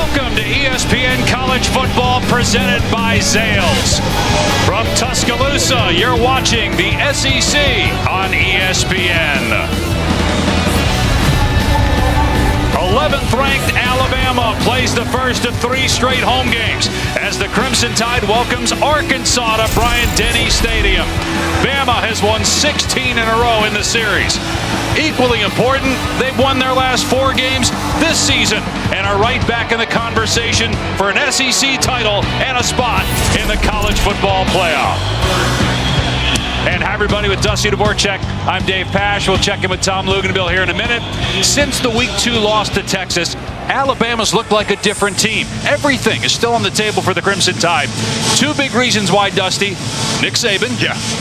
Welcome to ESPN College Football presented by Zales. From Tuscaloosa, you're watching the SEC on ESPN. 11th ranked Alabama plays the first of 3 straight home games as the Crimson Tide welcomes Arkansas to Bryant-Denny Stadium. Bama has won 16 in a row in the series. Equally important, they've won their last 4 games this season and are right back in the conversation for an SEC title and a spot in the college football playoff. And hi, everybody, with Dusty Dvorak. I'm Dave Pasch. We'll check in with Tom Luganville here in a minute. Since the Week 2 loss to Texas, Alabama's looked like a different team. Everything is still on the table for the Crimson Tide. 2 big reasons why, Dusty. Nick Saban,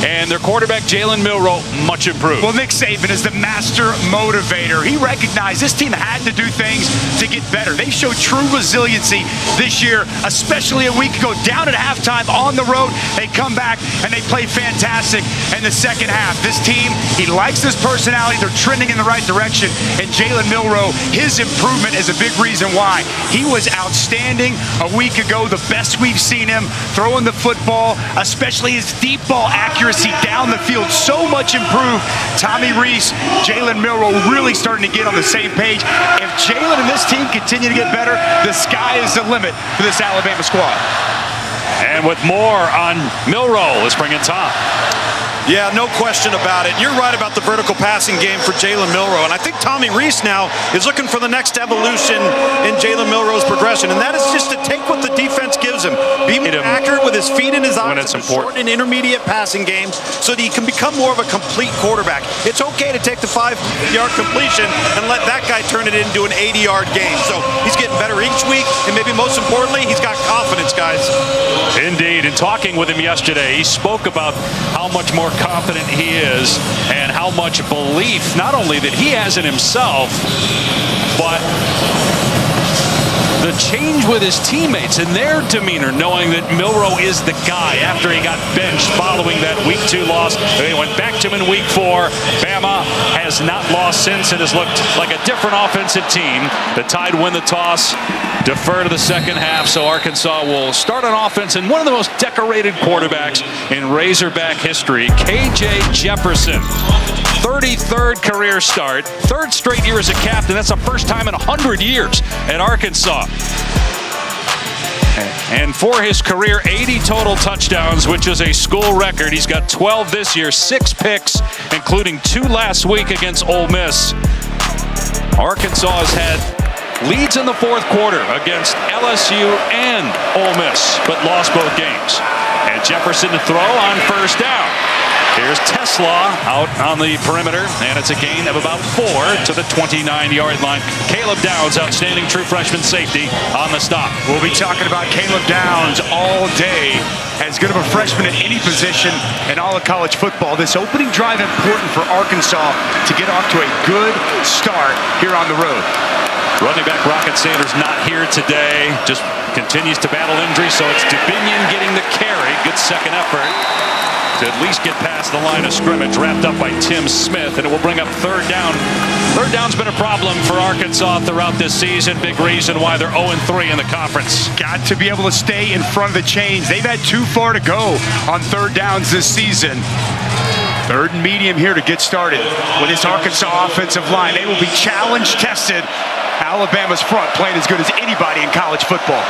and their quarterback, Jalen Milroe, much improved. Well, Nick Saban is the master motivator. He recognized this team had to do things to get better. They showed true resiliency this year, especially a week ago, down at halftime on the road. They come back and they play fantastic in the second half. This team, he likes this personality. They're trending in the right direction. And Jalen Milroe, his improvement is a big reason why. He was outstanding a week ago, the best we've seen him throwing the football, especially his deep ball accuracy down the field, so much improved. Tommy Rees, Jalen Milroe really starting to get on the same page. If Jalen and this team continue to get better, the sky is the limit for this Alabama squad. And with more on Milroe, let's bring in Tom. Yeah, no question about it. You're right about the vertical passing game for Jalen Milroe. And I think Tommy Rees now is looking for the next evolution in Jalen Milroe's progression. And that is just to take what the defense gives him. Be more accurate with his feet in his eyes. When it's important. Short and intermediate passing game so that he can become more of a complete quarterback. It's okay to take the 5-yard completion and let that guy turn it into an 80-yard game. So he's getting better each week. And maybe most importantly, he's got confidence, guys. Indeed. In talking with him yesterday, he spoke about how much more confident he is and how much belief not only that he has in himself, but the change with his teammates and their demeanor, knowing that Milroe is the guy after he got benched following that Week 2 loss. They went back to him in Week 4. Bama has not lost since. It has looked like a different offensive team. The Tide win the toss, defer to the second half, so Arkansas will start on offense and one of the most decorated quarterbacks in Razorback history, KJ Jefferson. 33rd career start, 3rd straight year as a captain. That's the first time in 100 years at Arkansas. And for his career, 80 total touchdowns, which is a school record. He's got 12 this year, 6 picks, including 2 last week against Ole Miss. Arkansas has had leads in the 4th quarter against LSU and Ole Miss, but lost both games. And Jefferson to throw on first down. Here's Tesla out on the perimeter, and it's a gain of about 4 to the 29-yard line. Caleb Downs, outstanding true freshman safety, on the stop. We'll be talking about Caleb Downs all day. As good of a freshman at any position in all of college football. This opening drive important for Arkansas to get off to a good start here on the road. Running back Rocket Sanders not here today. Just continues to battle injury, so it's Dubinion getting the carry. Good second effort to at least get past the line of scrimmage, wrapped up by Tim Smith, and it will bring up 3rd down. 3rd down's been a problem for Arkansas throughout this season. Big reason why they're 0-3 in the conference. Got to be able to stay in front of the chains. They've had too far to go on 3rd downs this season. 3rd and medium here to get started with this Arkansas offensive line. They will be challenge tested. Alabama's front playing as good as anybody in college football.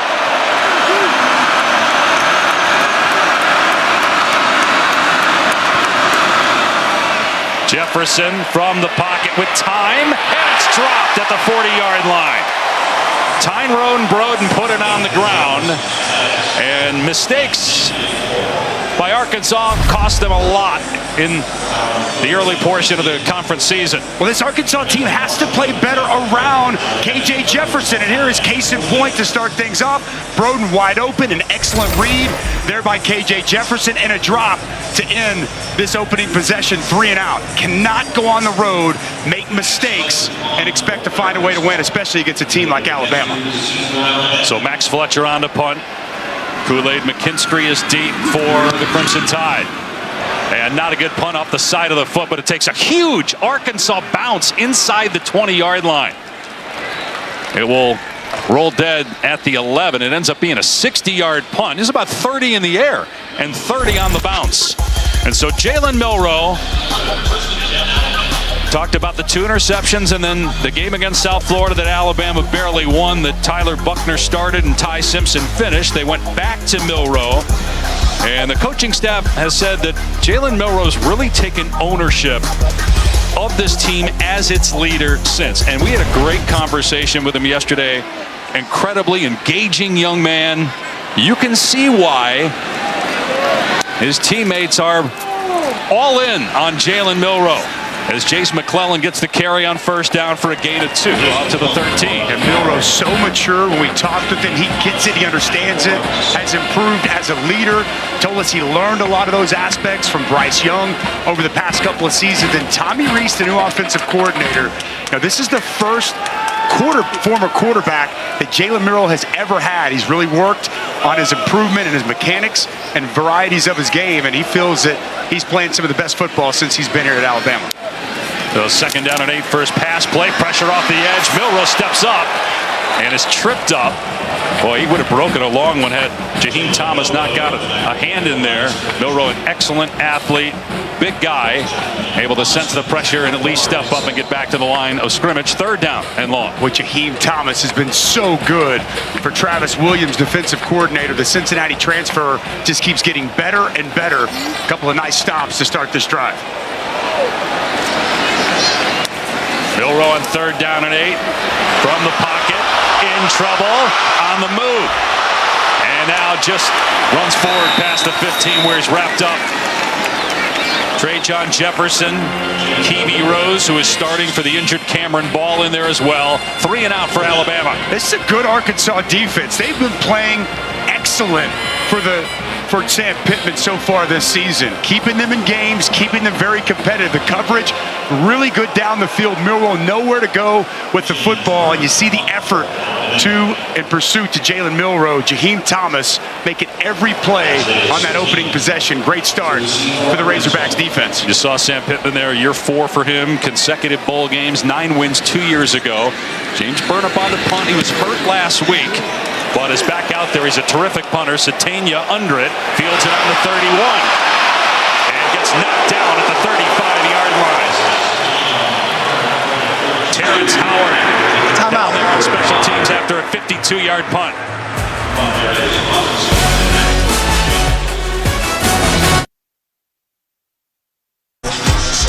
Jefferson from the pocket with time, and it's dropped at the 40-yard line. Tyrone Broden put it on the ground, and mistakes by Arkansas cost them a lot in the early portion of the conference season. Well, this Arkansas team has to play better around KJ Jefferson, and here is case in point to start things off. Broden wide open, an excellent read there by KJ Jefferson, and a drop to end this opening possession, 3 and out. Cannot go on the road, make mistakes, and expect to find a way to win, especially against a team like Alabama. So Max Fletcher on to punt. Kool-Aid McKinstry is deep for the Crimson Tide. And not a good punt off the side of the foot, but it takes a huge Arkansas bounce inside the 20-yard line. It will rolled dead at the 11. It ends up being a 60-yard punt. It's about 30 in the air and 30 on the bounce. And so Jalen Milroe talked about the 2 interceptions and then the game against South Florida that Alabama barely won, that Tyler Buckner started and Ty Simpson finished. They went back to Milroe. And the coaching staff has said that Jalen Milroe's really taken ownership of this team as its leader since. And we had a great conversation with him yesterday. Incredibly engaging young man. You can see why his teammates are all in on Jalen Milroe, as Jace McClellan gets the carry on first down for a gain of 2 out to the 13. And Milroe's so mature. When we talked with him, he gets it, he understands it, has improved as a leader. Told us he learned a lot of those aspects from Bryce Young over the past couple of seasons. And Tommy Rees, the new offensive coordinator, now this is the first former quarterback that Jalen Milroe has ever had. He's really worked on his improvement and his mechanics and varieties of his game, and he feels that he's playing some of the best football since he's been here at Alabama. So 2nd down and 8, first pass play, pressure off the edge. Milroe steps up and is tripped up. Boy, he would have broken a long one had Jaheim Thomas not got a hand in there. Milroe, an excellent athlete, big guy, able to sense the pressure and at least step up and get back to the line of scrimmage. 3rd down and long. Well, Jaheim Thomas has been so good for Travis Williams, defensive coordinator. The Cincinnati transfer just keeps getting better and better. A couple of nice stops to start this drive. Milroe on 3rd down and 8 from the pocket, in trouble, on the move, and now just runs forward past the 15 where he's wrapped up. Trajan Jefferson, Kiwi Rose, who is starting for the injured Cameron Ball, in there as well. 3 and out for Alabama. This is a good Arkansas defense. They've been playing excellent for Sam Pittman so far this season, keeping them in games, keeping them very competitive. The coverage really good down the field. Milroe nowhere to go with the football, and you see the effort in pursuit to Jalen Milroe. Jaheim Thomas making every play on that opening possession. Great start for the Razorbacks defense. You saw Sam Pittman there, year 4 for him, consecutive bowl games, 9 wins 2 years ago. James Burnip on the punt. He was hurt last week, but is back out there. He's a terrific punter. Satania under it, fields it on the 31, and gets knocked down at the 35-yard line. Terrence Howard down there on special teams after a 52-yard punt.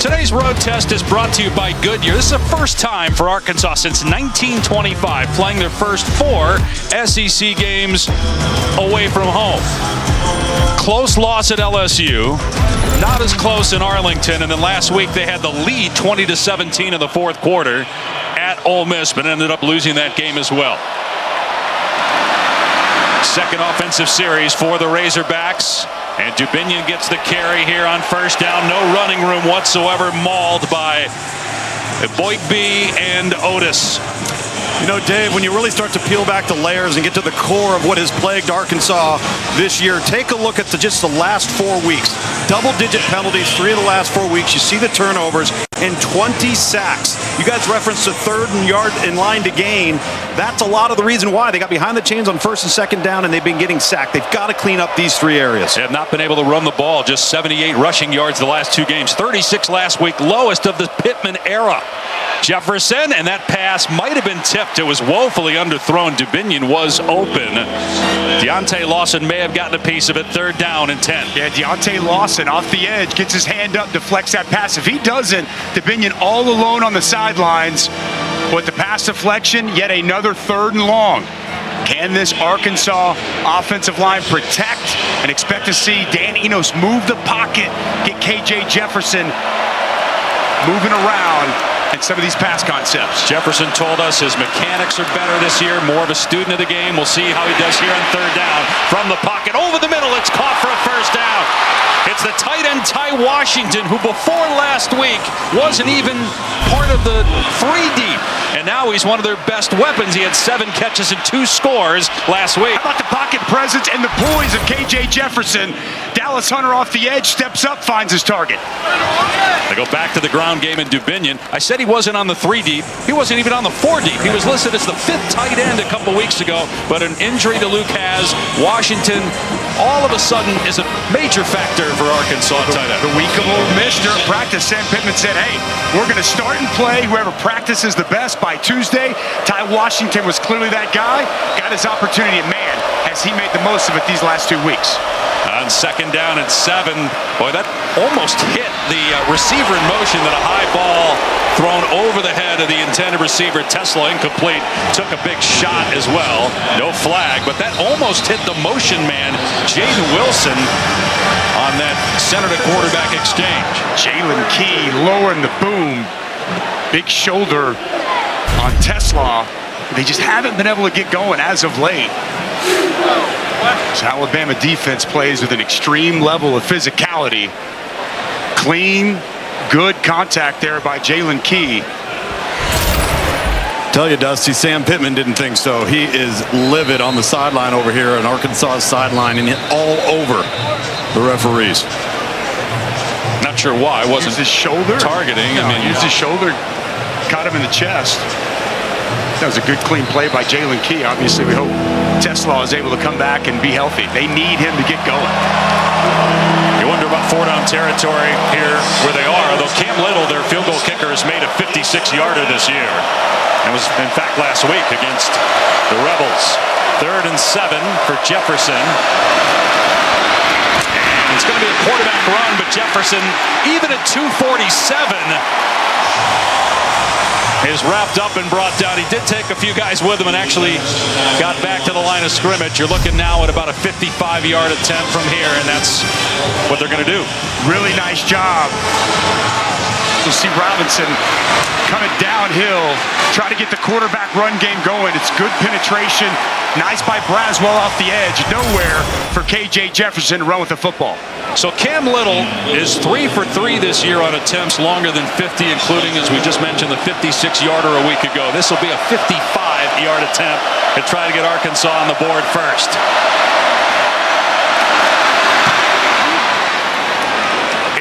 Today's road test is brought to you by Goodyear. This is the first time for Arkansas since 1925 playing their first 4 SEC games away from home. Close loss at LSU, not as close in Arlington, and then last week they had the lead 20-17 in the 4th quarter at Ole Miss, but ended up losing that game as well. Second offensive series for the Razorbacks. And Dubinion gets the carry here on first down. No running room whatsoever, mauled by Boygby and Otis. You know, Dave, when you really start to peel back the layers and get to the core of what has plagued Arkansas this year, take a look at just the last 4 weeks. Double-digit penalties, 3 of the last 4 weeks. You see the turnovers and 20 sacks. You guys referenced the 3rd and yard in line to gain. That's a lot of the reason why they got behind the chains on 1st and 2nd down, and they've been getting sacked. They've got to clean up these 3 areas. They have not been able to run the ball. Just 78 rushing yards the last 2 games. 36 last week, lowest of the Pittman era. Jefferson, and that pass might have been tipped. It was woefully underthrown. Dubinion was open. Deontay Lawson may have gotten a piece of it. 3rd down and 10. Yeah, Deontay Lawson off the edge, gets his hand up, deflects that pass. If he doesn't, Dubinion all alone on the sidelines with the pass deflection, yet another 3rd and long. Can this Arkansas offensive line protect and expect to see Dan Enos move the pocket, get KJ Jefferson moving around and some of these pass concepts? Jefferson told us his mechanics are better this year, more of a student of the game. We'll see how he does here on 3rd down. From the pocket, over the middle, it's caught for a first down. It's the tight end Ty Washington, who before last week wasn't even part of the 3 deep. And now now he's one of their best weapons. He had 7 catches and 2 scores last week. How about the pocket presence and the poise of K.J. Jefferson? Dallas Hunter off the edge, steps up, finds his target. They go back to the ground game in Dubinion. I said he wasn't on the 3 deep. He wasn't even on the 4 deep. He was listed as the 5th tight end a couple weeks ago, but an injury to Luke has. Washington, all of a sudden, is a major factor for Arkansas tight end. The week of Ole Miss during practice, Sam Pittman said, hey, we're going to start and play whoever practices the best by Tuesday. Ty Washington was clearly that guy. Got his opportunity, and man, has he made the most of it these last 2 weeks. On 2nd down and 7, boy, that almost hit the receiver in motion. That a high ball thrown over the head of the intended receiver. Tesla incomplete. Took a big shot as well. No flag, but that almost hit the motion man, Jaden Wilson, on that center to quarterback exchange. Jalen Key lowering the boom. Big shoulder on Tesla. They just haven't been able to get going as of late. So Alabama defense plays with an extreme level of physicality. Clean, good contact there by Jalen Key. Tell you, Dusty, Sam Pittman didn't think so. He is livid on the sideline over here on Arkansas' sideline and hit all over the referees. Not sure why. Wasn't his shoulder targeting. No, used his shoulder, caught him in the chest. That was a good, clean play by Jalen Key. Obviously, we hope Tesla is able to come back and be healthy. They need him to get going. You wonder about 4-down territory here where they are. Although Cam Little, their field goal kicker, has made a 56-yarder this year. And was, in fact, last week against the Rebels. 3rd and 7 for Jefferson. And it's going to be a quarterback run, but Jefferson, even at 247, is wrapped up and brought down. He did take a few guys with him and actually got back to the line of scrimmage. You're looking now at about a 55-yard attempt from here, and that's what they're going to do. Really nice job. You'll see Robinson coming downhill, try to get the quarterback run game going. It's good penetration. Nice by Braswell off the edge. Nowhere for K.J. Jefferson to run with the football. So Cam Little is 3 for 3 this year on attempts longer than 50, including, as we just mentioned, the 56-yarder a week ago. This will be a 55-yard attempt to try to get Arkansas on the board first.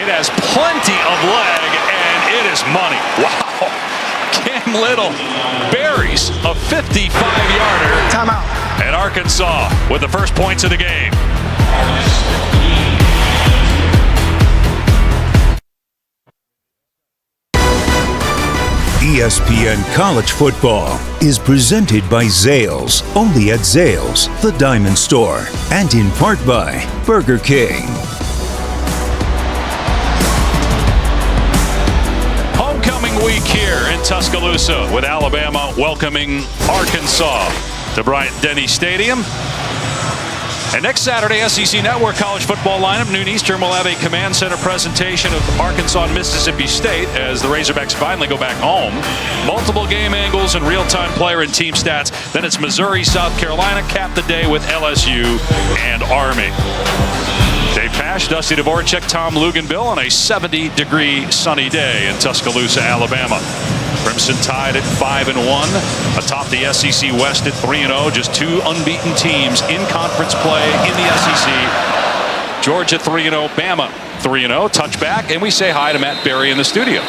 It has plenty of leg, and it is money. Wow. Cam Little buries a 55-yarder. Timeout. And Arkansas with the first points of the game. ESPN College Football is presented by Zales, only at Zales, the Diamond Store, and in part by Burger King. Homecoming week here in Tuscaloosa with Alabama welcoming Arkansas to Bryant-Denny Stadium. And next Saturday, SEC Network College Football lineup, noon Eastern, will have a Command Center presentation of Arkansas and Mississippi State as the Razorbacks finally go back home. Multiple game angles and real-time player and team stats. Then it's Missouri, South Carolina, cap the day with LSU and Army. Dave Pasch, Dusty Dvorak, Tom Luganbill on a 70-degree sunny day in Tuscaloosa, Alabama. Crimson Tide at 5-1, atop the SEC West at 3-0. Just 2 unbeaten teams in conference play in the SEC. Georgia 3-0, Bama 3-0. Touchback, and we say hi to Matt Berry in the studio.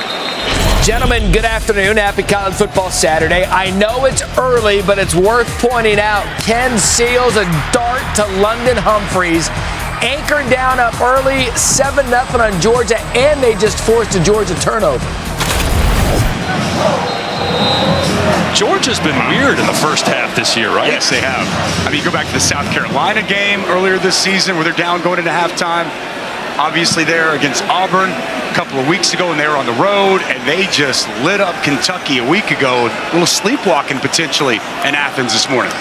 Gentlemen, good afternoon. Happy College Football Saturday. I know it's early, but it's worth pointing out Ken Seals a dart to London Humphreys. Anchored down up early, 7-0 on Georgia, and they just forced a Georgia turnover. Georgia's been weird in the first half this year, right? Yes, they have. I mean, you go back to the South Carolina game earlier this season where they're down going into halftime. Obviously there against Auburn a couple of weeks ago when they were on the road, and they just lit up Kentucky a week ago. A little sleepwalking potentially in Athens this morning.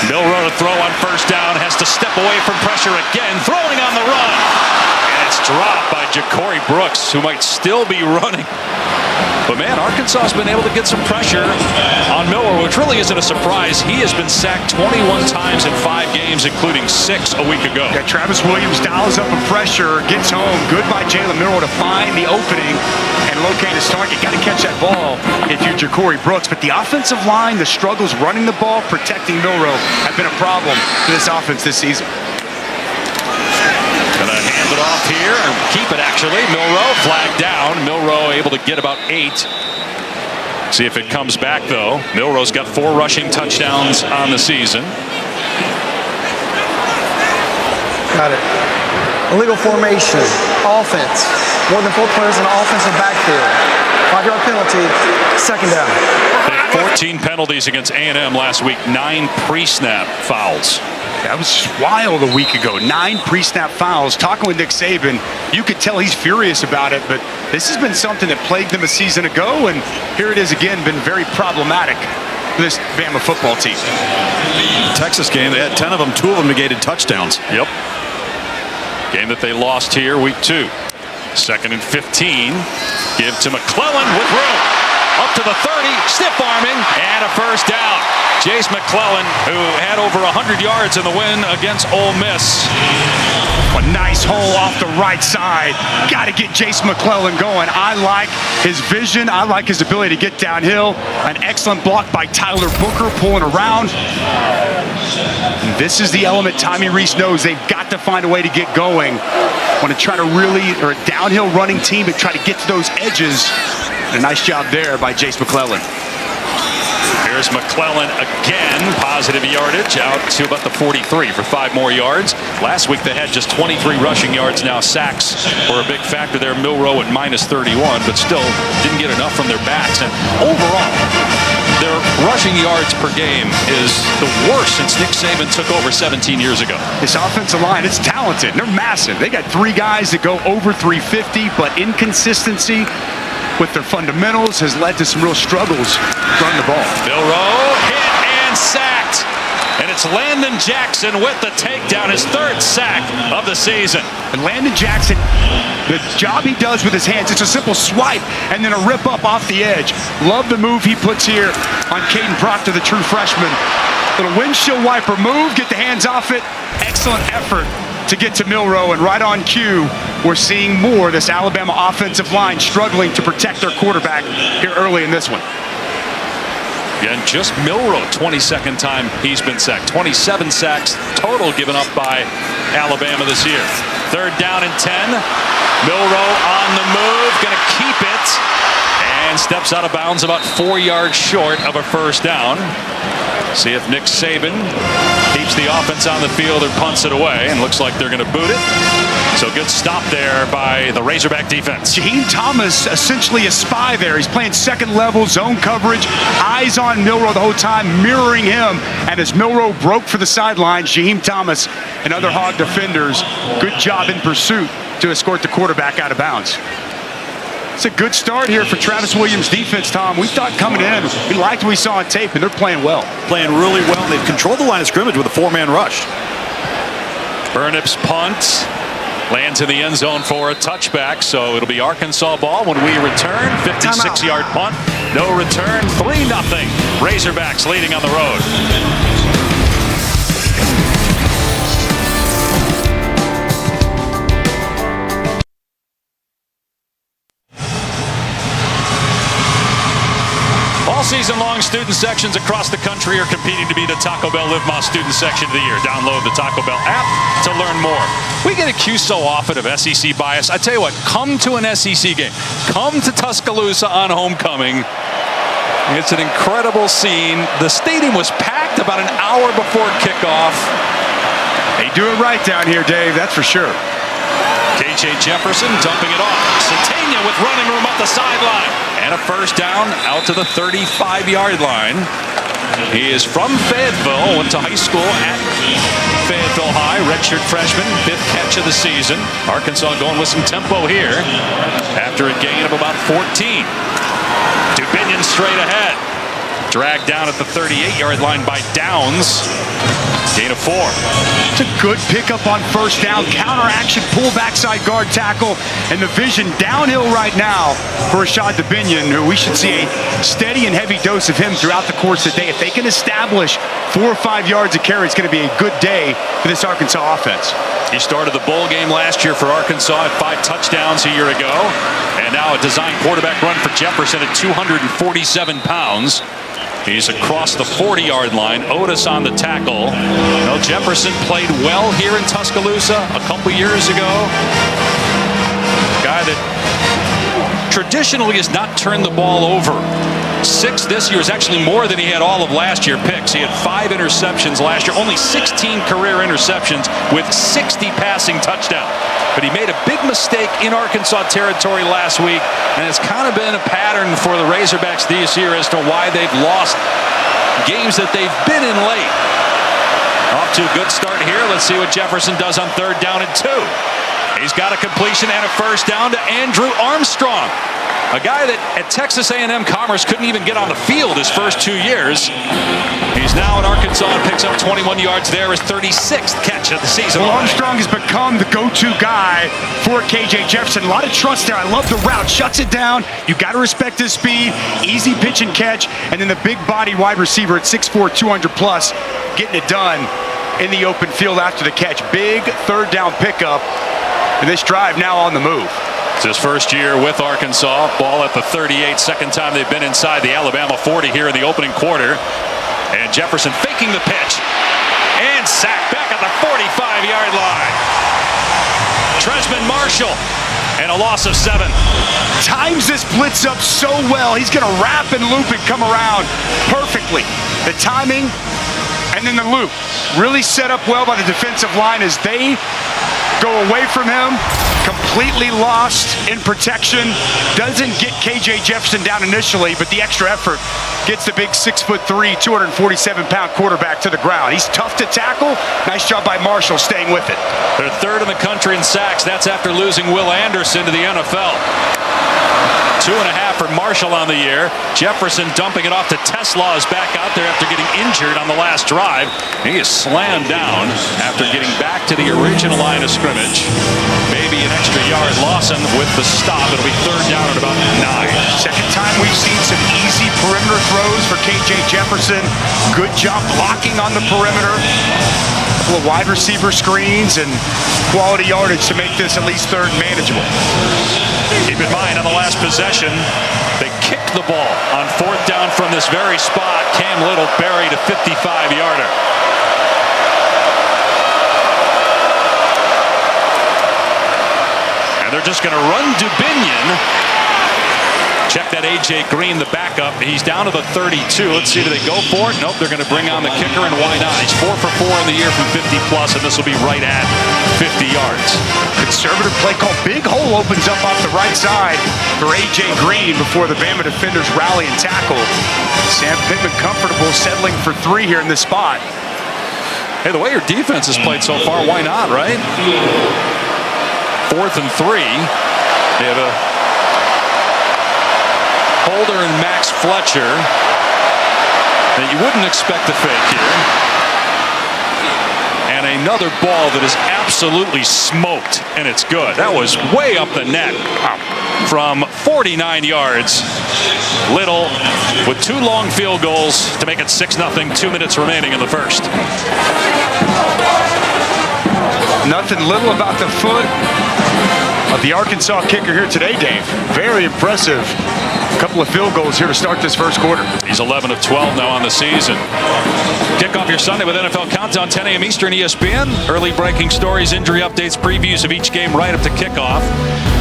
Milroe to throw on first down, has to step away from pressure again, throwing on the run. And it's dropped by Ja'Cory Brooks, who might still be running. But man, Arkansas has been able to get some pressure on Milroe, which really isn't a surprise. He has been sacked 21 times in 5 games, including 6 a week ago. Yeah, Travis Williams dials up a pressure, gets home. Good by Jalen Milroe to find the opening and locate his target. Got to catch that ball if you're Ja'Cory Brooks. But the offensive line, the struggles running the ball, protecting Milroe have been a problem for this offense this season. Gonna hand it off here, or keep it actually. Milroe flagged down. Milroe able to get about 8. See if it comes back though. Milroe's got 4 rushing touchdowns on the season. Got it. Illegal formation, offense. More than 4 players in the offensive backfield. 5-yard penalty, second down. 14 penalties against A&M last week, 9 pre-snap fouls. That was just wild a week ago. 9 pre-snap fouls. Talking with Nick Saban, you could tell he's furious about it, but this has been something that plagued them a season ago, and here it is again, been very problematic for this Bama football team. Texas game, they had 10 of them, 2 of them negated touchdowns. Yep. Game that they lost here, week 2. 2nd and 15. Give to McClellan with room. Up to the 30, stiff arming, and a first down. Jace McClellan, who had over 100 yards in the win against Ole Miss. A nice hole off the right side. Got to get Jace McClellan going. I like his vision. I like his ability to get downhill. An excellent block by Tyler Booker pulling around. And this is the element Tommy Rees knows they've got to find a way to get going. Want to try to really, or a downhill running team, and try to get to those edges. A nice job there by Jace McClellan. Here's McClellan again. Positive yardage out to about the 43 for 5 more yards. Last week they had just 23 rushing yards. Now sacks were a big factor there. Milroe at -31, but still didn't get enough from their backs. And overall, their rushing yards per game is the worst since Nick Saban took over 17 years ago. This offensive line, it's talented. They're massive. They got 3 guys that go over 350, but inconsistency with their fundamentals has led to some real struggles running the ball. Milroe hit and sacked. And it's Landon Jackson with the takedown, his 3rd sack of the season. And Landon Jackson, the job he does with his hands, it's a simple swipe and then a rip up off the edge. Love the move he puts here on Caden Proctor, the true freshman. Little windshield wiper move, get the hands off it. Excellent effort to get to Milroe, and right on cue, we're seeing more of this Alabama offensive line struggling to protect their quarterback here early in this one. Again, just Milroe, 22nd time he's been sacked. 27 sacks total given up by Alabama this year. 3rd down and 10. Milroe on the move, gonna keep it, and steps out of bounds about 4 yards short of a first down. See if Nick Saban keeps the offense on the field or punts it away, and looks like they're going to boot it. So good stop there by the Razorback defense. Jaheim Thomas, essentially a spy there. He's playing second level zone coverage, eyes on Milroe the whole time, mirroring him. And as Milroe broke for the sidelines, Jaheim Thomas and other Hog defenders, good job in pursuit to escort the quarterback out of bounds. It's a good start here for Travis Williams' defense, Tom. We thought coming in, we liked what we saw on tape, and they're playing well. Playing really well, and they've controlled the line of scrimmage with a 4-man rush. Burnip's punt lands in the end zone for a touchback, so it'll be Arkansas ball when we return. 56-yard punt, no return, 3-0. Razorbacks leading on the road. Season-long student sections across the country are competing to be the Taco Bell Live Más Student Section of the Year. Download the Taco Bell app to learn more. We get accused so often of SEC bias. I tell you what, come to an SEC game. Come to Tuscaloosa on homecoming. It's an incredible scene. The stadium was packed about an hour before kickoff. They do it right down here, Dave, that's for sure. KJ Jefferson dumping it off. Satania with running room up the sideline. And a first down out to the 35-yard line. He is from Fayetteville, went to high school at Fayetteville High, redshirt freshman, 5th catch of the season. Arkansas going with some tempo here after a gain of about 14. Dubinion straight ahead. Dragged down at the 38-yard line by Downs. Gain of 4. It's a good pickup on first down. Counter action, pull backside guard tackle, and the vision downhill right now for Rashad Dubinion, who we should see a steady and heavy dose of him throughout the course of the day. If they can establish 4 or 5 yards a carry is going to be a good day for this Arkansas offense. He started the bowl game last year for Arkansas at 5 touchdowns a year ago. And now a design quarterback run for Jefferson at 247 pounds. He's across the 40-yard line. Otis on the tackle. Now Jefferson played well here in Tuscaloosa a couple years ago. Guy that traditionally has not turned the ball over. 6 this year is actually more than he had all of last year picks. He had 5 interceptions last year, only 16 career interceptions with 60 passing touchdowns. But he made a big mistake in Arkansas territory last week, and it's kind of been a pattern for the Razorbacks this year as to why they've lost games that they've been in late. Off to a good start here. Let's see what Jefferson does on 3rd down and 2. He's got a completion and a first down to Andrew Armstrong, a guy that at Texas A&M Commerce couldn't even get on the field his first 2 years. He's now at Arkansas and picks up 21 yards there, his 36th catch of the season. Well, Armstrong has become the go-to guy for KJ Jefferson. A lot of trust there. I love the route. Shuts it down. You got to respect his speed. Easy pitch and catch. And then the big body wide receiver at 6'4", 200 plus, getting it done in the open field after the catch. Big 3rd down pickup. And this drive now on the move. It's his first year with Arkansas. Ball at the 38. Second time they've been inside the Alabama 40 here in the opening quarter. And Jefferson faking the pitch. And sacked back at the 45-yard line. Tresman Marshall. And a loss of 7. Times this blitz up so well. He's going to wrap and loop and come around perfectly. The timing and then the loop really set up well by the defensive line as they go away from him, completely lost in protection. Doesn't get KJ Jefferson down initially, but the extra effort gets the big 6'3", 247-pound quarterback to the ground. He's tough to tackle. Nice job by Marshall staying with it. They're 3rd in the country in sacks. That's after losing Will Anderson to the NFL. 2.5 for Marshall on the year. Jefferson dumping it off to Tesla is back out there after getting injured on the last drive. He is slammed down after getting back to the original line of scrimmage. Maybe an extra yard. Lawson with the stop. It'll be 3rd down at about 9. Second time we've seen some easy perimeter throws for KJ Jefferson. Good job blocking on the perimeter. A couple of wide receiver screens and quality yardage to make this at least 3rd manageable. Keep in mind, on the last possession, they kicked the ball on 4th down from this very spot. Cam Little buried a 55-yarder. And they're just going to run Dubinion. Check that A.J. Green, the backup. He's down to the 32. Let's see, do they go for it? Nope, they're going to bring on the kicker, and why not? He's 4 for 4 in the year from 50-plus, and this will be right at 50 yards. Conservative play call. Big hole opens up off the right side for A.J. Green before the Bama defenders rally and tackle. Sam Pittman comfortable settling for 3 here in this spot. Hey, the way your defense has played so far, why not, right? 4th and 3. They have a Holder and Max Fletcher that you wouldn't expect to fake here. And another ball that is absolutely smoked, and it's good. That was way up the net from 49 yards. Little with 2 long field goals to make it 6-0, 2 minutes remaining in the first. Nothing little about the foot of the Arkansas kicker here today, Dave. Very impressive. A couple of field goals here to start this first quarter. He's 11 of 12 now on the season. Kick off your Sunday with NFL Countdown, 10 a.m. Eastern, ESPN. Early breaking stories, injury updates, previews of each game right up to kickoff.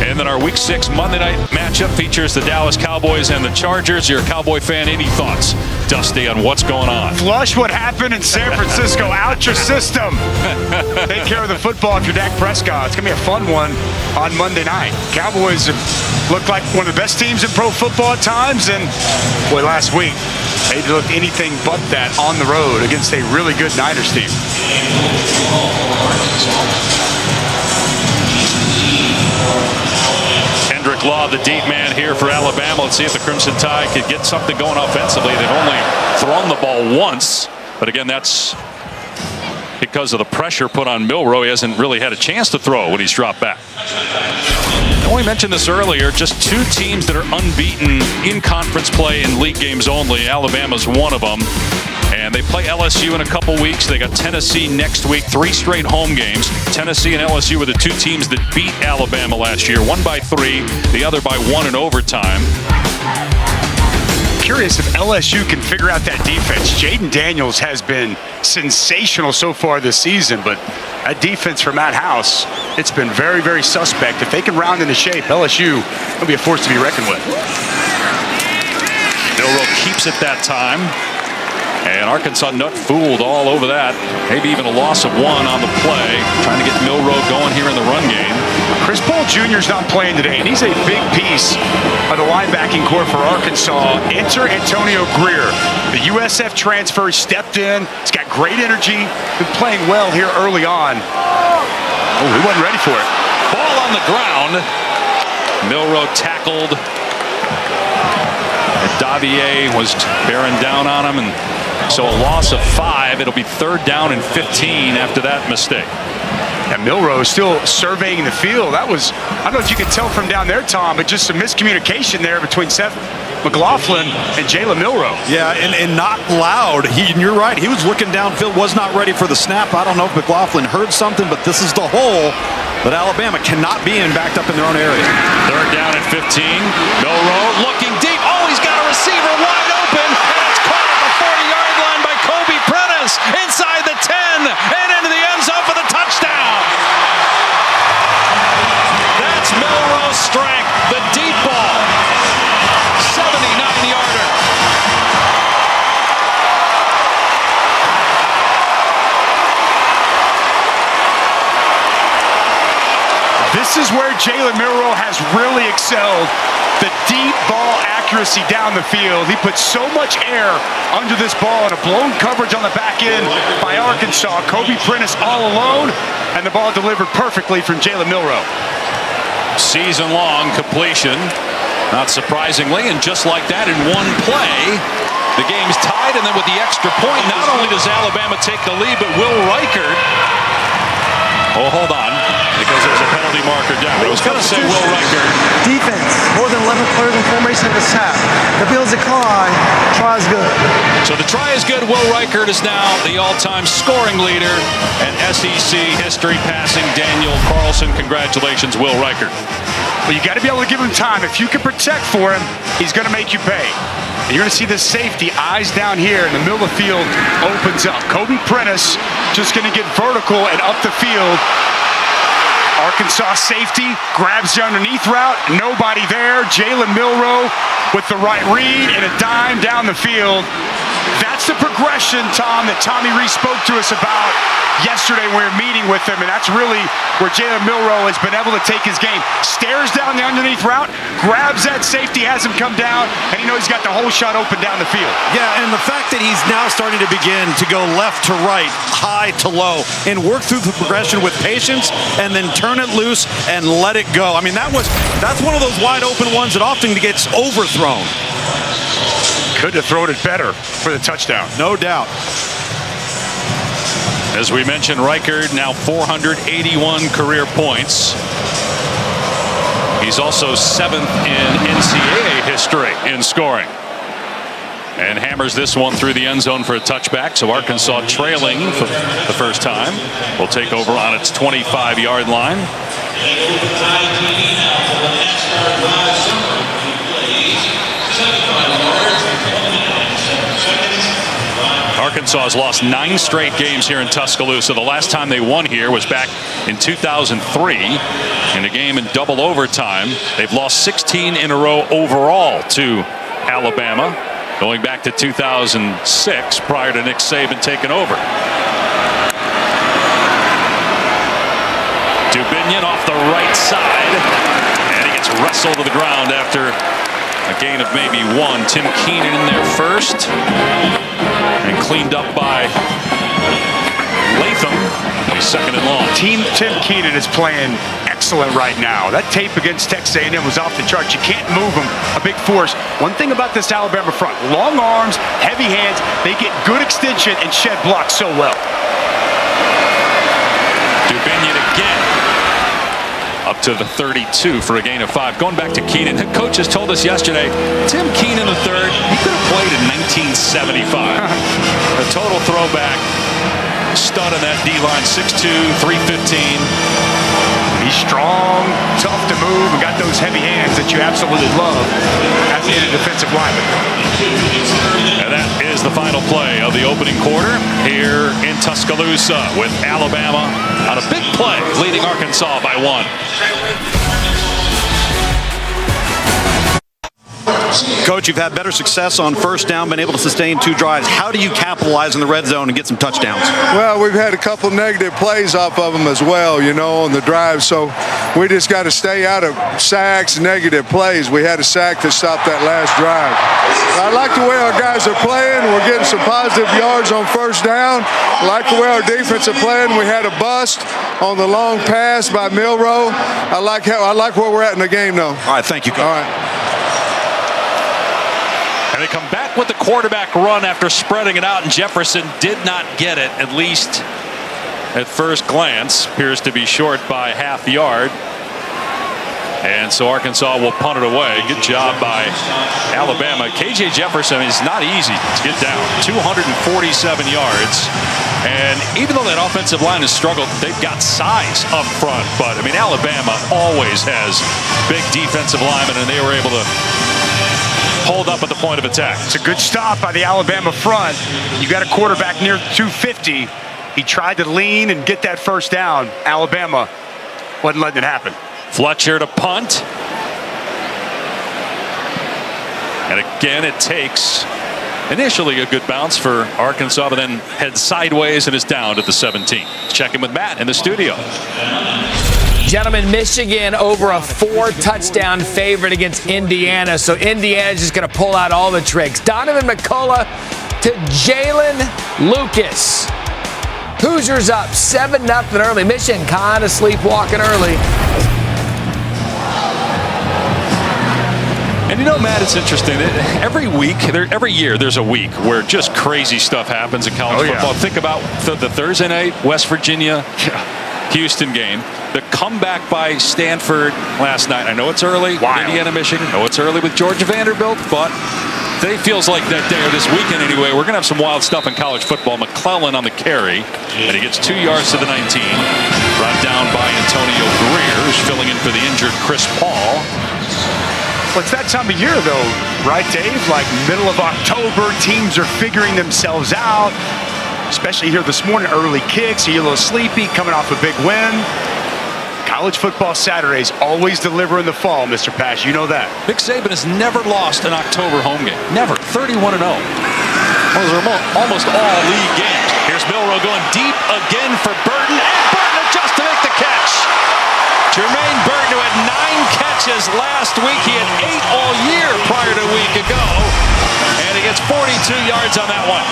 And then our Week 6 Monday night matchup features the Dallas Cowboys and the Chargers. You're a Cowboy fan. Any thoughts, Dusty, on what's going on? Flush what happened in San Francisco. Out your system. Take care of the football if you're Dak Prescott. It's going to be a fun one on Monday night. Cowboys look like one of the best teams in pro football at times. And, boy, last week, they looked anything but that on the road against a really good Niners team. Kendrick Law, the deep man here for Alabama. Let's see if the Crimson Tide could get something going offensively. They've only thrown the ball once. But, again, that's because of the pressure put on Milroe. He hasn't really had a chance to throw when he's dropped back. And we mentioned this earlier, just 2 teams that are unbeaten in conference play in league games only. Alabama's one of them. And they play LSU in a couple weeks. They got Tennessee next week, 3 straight home games. Tennessee and LSU were the 2 teams that beat Alabama last year, one by 3, the other by 1 in overtime. Curious if LSU can figure out that defense. Jaden Daniels has been sensational so far this season, but that defense for Matt House, it's been very, very suspect. If they can round into shape, LSU will be a force to be reckoned with. Milroe keeps it that time. And Arkansas not fooled all over that. Maybe even a loss of 1 on the play. Trying to get Milroe going here in the run game. Chris Paul Jr.'s not playing today, and he's a big piece of the linebacking core for Arkansas. Enter Antonio Greer. The USF transfer stepped in. He's got great energy. Been playing well here early on. Oh, he wasn't ready for it. Ball on the ground. Milroe tackled. Davier was bearing down on him, and so a loss of 5. It'll be 3rd down and 15 after that mistake. And Milroe is still surveying the field. That was, I don't know if you could tell from down there, Tom, but just some miscommunication there between Seth McLaughlin and Jalen Milroe. Yeah, and not loud. You're right. He was looking downfield, was not ready for the snap. I don't know if McLaughlin heard something, but this is the hole that Alabama cannot be in, backed up in their own area. 3rd down and 15. Milroe looking deep. Oh, he's got a receiver wide open, and it's caught at the 40-yard line by Kobe Prentice inside the 10 and into the end zone for the touchdown. That's Milroe's strength. The deep ball. 79-yarder. This is where Jalen Milroe has really excelled. The deep ball accuracy down the field. He put so much air under this ball and a blown coverage on the back end by Arkansas. Kobe Prentice all alone, and the ball delivered perfectly from Jalen Milroe. Season-long completion. Not surprisingly, and just like that, in one play, the game's tied, and then with the extra point, not only does Alabama take the lead, but Will Reichert. Oh, hold on, because there's a penalty marker down. I was going to say Will Reichert. Defense, more than 11 players in formation in the sack. The Bills decline, try is good. So the try is good. Will Reichert is now the all-time scoring leader and SEC history passing Daniel Carlson. Congratulations, Will Reichert. Well, you got to be able to give him time. If you can protect for him, he's going to make you pay. And you're going to see this safety, eyes down here in the middle of the field, opens up. Kobe Prentice just going to get vertical and up the field. Arkansas safety grabs the underneath route. Nobody there. Jalen Milroe with the right read and a dime down the field. That's the progression, Tom, that Tommy Rees spoke to us about yesterday when we were meeting with him, and that's really where Jalen Milroe has been able to take his game. Stares down the underneath route, grabs that safety, has him come down, and he knows he's got the whole shot open down the field. Yeah, and the fact that he's now starting to begin to go left to right, high to low, and work through the progression with patience, and then turn it loose and let it go. I mean, that's one of those wide open ones that often gets overthrown. Could have thrown it better for the touchdown. No doubt. As we mentioned, Reichert now 481 career points. He's also 7th in NCAA history in scoring. And hammers this one through the end zone for a touchback. So Arkansas trailing for the first time will take over on its 25-yard line. Arkansas has lost 9 straight games here in Tuscaloosa. The last time they won here was back in 2003 in a game in double overtime. They've lost 16 in a row overall to Alabama, going back to 2006 prior to Nick Saban taking over. Dubinion off the right side, and he gets wrestled to the ground after a gain of maybe 1. Tim Keenan in there first, and cleaned up by Latham. He's 2nd and long. Tim Keenan is playing excellent right now. That tape against Texas A&M was off the charts. You can't move him. A big force. One thing about this Alabama front, long arms, heavy hands, they get good extension and shed blocks so well. Dubinion again. A up to the 32 for a gain of 5. Going back to Keenan, head coach has told us yesterday, Tim Keenan III, he could have played in 1975. A total throwback. Stud on that D-line, 6'2", 315. He's strong, tough to move, and got those heavy hands that you absolutely love as a defensive lineman. And that is the final play of the opening quarter here in Tuscaloosa, with Alabama on a big play, leading Arkansas by 1. Coach, you've had better success on first down, been able to sustain 2 drives. How do you capitalize in the red zone and get some touchdowns? Well, we've had a couple negative plays off of them as well, you know, on the drive. So we just got to stay out of sacks, negative plays. We had a sack to stop that last drive. I like the way our guys are playing. We're getting some positive yards on first down. I like the way our defense are playing. We had a bust on the long pass by Milroe. I like where we're at in the game, though. All right, thank you, Coach. All right. And they come back with the quarterback run after spreading it out, and Jefferson did not get it, at least at first glance. Appears to be short by half yard. And so Arkansas will punt it away. Good job by Alabama. KJ Jefferson is not easy to get down. 247 yards. And even though that offensive line has struggled, they've got size up front. But, I mean, Alabama always has big defensive linemen, and they were able to hold up at the point of attack. It's a good stop by the Alabama front. You got a quarterback near 250. He tried to lean and get that first down. Alabama wasn't letting it happen. Fletcher to punt. And again, it takes initially a good bounce for Arkansas, but then heads sideways and is down to the 17. Checking with Matt in the studio. Gentlemen, Michigan over a 4-touchdown favorite against Indiana. So Indiana's just going to pull out all the tricks. Donovan McCullough to Jalen Lucas. Hoosiers up 7-0 early. Michigan kind of sleepwalking early. And you know, Matt, it's interesting. Every year, there's a week where just crazy stuff happens in college football. Think about the Thursday night West Virginia Houston game. The comeback by Stanford last night. I know it's early. Wild. Indiana, Michigan. I know it's early with Georgia Vanderbilt, but today feels like that day, or this weekend anyway. We're going to have some wild stuff in college football. McClellan on the carry, and he gets 2 yards to the 19. Brought down by Antonio Greer, who's filling in for the injured Chris Paul. Well, it's that time of year, though, right, Dave? Like middle of October, teams are figuring themselves out, especially here this morning, early kicks. You're a little sleepy, coming off a big win. College football Saturdays always deliver in the fall, Mr. Pash. You know that. Nick Saban has never lost an October home game. Never. 31-0. Those are almost all league games. Here's Milroe going deep again for Burton, and Burton adjusts to make the catch. Jermaine Burton, who had 9 catches last week. He had 8 all year prior to a week ago. And he gets 42 yards on that one.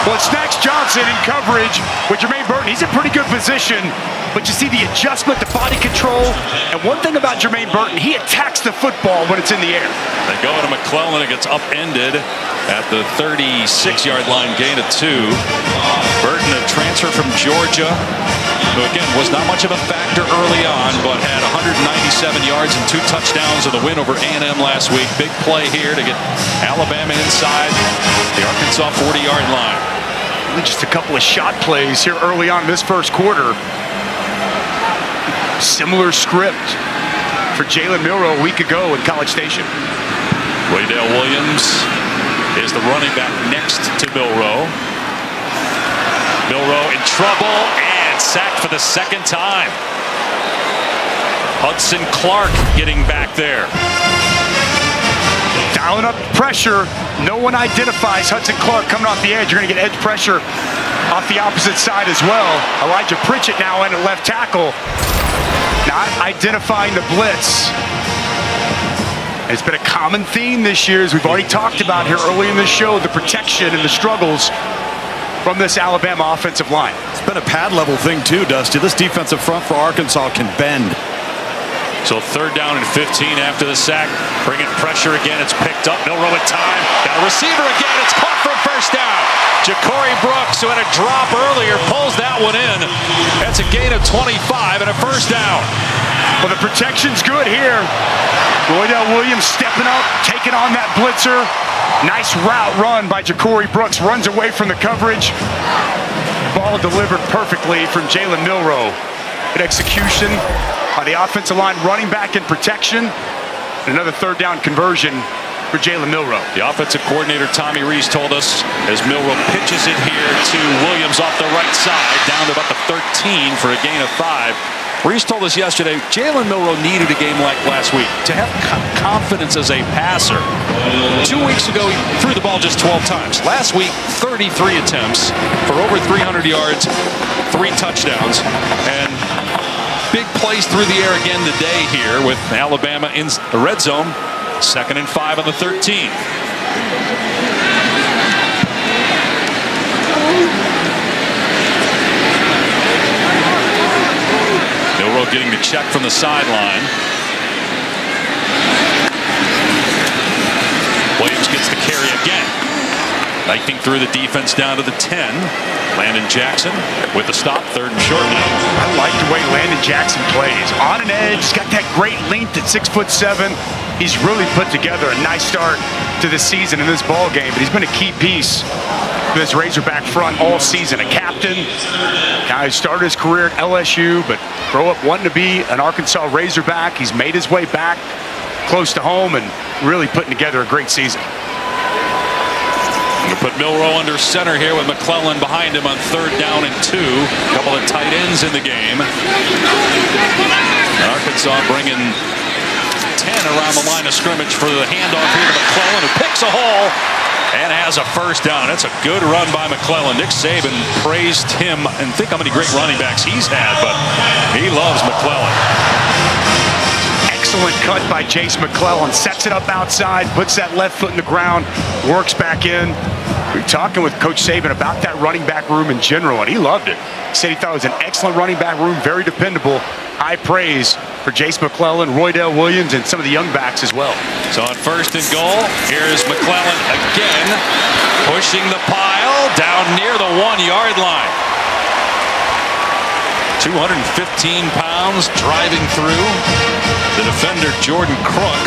Well, it's Snacks Johnson in coverage with Jermaine Burton. He's in pretty good position, but you see the adjustment, the body control. And one thing about Jermaine Burton, he attacks the football when it's in the air. They go to McClellan. It gets upended at the 36-yard line, gain of 2. Burton, a transfer from Georgia, who again was not much of a factor early on, but had 197 yards and 2 touchdowns in the win over A&M last week. Big play here to get Alabama inside the Arkansas 40-yard line. Really just a couple of shot plays here early on in this first quarter. Similar script for Jalen Milroe a week ago in College Station. Waydale Williams is the running back next to Milroe. Milroe in trouble and sacked for the second time. Hudson Clark getting back there. Dialing up pressure. No one identifies Hudson Clark coming off the edge. You're going to get edge pressure off the opposite side as well. Elijah Pritchett now in at left tackle. Not identifying the blitz. It's been a common theme this year, as we've already talked about here early in the show, the protection and the struggles from this Alabama offensive line. It's been a pad level thing too, Dusty. This defensive front for Arkansas can bend. So 3rd down and 15 after the sack. Bringing pressure again. It's picked up. Milroe with time. Got a receiver again. It's caught for a first down. Ja'Cory Brooks, who had a drop earlier, pulls that one in. That's a gain of 25 and a first down. Well, the protection's good here. Roydell Williams stepping up, taking on that blitzer. Nice route run by Ja'Cory Brooks. Runs away from the coverage. Ball delivered perfectly from Jalen Milroe. Good execution by the offensive line, running back in protection. Another 3rd down conversion for Jalen Milroe. The offensive coordinator, Tommy Rees, told us as Milroe pitches it here to Williams off the right side, down to about the 13 for a gain of 5. Rees told us yesterday, Jalen Milroe needed a game like last week to have confidence as a passer. 2 weeks ago, he threw the ball just 12 times. Last week, 33 attempts for over 300 yards, 3 touchdowns, and big plays through the air again today here with Alabama in the red zone. 2nd and 5 on the 13. Milroe getting the check from the sideline. Williams gets the carry again. Knifing through the defense down to the 10. Landon Jackson with the stop, 3rd and short now. I like the way Landon Jackson plays. On an edge, he's got that great length at 6'7". He's really put together a nice start to the season in this ball game, but he's been a key piece for this Razorback front all season. A captain, guy who started his career at LSU, but grew up wanting to be an Arkansas Razorback. He's made his way back close to home and really putting together a great season. Going to put Milroe under center here with McClellan behind him on 3rd down and 2. A couple of tight ends in the game. Arkansas bringing 10 around the line of scrimmage for the handoff here to McClellan, who picks a hole and has a first down. That's a good run by McClellan. Nick Saban praised him, and think how many great running backs he's had, but he loves McClellan. Excellent cut by Jace McClellan. Sets it up outside, puts that left foot in the ground, works back in. We were talking with Coach Saban about that running back room in general, and he loved it. He said he thought it was an excellent running back room, very dependable. High praise for Jace McClellan, Roydell Williams, and some of the young backs as well. So on 1st and goal, here's McClellan again, pushing the pile down near the 1-yard line. 215 pounds driving through. The defender, Jordan Crook,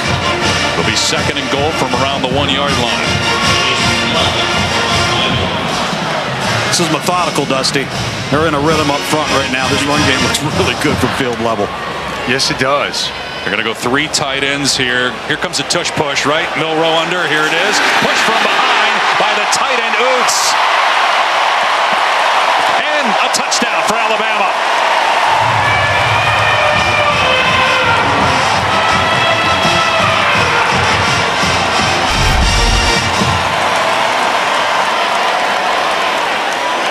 will be 2nd and goal from around the 1-yard line. This is methodical, Dusty. They're in a rhythm up front right now. This run game looks really good from field level. Yes, it does. They're going to go 3 tight ends here. Here comes a tush push, right? Milroe under. Here it is. Push from behind by the tight end, Oots. And a touchdown for Alabama.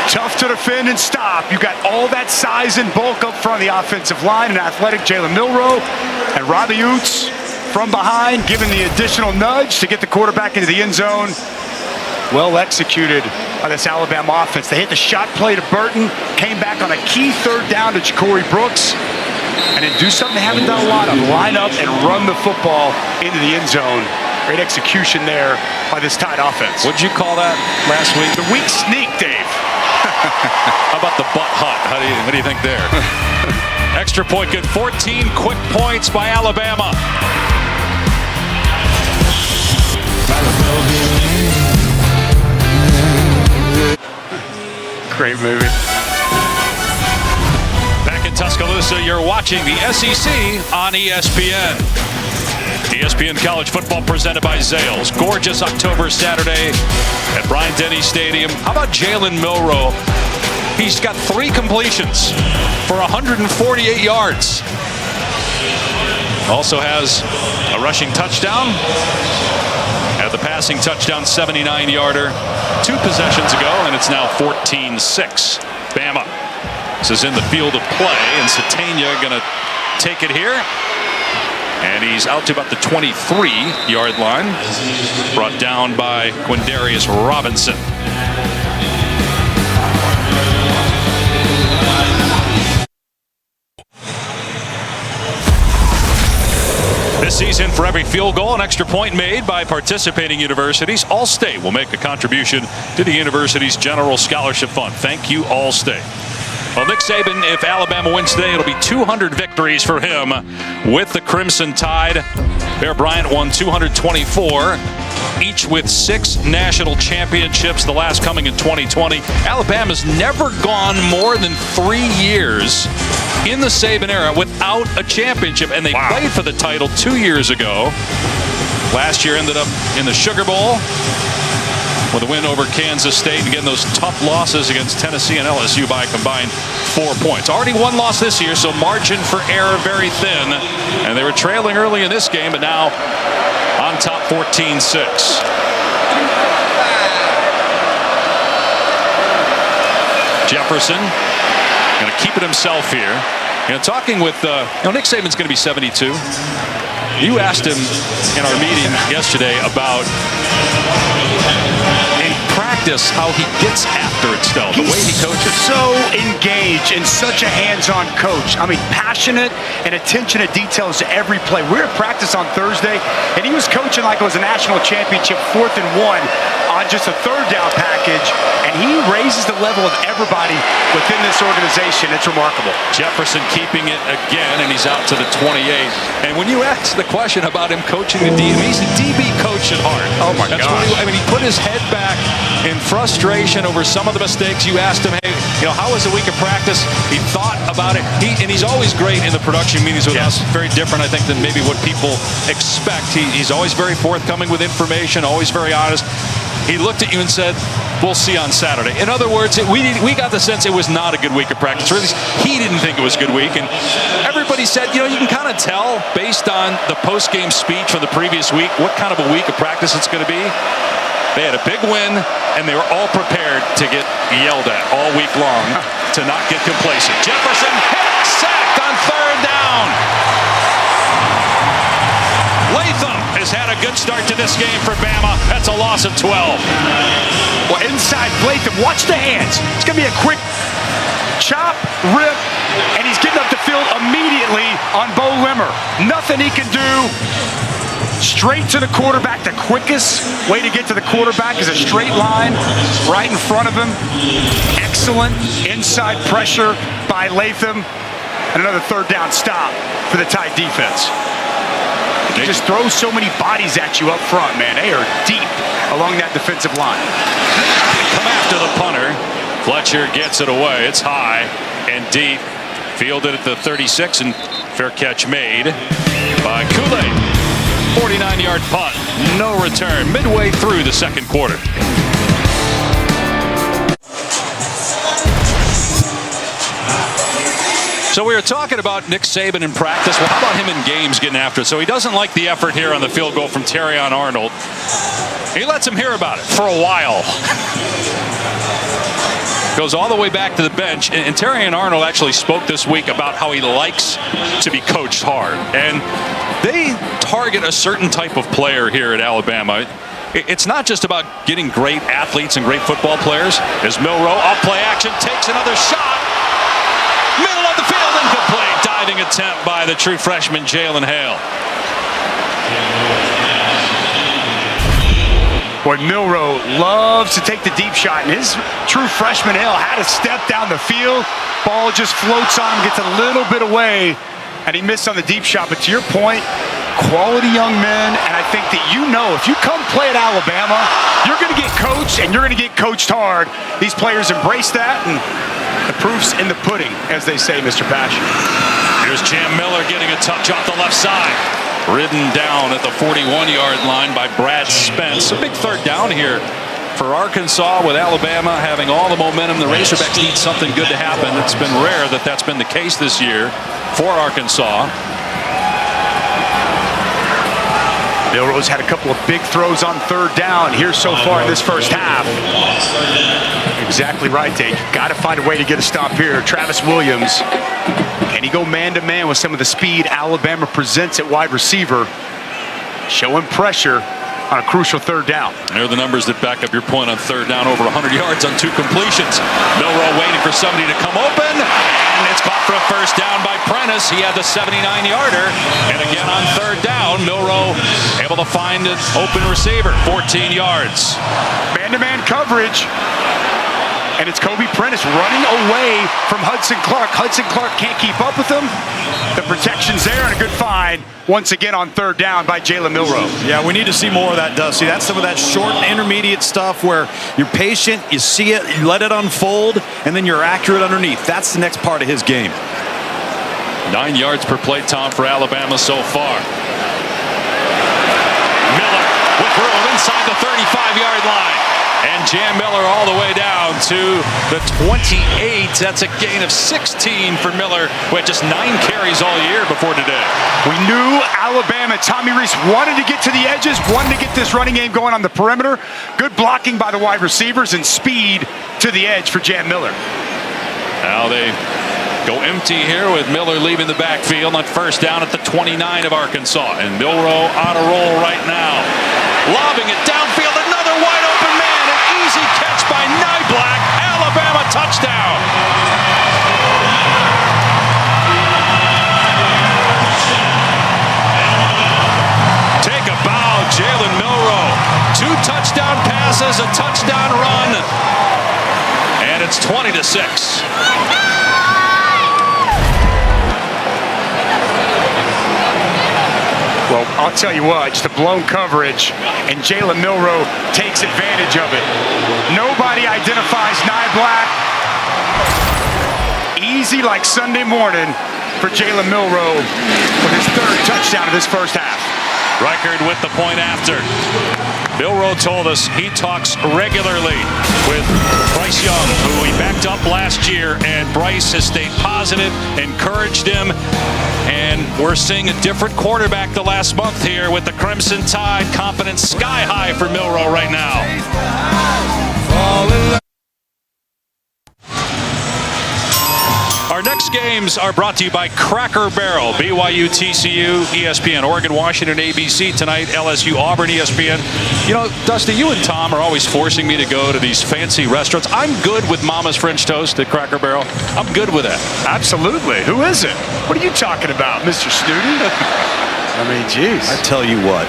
Tough to defend and stop. You got all that size and bulk up front of the offensive line, and athletic Jalen Milroe and Robbie Oots from behind, giving the additional nudge to get the quarterback into the end zone. Well executed by this Alabama offense. They hit the shot play to Burton, came back on a key 3rd down to Ja'Cory Brooks, and then do something they haven't done a lot of, line up and run the football into the end zone. Great execution there by this tight offense. What'd you call that last week? The weak sneak, Dave. How about the butt hut? What do you think there? Extra point good. 14 quick points by Alabama. Great movie. Back in Tuscaloosa, you're watching the SEC on ESPN. ESPN College Football presented by Zales. Gorgeous October Saturday at Bryant-Denny Stadium. How about Jalen Milroe? He's got 3 completions for 148 yards. Also has a rushing touchdown. Had the passing touchdown, 79-yarder, 2 possessions ago, and it's now 14-6. Bama. This is in the field of play, and Satania going to take it here. And he's out to about the 23-yard line. Brought down by Quindarius Robinson. This season, for every field goal, an extra point made by participating universities, All-State will make a contribution to the university's general scholarship fund. Thank you, All-State. Well, Nick Saban, if Alabama wins today, it'll be 200 victories for him with the Crimson Tide. Bear Bryant won 224, each with 6 national championships, the last coming in 2020. Alabama's never gone more than 3 years in the Saban era without a championship, and they played for the title 2 years ago. Last year ended up in the Sugar Bowl with a win over Kansas State and getting those tough losses against Tennessee and LSU by a combined 4 points. Already one loss this year, so margin for error very thin. And they were trailing early in this game, but now on top 14-6. Jefferson going to keep it himself here. Talking with, Nick Saban's going to be 72. You asked him in our meeting yesterday about in practice how he gets after it still, the way he coaches. So engaged and such a hands-on coach. I mean, passionate and attention to details to every play. We were at practice on Thursday, and he was coaching like it was a national championship, 4th and 1 on just a 3rd down package, and he raises the level of everybody within this organization. It's remarkable. Jefferson keeping it again, and he's out to the 28. And when you ask the question about him coaching the DB, he's a DB coach at heart. Oh my God! He put his head back in frustration over some of the mistakes. You asked him, hey, how was the week of practice? He thought about it. He's always great in the production meetings with us. Very different, I think, than maybe what people expect. He's always very forthcoming with information, always very honest. He looked at you and said, we'll see on Saturday. In other words, we got the sense it was not a good week of practice. Or at least he didn't think it was a good week. And everybody said, you can kind of tell based on the post-game speech from the previous week what kind of a week of practice it's going to be. They had a big win, and they were all prepared to get yelled at all week long to not get complacent. Jefferson hit, sacked on 3rd down. Latham has had a good start to this game for Bama. That's a loss of 12. Well, inside Latham, watch the hands. It's going to be a quick chop, rip, and he's getting up the field immediately on Bo Limmer. Nothing he can do. Straight to the quarterback. The quickest way to get to the quarterback is a straight line right in front of him. Excellent inside pressure by Latham. And another 3rd down stop for the Tide defense. They just throw so many bodies at you up front, man. They are deep along that defensive line. Come after the punter. Fletcher gets it away. It's high and deep. Fielded at the 36, and fair catch made by Kool-Aid. 49-yard punt, no return, midway through the 2nd quarter. So we were talking about Nick Saban in practice. Well, how about him in games getting after it? So he doesn't like the effort here on the field goal from Terrion Arnold. He lets him hear about it for a while. Goes all the way back to the bench, and Terrion Arnold actually spoke this week about how he likes to be coached hard. And they target a certain type of player here at Alabama. It's not just about getting great athletes and great football players. As Milroe, off play action, takes another shot. Middle of the field, incomplete. Diving attempt by the true freshman, Jalen Hale. Boy, Milroe loves to take the deep shot, and his true freshman Hale had to step down the field. Ball just floats on him, gets a little bit away, and he missed on the deep shot. But to your point, quality young men, and I think that if you come play at Alabama, you're going to get coached, and you're going to get coached hard. These players embrace that, and the proof's in the pudding, as they say, Mr. Passion. Here's Jam Miller getting a touch off the left side. Ridden down at the 41-yard line by Brad Spence. A big 3rd down here for Arkansas, with Alabama having all the momentum. The Razorbacks need something good to happen. It's been rare that that's been the case this year for Arkansas. Milroe's had a couple of big throws on 3rd down here so far in this first half. Exactly right, Dave. Got to find a way to get a stop here. Travis Williams. Can he go man-to-man with some of the speed Alabama presents at wide receiver? Showing pressure. on a crucial third down. There are the numbers that back up your point on third down. Over 100 yards on 2 completions. Milroe waiting for somebody to come open. And it's caught for a first down by Prentice. He had the 79-yarder. And again on third down, Milroe able to find an open receiver. 14 yards. Man-to-man coverage. And it's Kobe Prentice running away from Hudson Clark. Hudson Clark can't keep up with him. The protection's there and a good find once again on third down by Jalen Milroe. Yeah, we need to see more of that, Dusty. That's some of that short and intermediate stuff where you're patient, you see it, you let it unfold, and then you're accurate underneath. That's the next part of his game. 9 yards per play, Tom, for Alabama so far. Miller with room inside the 35-yard line. And Jam Miller all the way down to the 28. That's a gain of 16 for Miller, who had just 9 carries all year before today. We knew Alabama, Tommy Rees wanted to get to the edges, wanted to get this running game going on the perimeter. Good blocking by the wide receivers and speed to the edge for Jam Miller. Now they go empty here with Miller leaving the backfield on first down at the 29 of Arkansas. And Milroe on a roll right now. Lobbing it downfield, another wide open man. An easy catch by Nyblack. Alabama touchdown. Take a bow, Jalen Milroe. 2 touchdown passes, a touchdown run. And it's 20-6. Well, I'll tell you what, just a blown coverage, and Jalen Milroe takes advantage of it. Nobody identifies Nyblack. Easy like Sunday morning for Jalen Milroe with his 3rd touchdown of this first half. Reichard with the point after. Milroe told us he talks regularly with Bryce Young, who he backed up last year, and Bryce has stayed positive, encouraged him, and we're seeing a different quarterback the last month here with the Crimson Tide. Confidence sky high for Milroe right now. Our next games are brought to you by Cracker Barrel. BYU, TCU, ESPN, Oregon, Washington, ABC tonight, LSU, Auburn, ESPN. You know, Dusty, you and Tom are always forcing me to go to these fancy restaurants. I'm good with Mama's French Toast at Cracker Barrel. I'm good with that. Absolutely. Who isn't? What are you talking about, Mr. Snooty? I mean, geez. I tell you what.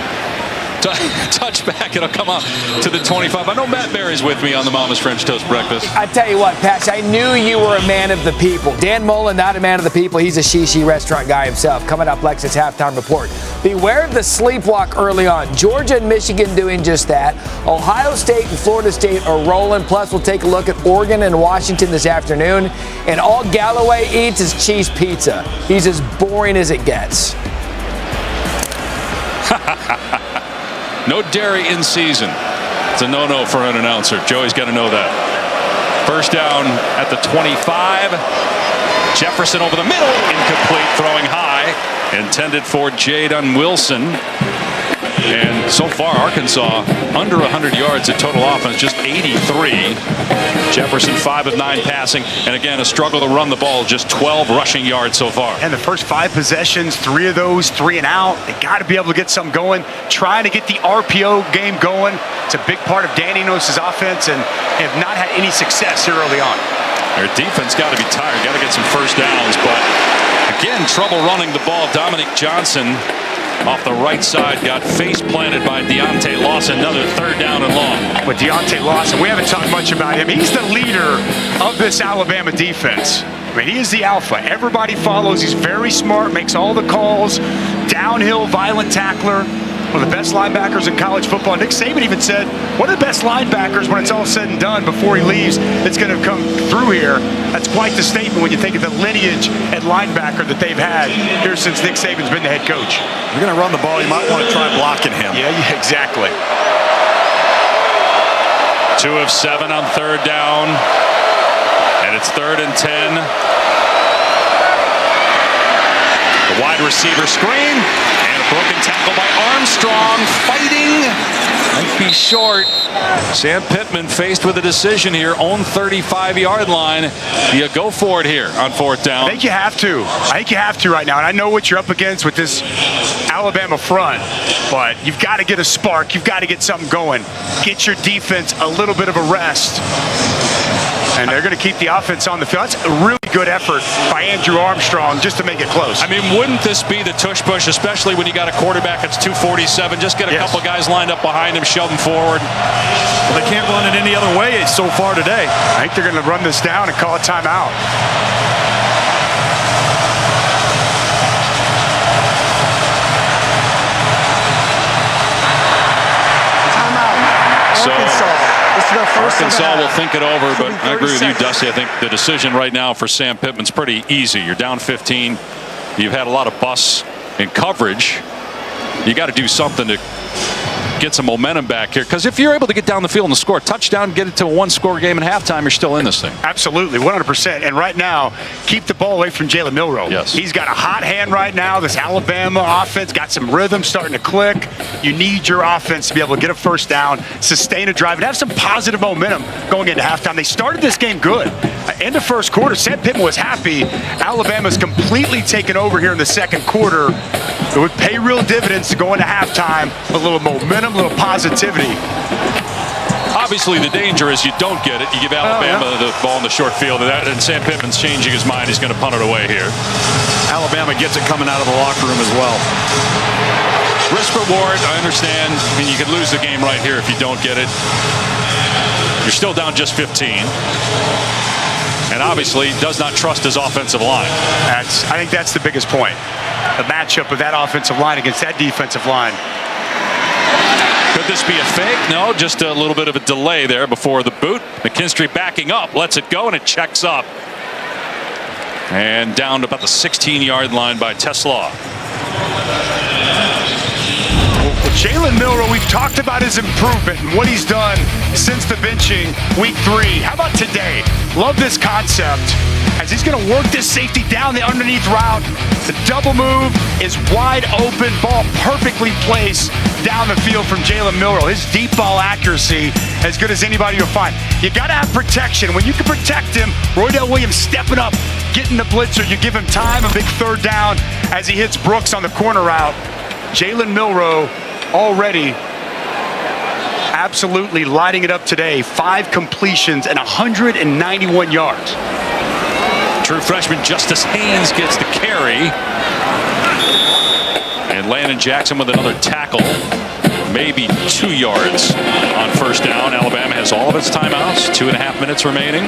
Touch back, it'll come up to the 25. I know Matt Berry's with me on the Mama's French Toast breakfast. I tell you what, Patch, I knew you were a man of the people. Dan Mullen, not a man of the people. He's a Shishi restaurant guy himself. Coming up, Lex's halftime report. Beware of the sleepwalk early on. Georgia and Michigan doing just that. Ohio State and Florida State are rolling. Plus, we'll take a look at Oregon and Washington this afternoon. And all Galloway eats is cheese pizza. He's as boring as it gets. No dairy in season. It's a no-no for an announcer. Joey's got to know that. First down at the 25. Jefferson over the middle. Incomplete, throwing high. Intended for Jaden Wilson. And so far, Arkansas under 100 yards at total offense, just 83. Jefferson 5 of 9 passing, and again a struggle to run the ball, just 12 rushing yards so far. And the first 5 possessions, 3 of those 3 and out. They got to be able to get something going, trying to get the RPO game going. It's a big part of Dan Enos' offense, and have not had any success here early on. Their defense got to be tired, got to get some first downs, but again trouble running the ball. Dominic Johnson off the right side got face planted by Deontay Lawson. Another third down and long. With Deontay Lawson, we haven't talked much about him. He's the leader of this Alabama defense. I mean, he is the alpha. Everybody follows. He's very smart, makes all the calls. Downhill, violent tackler. One of the best linebackers in college football. Nick Saban even said, one of the best linebackers when it's all said and done before he leaves that's going to come through here. That's quite the statement when you think of the lineage at linebacker that they've had here since Nick Saban's been the head coach. You're going to run the ball, you might want to try blocking him. Yeah, exactly. 2 of 7 on third down. And it's 3rd and 10. The wide receiver screen. Broken tackle by Armstrong, fighting, might be short. Sam Pittman faced with a decision here, own 35-yard line. Do you go for it here on 4th down? I think you have to. I think you have to right now. And I know what you're up against with this Alabama front, but you've got to get a spark. You've got to get something going. Get your defense a little bit of a rest. And they're going to keep the offense on the field. That's a really good effort by Andrew Armstrong just to make it close. I mean, wouldn't this be the tush push, especially when you got a quarterback that's 247? Just get a couple guys lined up behind him, shove him forward. Well, they can't run it any other way so far today. I think they're going to run this down and call a timeout. So Arkansas will will think it over, but I agree with you, Dusty. I think the decision right now for Sam Pittman's pretty easy. You're down 15. You've had a lot of busts in coverage. You got to do something to get some momentum back here, because if you're able to get down the field and score a touchdown, get it to a one-score game at halftime, you're still in this thing. Absolutely, 100%. And right now, keep the ball away from Jalen Milroe. Yes. He's got a hot hand right now. This Alabama offense got some rhythm starting to click. You need your offense to be able to get a first down, sustain a drive, and have some positive momentum going into halftime. They started this game good. In the first quarter, Sam Pittman was happy. Alabama's completely taken over here in the second quarter. It would pay real dividends to go into halftime. A little momentum, a little positivity. Obviously, the danger is you don't get it. You give Alabama the ball in the short field, and Sam Pittman's changing his mind. He's going to punt it away here. Alabama gets it coming out of the locker room as well. Risk reward, I understand. I mean, you could lose the game right here if you don't get it. You're still down just 15. And obviously does not trust his offensive line. I think that's the biggest point. The matchup of that offensive line against that defensive line. Could this be a fake? No, just a little bit of a delay there before the boot. McKinstry backing up, lets it go, and it checks up. And down to about the 16-yard line by Teslaw. Well, Jalen Milroe, we've talked about his improvement and what he's done since the benching week 3. How about today? Love this concept as he's going to work this safety down the underneath route. The double move is wide open, ball perfectly placed down the field from Jalen Milroe. His deep ball accuracy as good as anybody you'll find. You got to have protection. When you can protect him, Roydell Williams stepping up, getting the blitzer. You give him time, a big third down as he hits Brooks on the corner route. Jalen Milroe already absolutely lighting it up today. 5 completions and 191 yards. True freshman Justice Haynes gets the carry. And Landon Jackson with another tackle. Maybe 2 yards on first down. Alabama has all of its timeouts. 2.5 minutes remaining.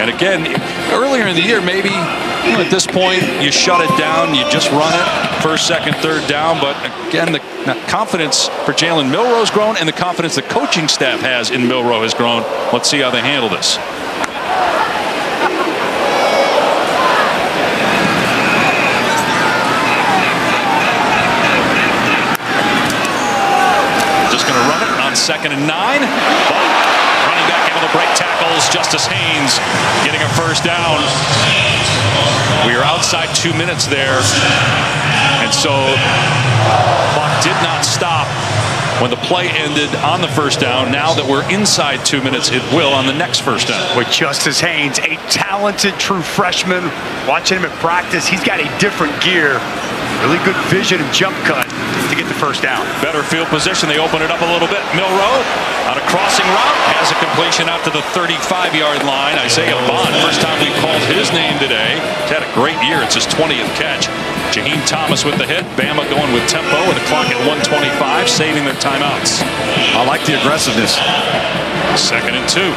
And again, earlier in the year, maybe at this point you shut it down. You just run it. First, second, third down. But again, the confidence for Jalen Milroe has grown, and the confidence the coaching staff has in Milroe has grown. Let's see how they handle this. Second and 9. But running back able to break tackles. Justice Haynes getting a first down. We are outside 2 minutes there. And so clock did not stop when the play ended on the first down. Now that we're inside 2 minutes, it will on the next first down. With Justice Haynes, a talented true freshman. Watching him at practice, he's got a different gear. Really good vision and jump cut to get the first down. Better field position. They open it up a little bit. Milroe on a crossing route has a completion out to the 35-yard line. Isaiah Bond, first time we called his name today. He's had a great year. It's his 20th catch. Jaheim Thomas with the hit. Bama going with tempo with the clock at 1:25, saving their timeouts. I like the aggressiveness. Second and 2.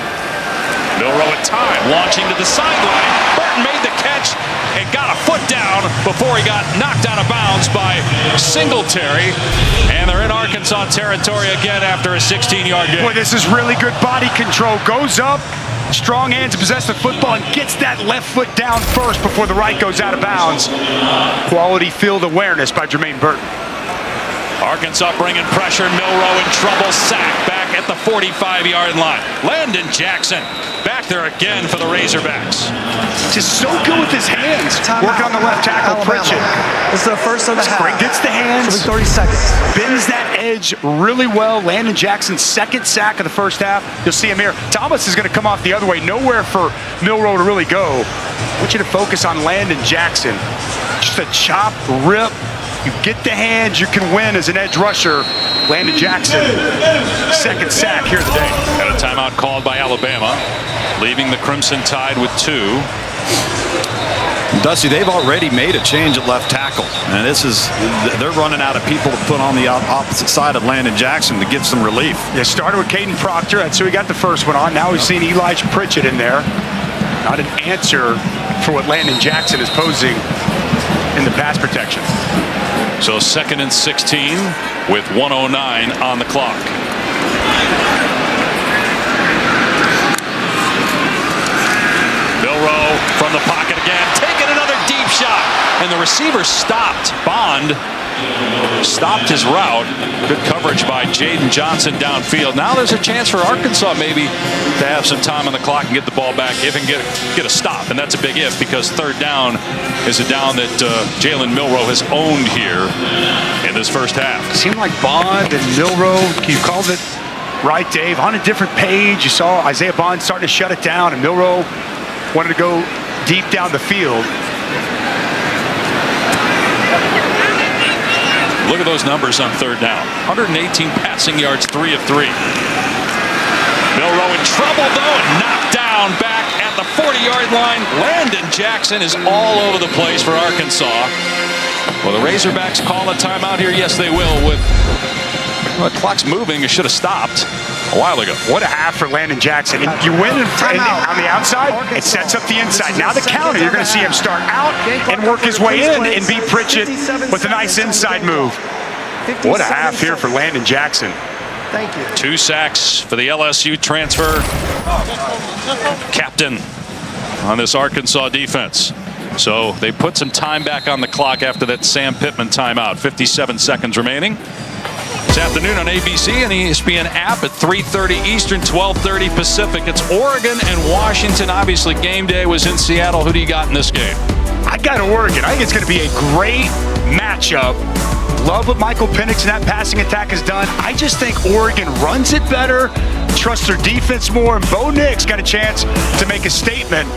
Milroe at time, launching to the sideline. Burton made the catch and got a foot down before he got knocked out of bounds by Singletary. And they're in Arkansas territory again after a 16-yard gain. Boy, this is really good body control. Goes up, strong hands to possess the football, and gets that left foot down first before the right goes out of bounds. Quality field awareness by Jermaine Burton. Arkansas bringing pressure. Milroe in trouble. Sack back at the 45-yard line. Landon Jackson back there again for the Razorbacks. Just so good with his hands. Working on the left tackle, Pritchett. This is the first of the half. Gets the hands. 30 seconds. Bends that edge really well. Landon Jackson's second sack of the first half. You'll see him here. Thomas is going to come off the other way. Nowhere for Milroe to really go. I want you to focus on Landon Jackson. Just a chop, rip, You get the hands, you can win as an edge rusher. Landon Jackson, second sack here today. Got a timeout called by Alabama, leaving the Crimson Tide with 2. Dusty, they've already made a change at left tackle, and they're running out of people to put on the opposite side of Landon Jackson to give some relief. They started with Caden Proctor. That's who we got the first one on. Now we've seen Elijah Pritchett in there. Not an answer for what Landon Jackson is posing in the pass protection. So 2nd and 16 with 1:09 on the clock. Milroe from the pocket again, taking another deep shot, and the receiver stopped. Bond stopped his route. Good coverage by Jaden Johnson downfield. Now there's a chance for Arkansas maybe to have some time on the clock and get the ball back if and get a stop, and that's a big if, because 3rd down is a down that Jalen Milroe has owned here in this first half. It seemed like Bond and Milroe, you called it right, Dave, on a different page. You saw Isaiah Bond starting to shut it down, and Milroe wanted to go deep down the field. Look at those numbers on 3rd down. 118 passing yards, 3 of 3. Milroe in trouble, though, and knocked down back at the 40-yard line. Landon Jackson is all over the place for Arkansas. Well, the Razorbacks call a timeout here. Yes, they will. The clock's moving. It should have stopped a while ago. What a half for Landon Jackson. And you win on the outside, it sets up the inside. Now the counter, you're going to see him start out and work his way in and beat Pritchett with a nice inside move. What a half here for Landon Jackson. Thank you. 2 sacks for the LSU transfer captain on this Arkansas defense. So they put some time back on the clock after that Sam Pittman timeout. 57 seconds remaining. This afternoon on ABC and ESPN app at 3:30 Eastern, 12:30 Pacific. It's Oregon and Washington. Obviously, game day was in Seattle. Who do you got in this game? I got Oregon. I think it's going to be a great matchup. Love what Michael Penix and that passing attack has done. I just think Oregon runs it better, trusts their defense more, and Bo Nix got a chance to make a statement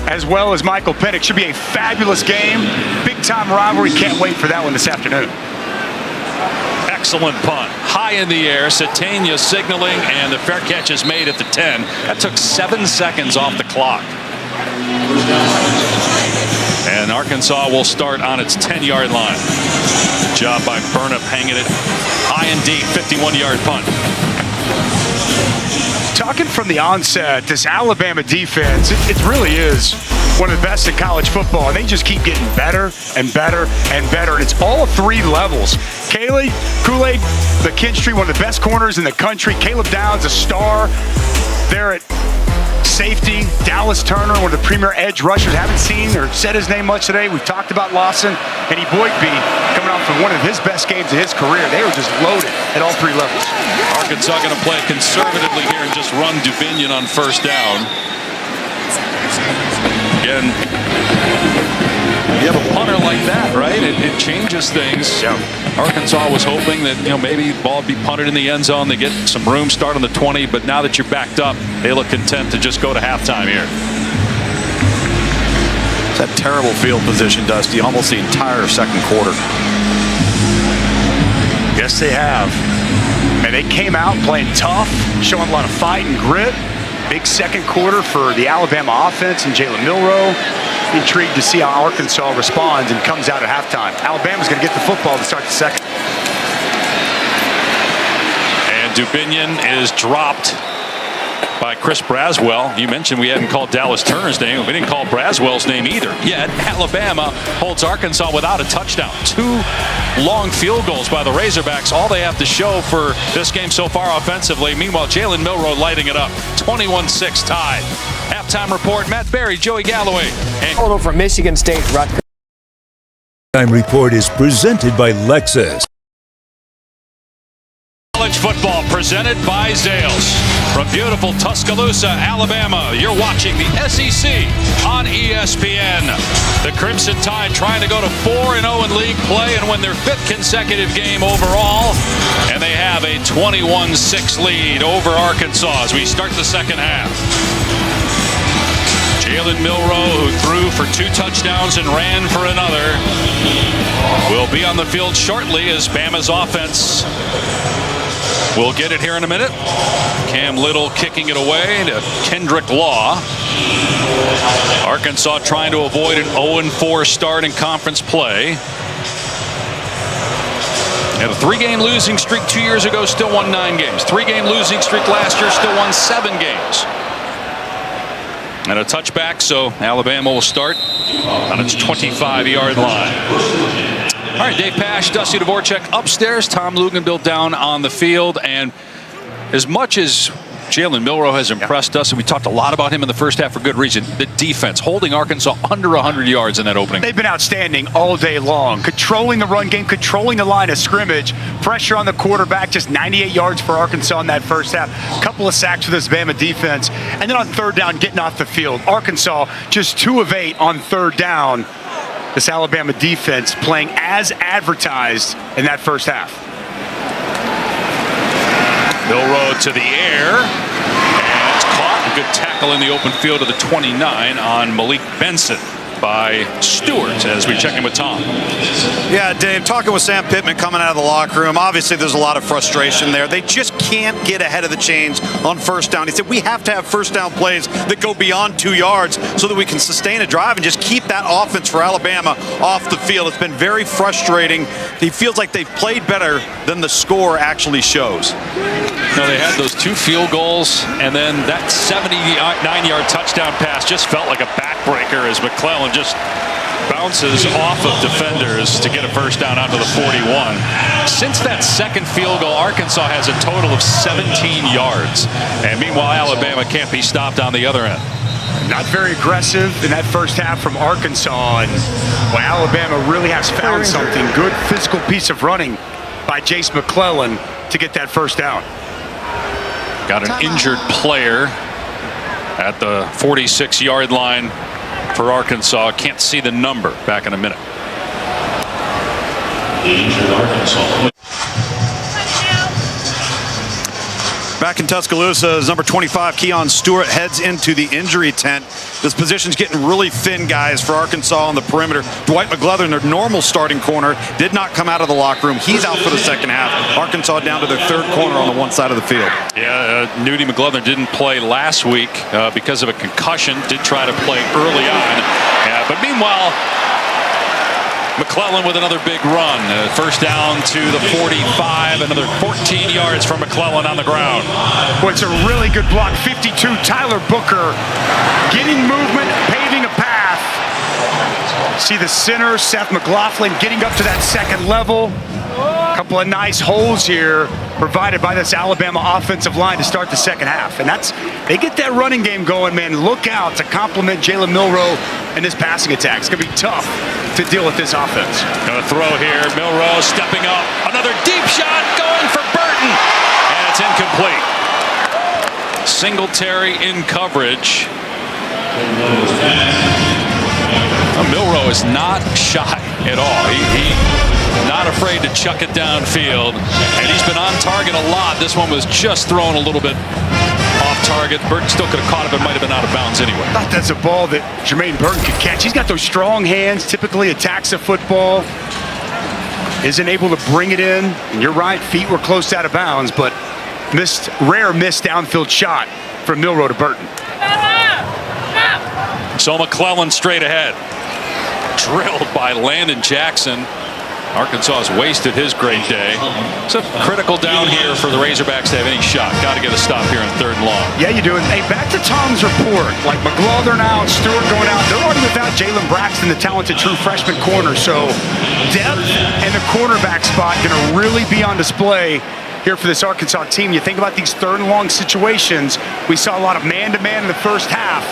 as well as Michael Penix. Should be a fabulous game. Big-time rivalry. Can't wait for that one this afternoon. Excellent punt. High in the air. Satania signaling, and the fair catch is made at the 10. That took 7 seconds off the clock. And Arkansas will start on its 10-yard line. Good job by Burnip hanging it high and deep. 51-yard punt. Talking from the onset, this Alabama defense, it really is one of the best in college football, and they just keep getting better and better and better, and it's all 3 levels. Kool-Aid McKinstry, one of the best corners in the country. Caleb Downs, a star there at safety. Dallas Turner, one of the premier edge rushers. Haven't seen or said his name much today. We've talked about Lawson, and Boygby coming off from one of his best games of his career. They were just loaded at all 3 levels. Arkansas going to play conservatively here and just run Dubinion on 1st down. Again, you have a punter like that, right? It changes things. Yeah. Arkansas was hoping that maybe the ball would be punted in the end zone. They get some room, start on the 20, but now that you're backed up, they look content to just go to halftime here. It's that terrible field position, Dusty, almost the entire 2nd quarter. Yes, they have. And they came out playing tough, showing a lot of fight and grit. Big 2nd quarter for the Alabama offense and Jalen Milroe. Intrigued to see how Arkansas responds and comes out at halftime. Alabama's going to get the football to start the 2nd. And Dubinion is dropped by Chris Braswell. You mentioned we hadn't called Dallas Turner's name. We didn't call Braswell's name either. Yet Alabama holds Arkansas without a touchdown. 2 long field goals by the Razorbacks. All they have to show for this game so far offensively. Meanwhile, Jalen Milroe lighting it up. 21-6 tied. Halftime report, Matt Berry, Joey Galloway. And Total from Michigan State, Rutgers. Time report is presented by Lexus. college football presented by Zales. From beautiful Tuscaloosa, Alabama, you're watching the SEC on ESPN. The Crimson Tide trying to go to 4-0 in league play and win their 5th consecutive game overall. And they have a 21-6 lead over Arkansas as we start the second half. Jalen Milroe, who threw for 2 touchdowns and ran for another, will be on the field shortly as Bama's offense will get it here in a minute. Cam Little kicking it away to Kendrick Law. Arkansas trying to avoid an 0-4 start in conference play. Had a 3-game losing streak 2 years ago, still won 9 games. 3-game losing streak last year, still won 7 games. And a touchback, so Alabama will start on its 25-yard line. All right, Dave Pasch, Dusty Dvorak upstairs, Tom Luginbill down on the field. And as much as Jalen Milroe has impressed us, and we talked a lot about him in the first half for good reason, the defense holding Arkansas under 100 yards in that opening. They've been outstanding all day long, controlling the run game, controlling the line of scrimmage, pressure on the quarterback, just 98 yards for Arkansas in that first half. A couple of sacks for this Bama defense, and then on third down, getting off the field. Arkansas just 2 of 8 on third down. This Alabama defense playing as advertised in that first half. Milroe to the air, and it's caught. A good tackle in the open field of the 29 on Malik Benson by Stewart as we check in with Tom. Yeah, Dave, talking with Sam Pittman coming out of the locker room, obviously there's a lot of frustration there. They just can't get ahead of the chains on first down. He said we have to have first down plays that go beyond 2 yards so that we can sustain a drive and just keep that offense for Alabama off the field. It's been very frustrating. He feels like they've played better than the score actually shows. No, they had those 2 field goals, and then that 79-yard touchdown pass just felt like a backbreaker as McClellan just bounces off of defenders to get a first down onto the 41. Since that second field goal, Arkansas has a total of 17 yards. And meanwhile, Alabama can't be stopped on the other end. Not very aggressive in that first half from Arkansas. And Alabama really has found something. Good physical piece of running by Jace McClellan to get that first down. Got an injured player at the 46-yard line for Arkansas. Can't see the number. Back in a minute. Injured Arkansas. Back in Tuscaloosa, as number 25, Keon Stewart, heads into the injury tent. This position's getting really thin, guys, for Arkansas on the perimeter. Dwight McGlothern, their normal starting corner, did not come out of the locker room. He's out for the second half. Arkansas down to their third corner on the one side of the field. Yeah, Nudie McGlothern didn't play last week because of a concussion. Did try to play early on. But meanwhile, McClellan with another big run. First down to the 45. Another 14 yards for McClellan on the ground. Well, it's a really good block. 52, Tyler Booker getting movement, paving a path. See the center, Seth McLaughlin, getting up to that second level. A couple of nice holes here provided by this Alabama offensive line to start the second half. And they get that running game going, man. Look out to complement Jalen Milroe and this passing attack. It's going to be tough to deal with this offense. Going to throw here. Milroe stepping up. Another deep shot going for Burton. And it's incomplete. Singletary in coverage. Milroe is not shy at all. He not afraid to chuck it downfield. And he's been on target a lot. This one was just thrown a little bit off target. Burton still could have caught it, but might have been out of bounds anyway. I thought that's a ball that Jermaine Burton could catch. He's got those strong hands, typically attacks the football. Isn't able to bring it in. And you're right, feet were close out of bounds, but rare missed downfield shot from Milroe to Burton. So McClellan straight ahead. Drilled by Landon Jackson. Arkansas has wasted his great day. It's a critical down here for the Razorbacks to have any shot. Got to get a stop here in third and long. Yeah, you do. And hey, back to Tom's report. Like McGlothern out, Stewart going out. They're already without Jalen Braxton, the talented true freshman corner. So depth and the cornerback spot going to really be on display here for this Arkansas team. You think about these third and long situations. We saw a lot of man-to-man in the first half.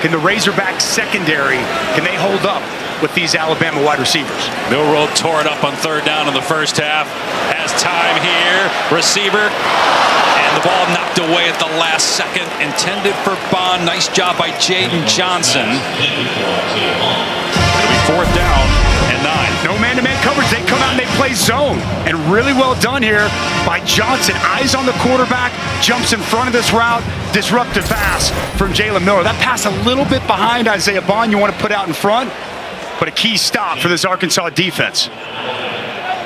Can the Razorbacks secondary, can they hold up with these Alabama wide receivers? Milroe tore it up on third down in the first half. Has time here. Receiver. And the ball knocked away at the last second. Intended for Bond. Nice job by Jaden Johnson. It'll be 4th down and 9. No man-to-man coverage. They come out and they play zone. And really well done here by Johnson. Eyes on the quarterback, jumps in front of this route. Disruptive pass from Jalen Miller. That pass a little bit behind Isaiah Bond. You want to put out in front, but a key stop for this Arkansas defense.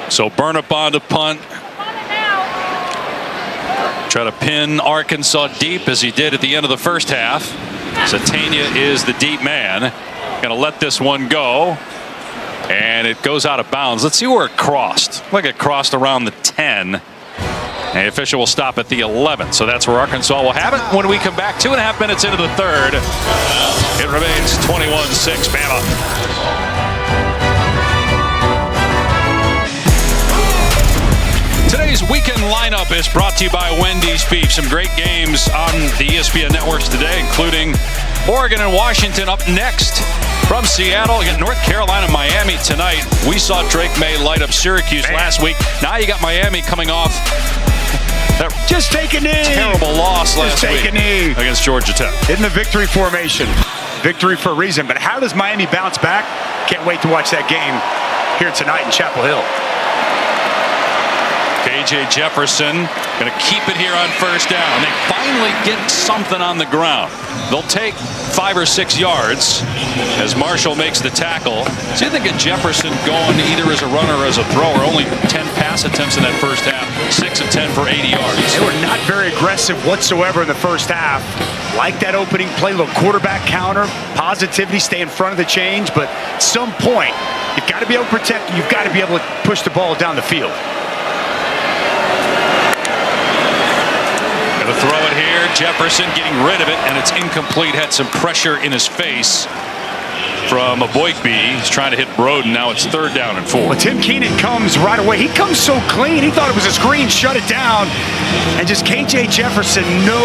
So Burnip on to punt. Try to pin Arkansas deep as he did at the end of the first half. Satania is the deep man. Going to let this one go. And it goes out of bounds. Let's see where it crossed. Like it crossed around the 10. And the official will stop at the 11. So that's where Arkansas will have it when we come back 2.5 minutes into the third. It remains 21-6 Bama. Today's weekend lineup is brought to you by Wendy's Beef. Some great games on the ESPN networks today, including Oregon and Washington up next. From Seattle, again, North Carolina, Miami tonight. We saw Drake May light up Syracuse last week. Now you got Miami coming off that just take a knee. Terrible loss last week against Georgia Tech. In the victory formation. Victory for a reason. But how does Miami bounce back? Can't wait to watch that game here tonight in Chapel Hill. KJ Jefferson going to keep it here on first down. They finally get something on the ground. They'll take 5 or 6 yards as Marshall makes the tackle. So you think of Jefferson going either as a runner or as a thrower. Only 10 pass attempts in that first half. 6 of 10 for 80 yards. They were not very aggressive whatsoever in the first half. Like that opening play, little quarterback counter, positivity, stay in front of the change. But at some point, you've got to be able to protect. You've got to be able to push the ball down the field. Going to throw it here. Jefferson getting rid of it, and it's incomplete. Had some pressure in his face from Aboigbe. He's trying to hit Broden. Now it's 3rd down and 4. Well, Tim Keenan comes right away. He comes so clean. He thought it was a screen, shut it down. And just KJ Jefferson, no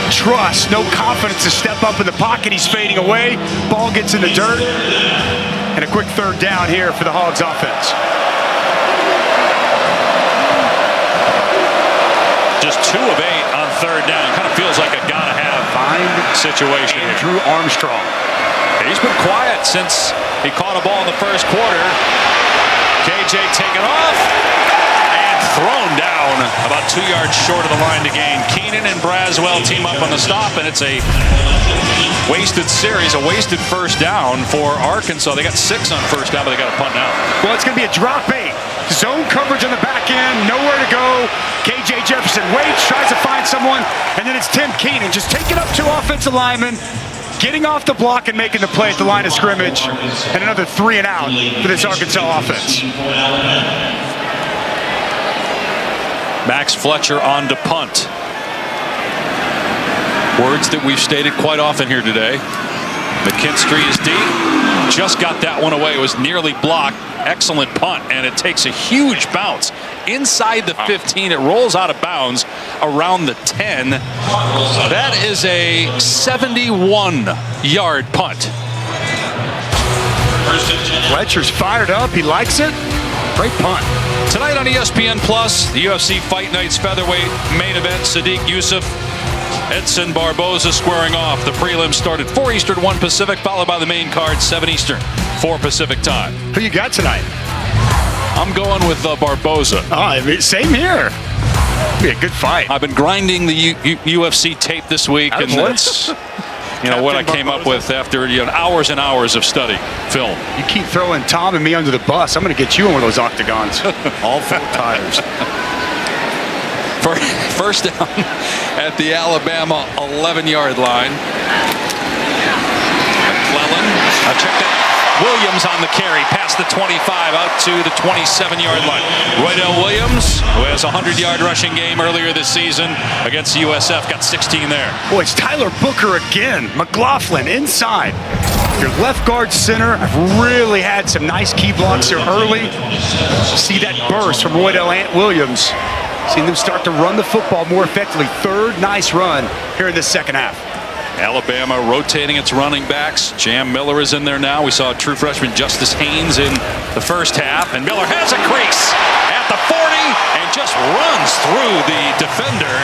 trust, no confidence to step up in the pocket. He's fading away. Ball gets in the dirt. And a quick 3rd down here for the Hogs offense. Just 2 of 8 on 3rd down. Kind of feels like a gotta-have situation. Andrew Armstrong. He's been quiet since he caught a ball in the first quarter. KJ taken off and thrown down about 2 yards short of the line to gain. Keenan and Braswell team up on the stop, and it's a wasted series, a wasted first down for Arkansas. They got 6 on first down, but they got a punt now. Well, it's going to be a drop 8. Zone coverage on the back end, nowhere to go. KJ Jefferson waits, tries to find someone, and then it's Tim Keenan just taking up 2 offensive linemen, getting off the block and making the play at the line of scrimmage, and another 3 and out for this Arkansas offense. Max Fletcher on to punt. Words that we've stated quite often here today. McKinstry is deep. Just got that one away. It was nearly blocked. Excellent punt, and it takes a huge bounce inside the 15. It rolls out of bounds around the 10. That is a 71-yard punt. Fletcher's fired up. He likes it. Great punt. Tonight on ESPN Plus, the UFC Fight Nights featherweight main event. Sadiq Youssef, Edson Barboza squaring off. The prelims start at 4 Eastern, 1 Pacific, followed by the main card, 7 Eastern, 4 Pacific time. Who you got tonight? I'm going with Barboza. Oh, same here. Be a good fight. I've been grinding the UFC tape this week, and that's what I came up with after hours and hours of study film. You keep throwing Tom and me under the bus, I'm going to get you in one of those octagons. All 4 tires. First down at the Alabama 11-yard line. McClellan, check that. Williams on the carry, past the 25, out to the 27-yard line. Roydell Williams, who has a 100-yard rushing game earlier this season against USF, got 16 there. Boy, it's Tyler Booker again. McLaughlin inside. Your left guard center really had some nice key blocks here early. See that burst from Roydell Williams. Seen them start to run the football more effectively. 3rd nice run here in the second half. Alabama rotating its running backs. Jam Miller is in there now. We saw true freshman Justice Haynes in the first half. And Miller has a crease at the 40 and just runs through the defender.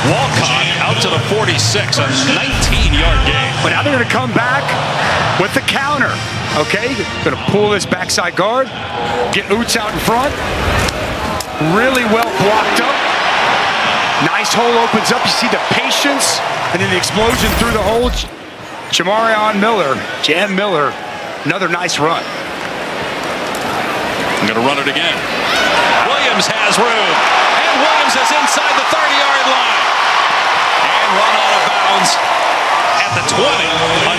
Walcott out to the 46, a 19-yard gain. But now they're going to come back with the counter. Okay, gonna pull this backside guard, get Oots out in front. Really well blocked up. Nice hole opens up. You see the patience and then the explosion through the hole. Jam Miller, another nice run. I'm going to run it again. Williams has room. And Williams is inside the 30-yard line. And run out of bounds at the 20.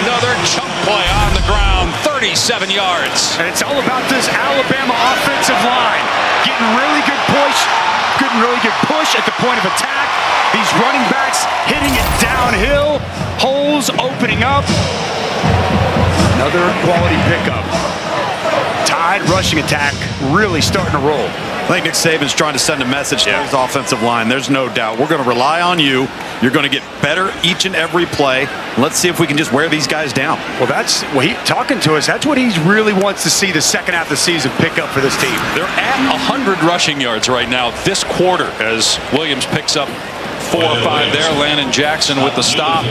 Another chunk play on the ground, 37 yards. And it's all about this Alabama offensive line. Getting really good push at the point of attack. These running backs hitting it downhill. Holes opening up. Another quality pickup. Tide rushing attack really starting to roll. I think Nick Saban's trying to send a message to his offensive line. There's no doubt. We're going to rely on you. You're going to get better each and every play. Let's see if we can just wear these guys down. Well, that's what he's talking to us. That's what he really wants to see the second half of the season pick up for this team. They're at 100 rushing yards right now this quarter as Williams picks up 4 or 5 there. Landon Jackson with the stop.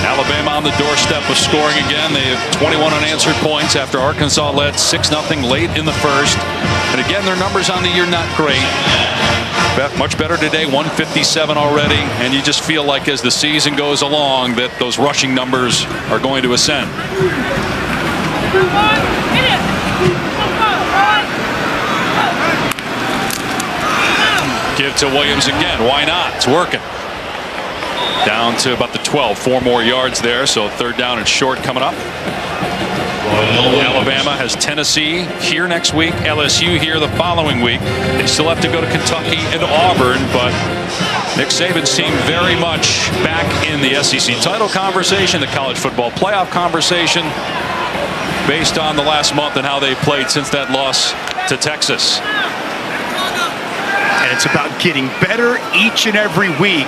Alabama on the doorstep of scoring again. They have 21 unanswered points after Arkansas led 6-0 late in the first. And again, their numbers on the year not great. Much better today, 157 already. And you just feel like as the season goes along that those rushing numbers are going to ascend. Give to Williams again. Why not? It's working. Down to about the 12. 4 more yards there, so 3rd down and short coming up. Alabama has Tennessee here next week, LSU here the following week. They still have to go to Kentucky and Auburn, but Nick Saban's team very much back in the SEC title conversation, the college football playoff conversation, based on the last month and how they played since that loss to Texas. And it's about getting better each and every week.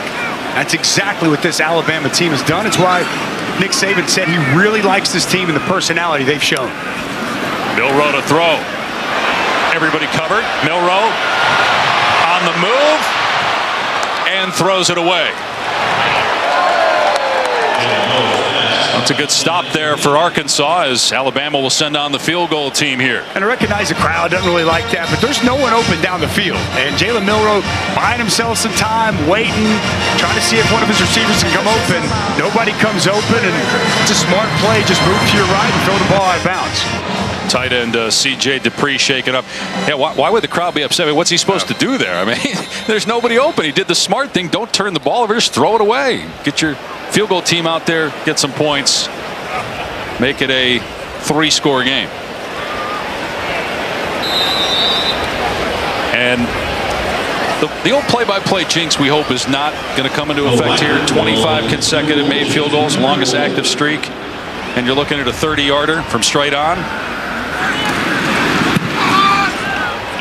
That's exactly what this Alabama team has done. It's why Nick Saban said he really likes this team and the personality they've shown. Milroe to throw. Everybody covered. Milroe on the move and throws it away. That's a good stop there for Arkansas as Alabama will send on the field goal team here. And I recognize the crowd doesn't really like that, but there's no one open down the field. And Jalen Milroe buying himself some time, waiting, trying to see if one of his receivers can come open. Nobody comes open, and it's a smart play. Just move to your right and throw the ball out of bounds. Tight end C.J. Dupree shaking up. Yeah, why would the crowd be upset? I mean, what's he supposed to do there? I mean, there's nobody open. He did the smart thing. Don't turn the ball over. Just throw it away. Get your field goal team out there. Get some points. Make it a 3-score game. And the old play-by-play jinx, we hope, is not going to come into effect here. 25 consecutive made field goals, longest active streak. And you're looking at a 30-yarder from straight on.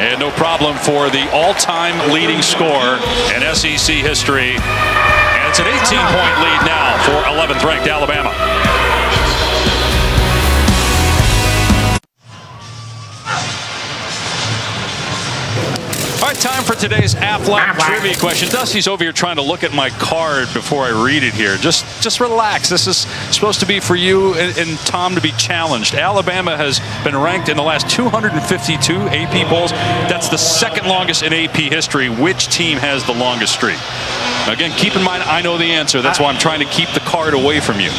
And no problem for the all-time leading scorer in SEC history. And it's an 18-point lead now for 11th-ranked Alabama. All right, time for today's Aflac trivia question. Dusty's over here trying to look at my card before I read it here. Just relax. This is supposed to be for you and Tom to be challenged. Alabama has been ranked in the last 252 AP polls. That's the 2nd longest in AP history. Which team has the longest streak? Again, keep in mind, I know the answer. That's why I'm trying to keep the card away from you.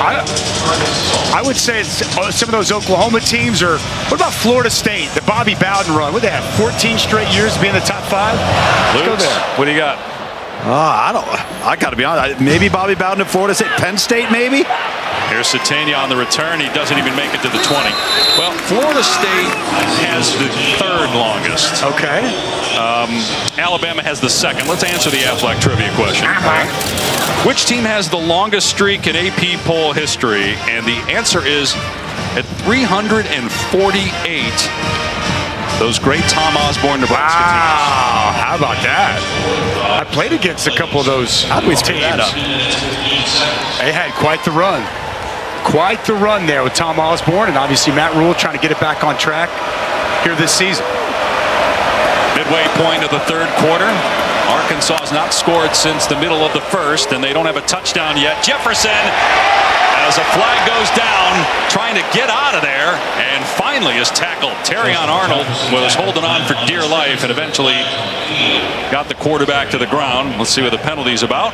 I would say it's some of those Oklahoma teams, or what about Florida State, the Bobby Bowden run? What, they have 14 straight years to be in the top 5? Let's go there. What do you got? I got to be honest. Maybe Bobby Bowden at Florida State. Penn State, maybe? Here's Satania on the return. He doesn't even make it to the 20. Well, Florida State has the 3rd longest. Okay. Alabama has the 2nd. Let's answer the Aflac trivia question. Which team has the longest streak in AP poll history? And the answer is at 348. Those great Tom Osborne Nebraska teams. Wow, how about that? I played against a couple of those teams. They had quite the run. Quite the run there with Tom Osborne, and obviously Matt Rule trying to get it back on track here this season. Midway point of the 3rd quarter. Arkansas has not scored since the middle of the 1st, and they don't have a touchdown yet. Jefferson As a flag goes down, trying to get out of there, and finally is tackled. Terrion Arnold was holding on for dear life and eventually got the quarterback to the ground. Let's see what the penalty's about.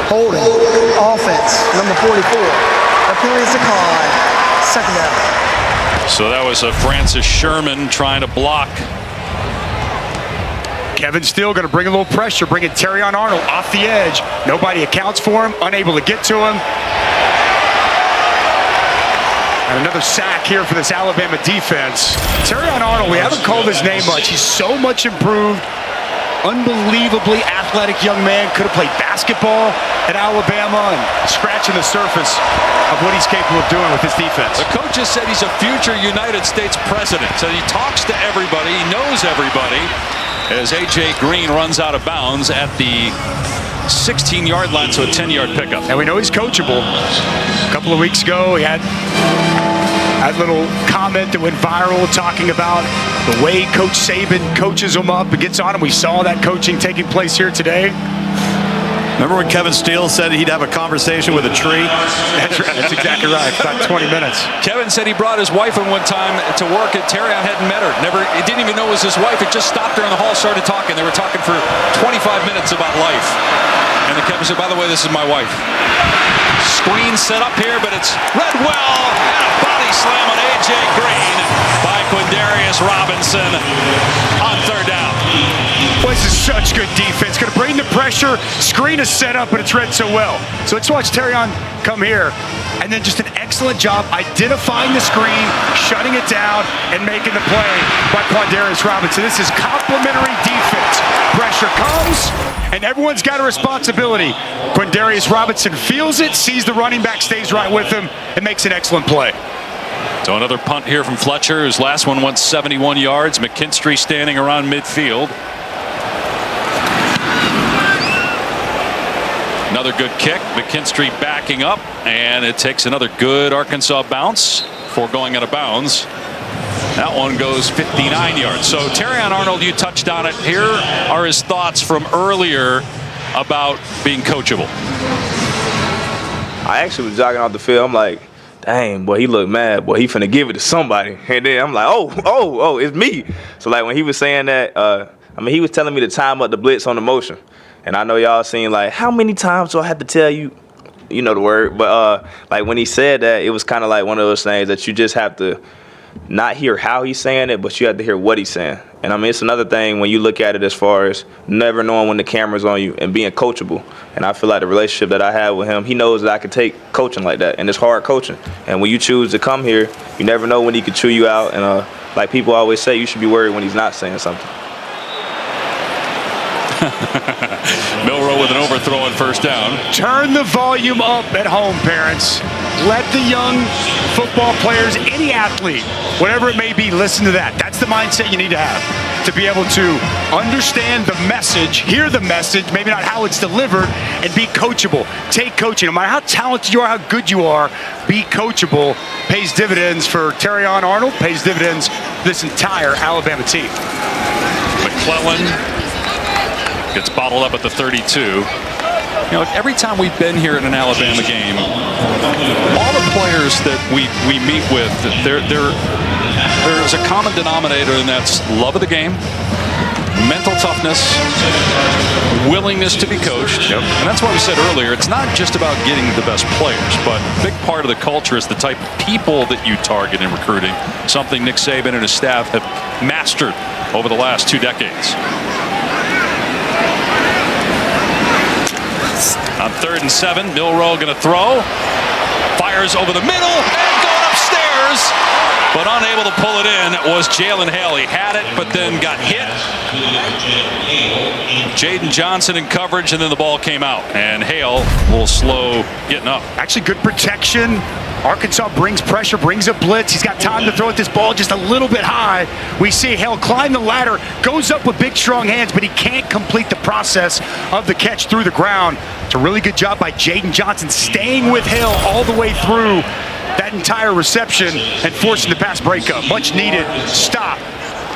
Holding. Offense. Number 44. That penalty is declined. Second down. So that was a Francis Sherman trying to block. Kevin Steele going to bring a little pressure, bringing Terrion Arnold off the edge. Nobody accounts for him, unable to get to him. And another sack here for this Alabama defense. Terrion Arnold, we haven't called his name much. He's so much improved. Unbelievably athletic young man. Could have played basketball at Alabama and scratching the surface of what he's capable of doing with this defense. The coach has said he's a future United States president. So he talks to everybody, he knows everybody. As A.J. Green runs out of bounds at the 16-yard line, so a 10-yard pickup. And we know he's coachable. A couple of weeks ago, he had that little comment that went viral talking about the way Coach Saban coaches him up and gets on him. We saw that coaching taking place here today. Remember when Kevin Steele said he'd have a conversation with a tree? That's right. That's exactly right. About 20 minutes. Kevin said he brought his wife in one time to work at Terrion, hadn't met her. He didn't even know it was his wife. It just stopped her in the hall, started talking. They were talking for 25 minutes about life. And then Kevin said, by the way, this is my wife. Screen set up here, but it's Redwell and a body slam on A.J. Green by Quindarius Robinson on third down. Well, this is such good defense. Going to bring the pressure. Screen is set up, but it's read so well. So let's watch Terrion come here. And then just an excellent job identifying the screen, shutting it down, and making the play by Quindarius Robinson. This is complementary defense. Pressure comes, and everyone's got a responsibility. Quindarius Robinson feels it, sees the running back, stays right with him, and makes an excellent play. So another punt here from Fletcher, whose last one went 71 yards. McKinstry standing around midfield. Another good kick. McKinstry backing up, and it takes another good Arkansas bounce before going out of bounds. That one goes 59 yards. So Terrion Arnold, you touched on it. Here are his thoughts from earlier about being coachable. I actually was jogging off the field. I'm like, dang, boy, he looked mad. Boy, he finna give it to somebody. And then I'm like, oh, it's me. So, like, when he was saying that, he was telling me to time up the blitz on the motion. And I know y'all seen, like, how many times do I have to tell you? You know the word. But, like, when he said that, it was kind of like one of those things that you just have to not hear how he's saying it, but you have to hear what he's saying. And, it's another thing when you look at it as far as never knowing when the camera's on you and being coachable. And I feel like the relationship that I have with him, he knows that I can take coaching like that. And it's hard coaching. And when you choose to come here, you never know when he could chew you out. And like people always say, you should be worried when he's not saying something. Milroe with an overthrow on first down. Turn the volume up at home, parents. Let the young football players, any athlete, whatever it may be, listen to that. That's the mindset you need to have, to be able to understand the message, hear the message, maybe not how it's delivered, and be coachable. Take coaching. No matter how talented you are, how good you are, be coachable. Pays dividends for Terrion Arnold, pays dividends for this entire Alabama team. McClellan gets bottled up at the 32. You know, every time we've been here in an Alabama game, all the players that we meet with, there's a common denominator, and that's love of the game, mental toughness, willingness to be coached. Yep. And that's why we said earlier, it's not just about getting the best players, but a big part of the culture is the type of people that you target in recruiting, something Nick Saban and his staff have mastered over the last 2 decades. On 3rd and 7, Milroe going to throw. Fires over the middle and going upstairs, but unable to pull it in was Jalen Hale. He had it, but then got hit. Jaden Johnson in coverage, and then the ball came out. And Hale will slow getting up. Actually, good protection. Arkansas brings pressure, brings a blitz. He's got time to throw at this ball just a little bit high. We see Hale climb the ladder, goes up with big, strong hands, but he can't complete the process of the catch through the ground. It's a really good job by Jaden Johnson staying with Hale all the way through that entire reception and forcing the pass breakup. Much needed stop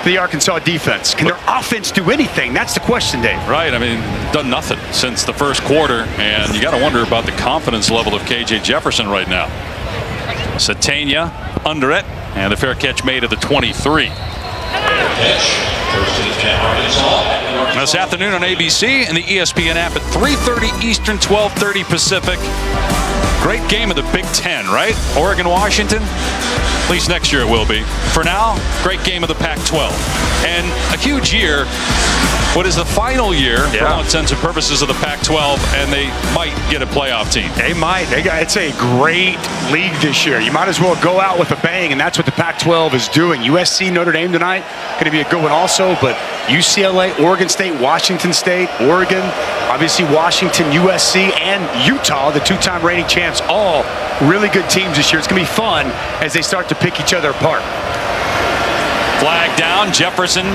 for the Arkansas defense. Can their offense do anything? That's the question, Dave. Right. I mean, done nothing since the first quarter, and you got to wonder about the confidence level of KJ Jefferson right now. Satania under it, and the fair catch made at the 23. This afternoon on ABC and the ESPN app at 3:30 Eastern, 12:30 Pacific. Great game of the Big Ten, right? Oregon, Washington. At least next year it will be. For now, great game of the Pac-12. And a huge year. What is the final year, for all intents and purposes, of the Pac-12, and they might get a playoff team. They might. It's a great league this year. You might as well go out with a bang, and that's what the Pac-12 is doing. USC, Notre Dame tonight, going to be a good one also, but UCLA, Oregon State, Washington State, Oregon, obviously Washington, USC, and Utah, the two-time reigning champs, all really good teams this year. It's going to be fun as they start to pick each other apart. Flag down. Jefferson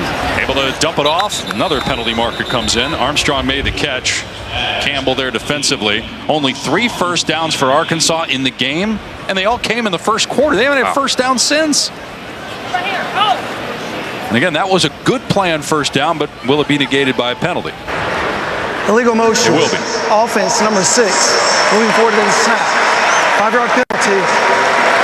able to dump it off. Another penalty marker comes in. Armstrong made the catch. Campbell there defensively. Only 3 first downs for Arkansas in the game, and they all came in the first quarter. They haven't had first down since. And again, that was a good play on first down, but will it be negated by a penalty? Illegal motion. It will be. Offense number 6. Moving forward to the snap. 5-yard penalty.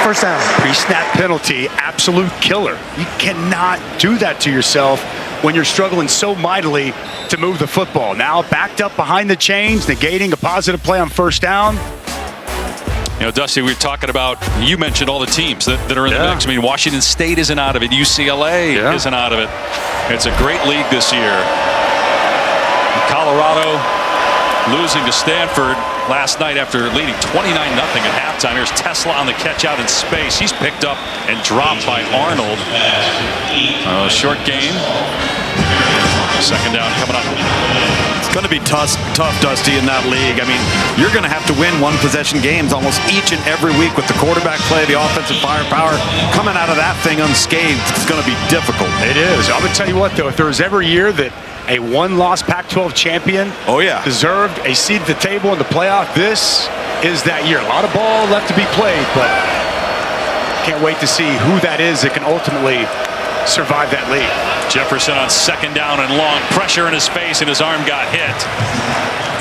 First down. Pre-snap penalty, absolute killer. You cannot do that to yourself when you're struggling so mightily to move the football. Now backed up behind the chains, negating a positive play on first down. You know, Dusty, we were talking about, you mentioned all the teams that are in the mix. I mean, Washington State isn't out of it. UCLA isn't out of it. It's a great league this year. Colorado losing to Stanford last night after leading 29-0 at halftime. Here's Tesla on the catch out in space. He's picked up and dropped by Arnold. Short game. Second down coming up. It's going to be tough, Dusty, in that league. I mean, you're going to have to win one-possession games almost each and every week with the quarterback play, the offensive firepower. Coming out of that thing unscathed, it's going to be difficult. It is. I'm going to tell you what, though, if there was ever a year that a one-loss Pac-12 champion deserved a seat at the table in the playoff, this is that year. A lot of ball left to be played, but can't wait to see who that is that can ultimately survive that lead. Jefferson on second down and long. Pressure in his face, and his arm got hit.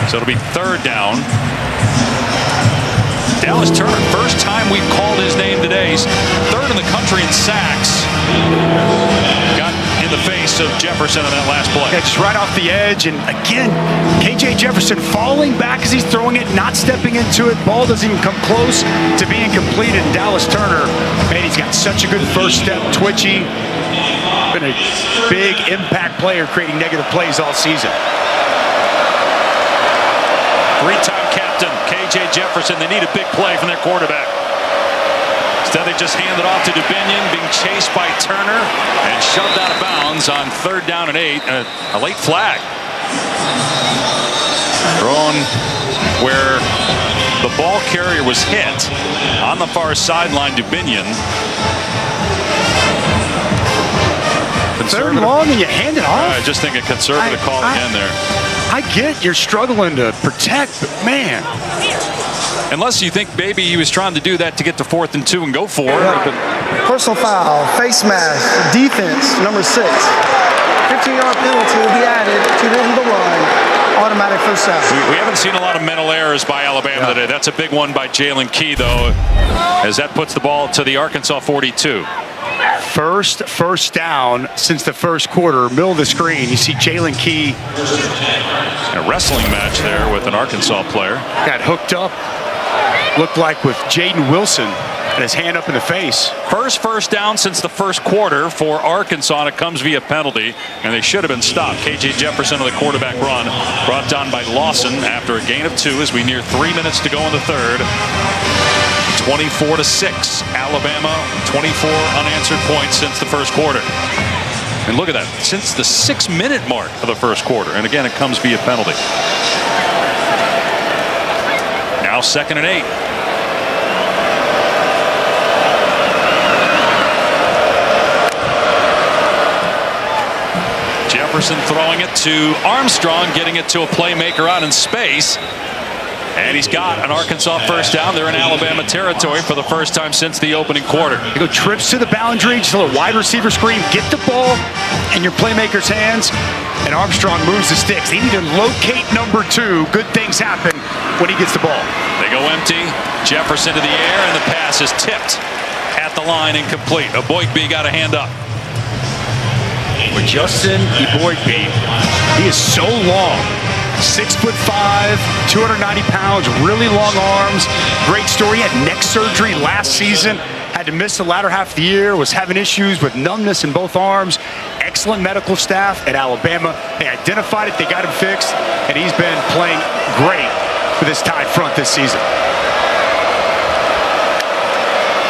So it'll be third down. Dallas Turner, first time we've called his name today. He's third in the country in sacks. Got in the face of Jefferson on that last play. Yeah, just right off the edge. And again, KJ Jefferson falling back as he's throwing it, not stepping into it. Ball doesn't even come close to being completed. And Dallas Turner, man, he's got such a good first step, twitchy. Been a big impact player creating negative plays all season. Three-time captain, KJ Jefferson. They need a big play from their quarterback. Instead, they just hand it off to Dubinion, being chased by Turner and shoved out of bounds on third down and 8. A late flag. Thrown where the ball carrier was hit on the far sideline, Dubinion. Third and long and you hand it off? I just think a conservative call again there. I get you're struggling to protect, but man. Unless you think maybe he was trying to do that to get to 4th and 2 and go for it. Personal foul, face mask, defense, number 6. 15-yard penalty will be added to the end of the run. Automatic first down. We haven't seen a lot of mental errors by Alabama today. That's a big one by Jalen Key, though, as that puts the ball to the Arkansas 42. First down since the first quarter. Middle of the screen, you see Jalen Key. A wrestling match there with an Arkansas player. Got hooked up, looked like with Jaden Wilson, and his hand up in the face. First down since the first quarter for Arkansas, and it comes via penalty, and they should have been stopped. KJ Jefferson on the quarterback run, brought down by Lawson after a gain of 2 as we near 3 minutes to go in the third. 24-6, Alabama, 24 unanswered points since the first quarter. And look at that, since the 6-minute mark of the first quarter. And again, it comes via penalty. Now 2nd and 8. Jefferson throwing it to Armstrong, getting it to a playmaker out in space. And he's got an Arkansas first down. They're in Alabama territory for the first time since the opening quarter. They go trips to the boundary, just a little wide receiver screen. Get the ball in your playmaker's hands, and Armstrong moves the sticks. They need to locate number 2. Good things happen when he gets the ball. They go empty. Jefferson to the air, and the pass is tipped at the line, incomplete. Aboigbe got a hand up. With Justin Aboigbe, he is so long. 6'5", 290 pounds, really long arms. Great story. He had neck surgery last season. Had to miss the latter half of the year. Was having issues with numbness in both arms. Excellent medical staff at Alabama. They identified it. They got him fixed. And he's been playing great for this Tide front this season.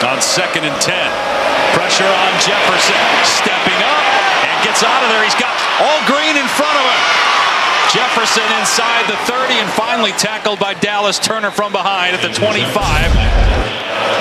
On 2nd and 10. Pressure on Jefferson. Stepping up and gets out of there. He's got all green in front of him. Jefferson inside the 30 and finally tackled by Dallas Turner from behind at the 25.